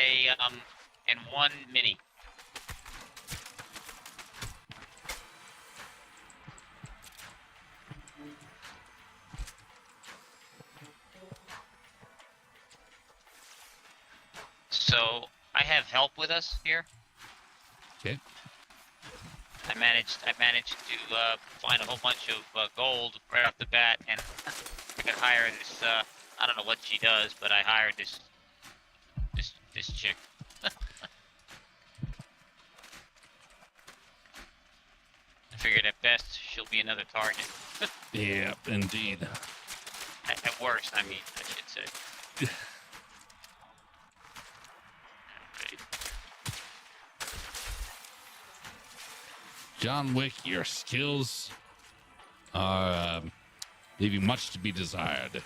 and one mini. So I have help with us here. Okay. I managed to find a whole bunch of gold right off the bat, and I could hire this. I don't know what she does, but I hired this chick. I figured at best she'll be another target. Yeah, indeed. At worst, I mean, I should say. John Wick, your skills are leaving much to be desired.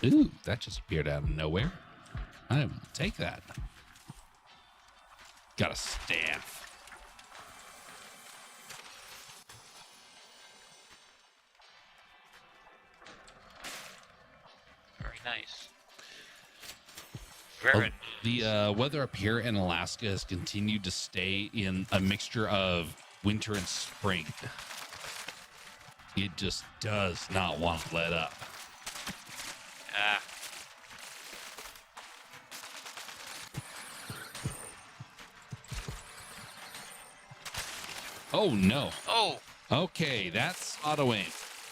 Ooh, that just appeared out of nowhere. I will take that. Got a staff. Very nice. Very nice. The weather up here in Alaska has continued to stay in a mixture of winter and spring. It just does not want to let up. Ah. Oh, no. Oh, Okay, that's auto aim.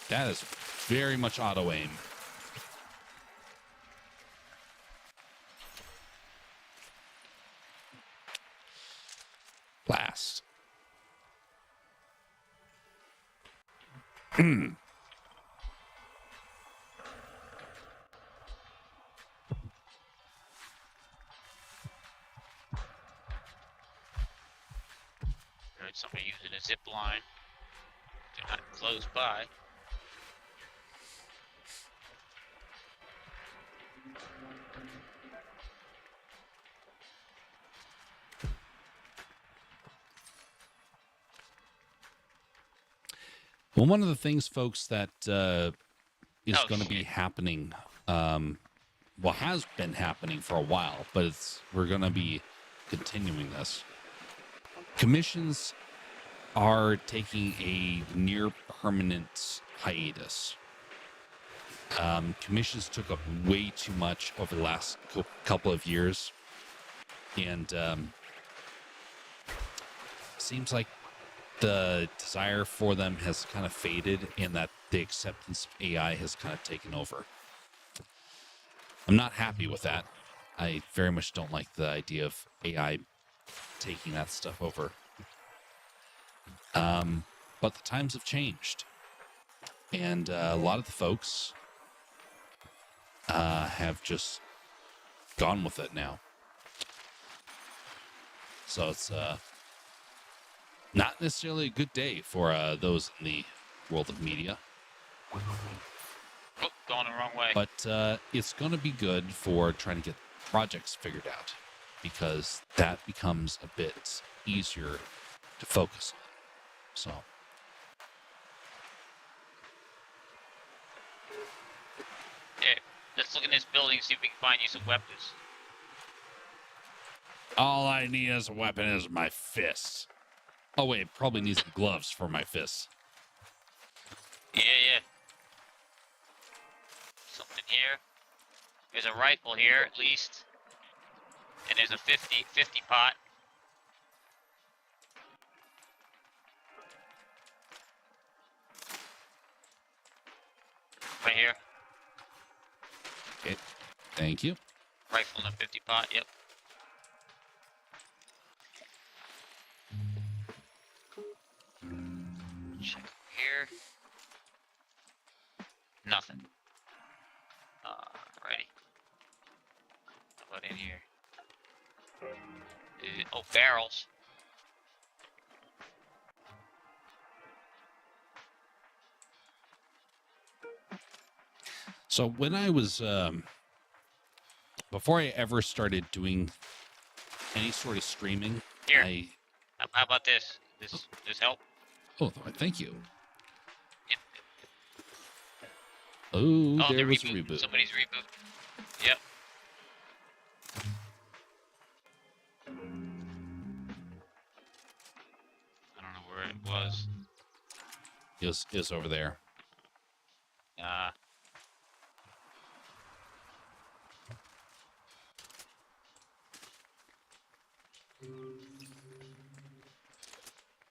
That is very much auto aim. Blast. heard somebody using a zip line. They're not close by. Well, one of the things, folks, that is Oh, going to be happening, well, has been happening for a while, but we're going to be continuing this. Commissions are taking a near permanent hiatus. Commissions took up way too much over the last couple of years, and seems like the desire for them has kind of faded, and that the acceptance of AI has kind of taken over. I'm not happy with that. I very much don't like the idea of AI taking that stuff over. But the times have changed. And a lot of the folks have just gone with it now. So it's not necessarily a good day for those in the world of media. Oh, going the wrong way. But it's going to be good for trying to get projects figured out, because that becomes a bit easier to focus on. So, Here, let's look in this building and see if we can find you some weapons. all I need as a weapon is my fists. Oh, wait, probably need some gloves for my fists. Yeah. Something here. There's a rifle here, at least. And there's a 50 pot. Right here. Okay, thank you. Rifle and a 50 pot, yep. Check here. Nothing. Alrighty. How about in here? Oh, barrels. So when I was, before I ever started doing any sort of streaming, Here. I, How about this? This help? oh, thank you. Yep. Oh, the there was reboot. reboot. Somebody's reboot. Yep. I don't know where it was. It was over there.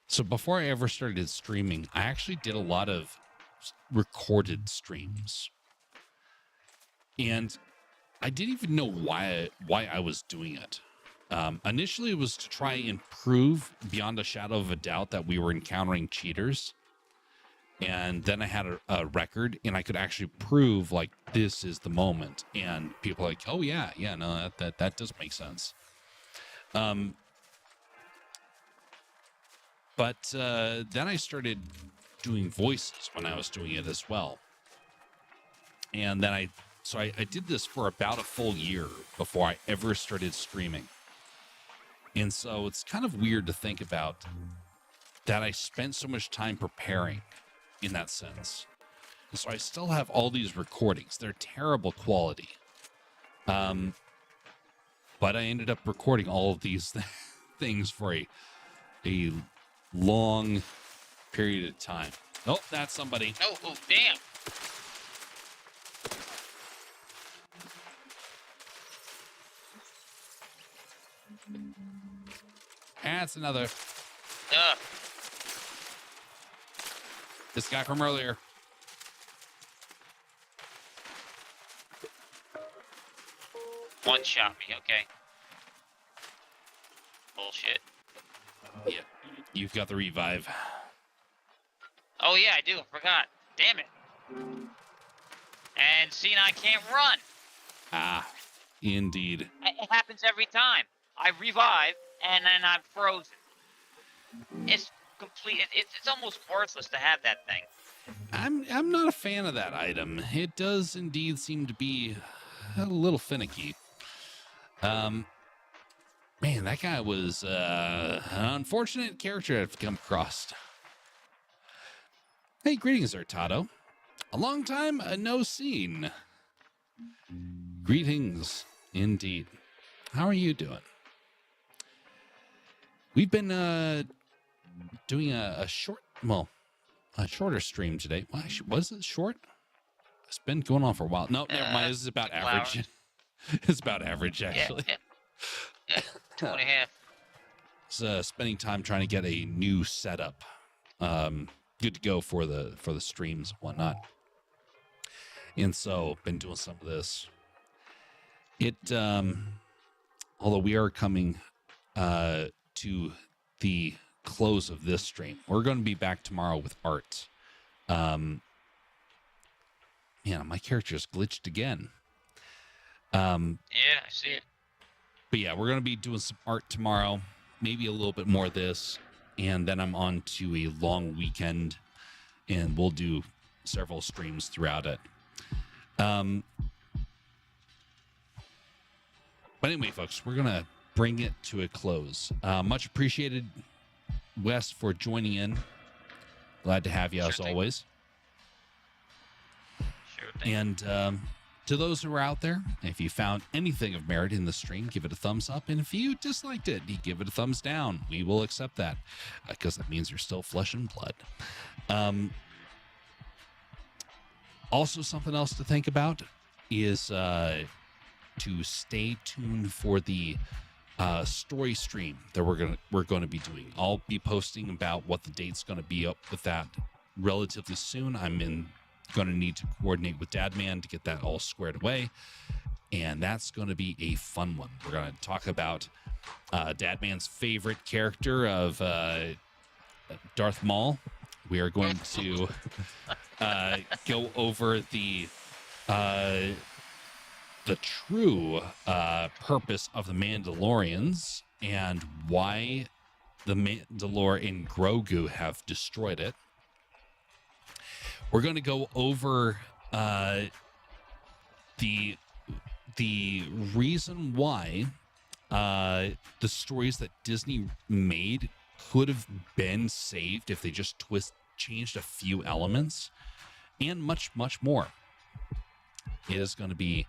So before I ever started streaming, I actually did a lot of recorded streams. And I didn't even know why I was doing it. Initially, it was to try and prove beyond a shadow of a doubt that we were encountering cheaters. And then I had a record, and I could actually prove, like, this is the moment. And people are like, oh, yeah, no, that does make sense. But then I started doing voices when I was doing it as well. And then I did this for about a full year before I ever started streaming. And so it's kind of weird to think about that I spent so much time preparing in that sense. And so I still have all these recordings. They're terrible quality. But I ended up recording all of these things for a long period of time. Oh, that's somebody. Oh, damn. That's another. Ugh. This guy from earlier. One shot me, okay. Bullshit. Yeah, you've got the revive. Oh yeah, I do. I forgot. Damn it. And see, now I can't run. Ah, indeed. It happens every time. I revive, and then I'm frozen. It's complete. It's almost worthless to have that thing. I'm not a fan of that item. It does indeed seem to be a little finicky. Man, that guy was an unfortunate character I've come across. Hey, greetings, Ertato. A long time no seen. Greetings, indeed. How are you doing? We've been doing a shorter stream today. Well, actually, was it short? It's been going on for a while. No, never mind. This is about average. It's about average, actually. Yeah. 2.5. It's spending time trying to get a new setup, good to go for the streams and whatnot. And so, been doing some of this. Although we are coming to the close of this stream. We're going to be back tomorrow with art. Man, my character's glitched again. Yeah, I see it. But yeah, we're going to be doing some art tomorrow, maybe a little bit more of this, and then I'm on to a long weekend, and we'll do several streams throughout it. But anyway, folks, we're going to bring it to a close. Much appreciated, Wes, for joining in. Glad to have you, as always. Sure thing. And to those who are out there, if you found anything of merit in the stream, give it a thumbs up. And if you disliked it, give it a thumbs down. We will accept that because that means you're still flesh and blood. Also, something else to think about is to stay tuned for the story stream that we're going to be doing. I'll be posting about what the date's going to be up with that relatively soon. I'm going to need to coordinate with Dadman to get that all squared away, and that's going to be a fun one. We're going to talk about Dadman's favorite character of Darth Maul. We are going to go over the true purpose of the Mandalorians and why the Mandalore and Grogu have destroyed it. We're going to go over the reason why the stories that Disney made could have been saved if they just changed a few elements, and much, much more. It is going to be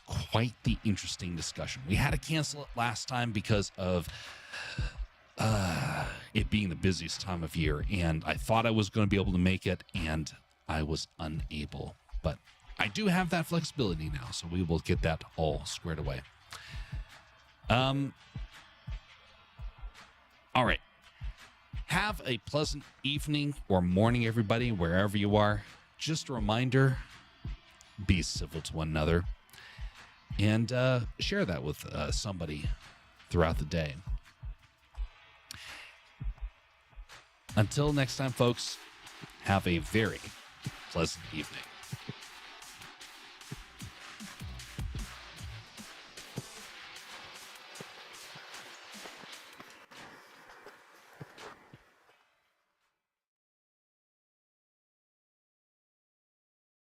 quite the interesting discussion. We had to cancel it last time because of it being the busiest time of year, and I thought I was going to be able to make it, and I was unable. But I do have that flexibility now, so we will get that all squared away. All right. Have a pleasant evening or morning, everybody, wherever you are. Just a reminder, be civil to one another, and share that with somebody throughout the day. Until next time, folks, have a very pleasant evening.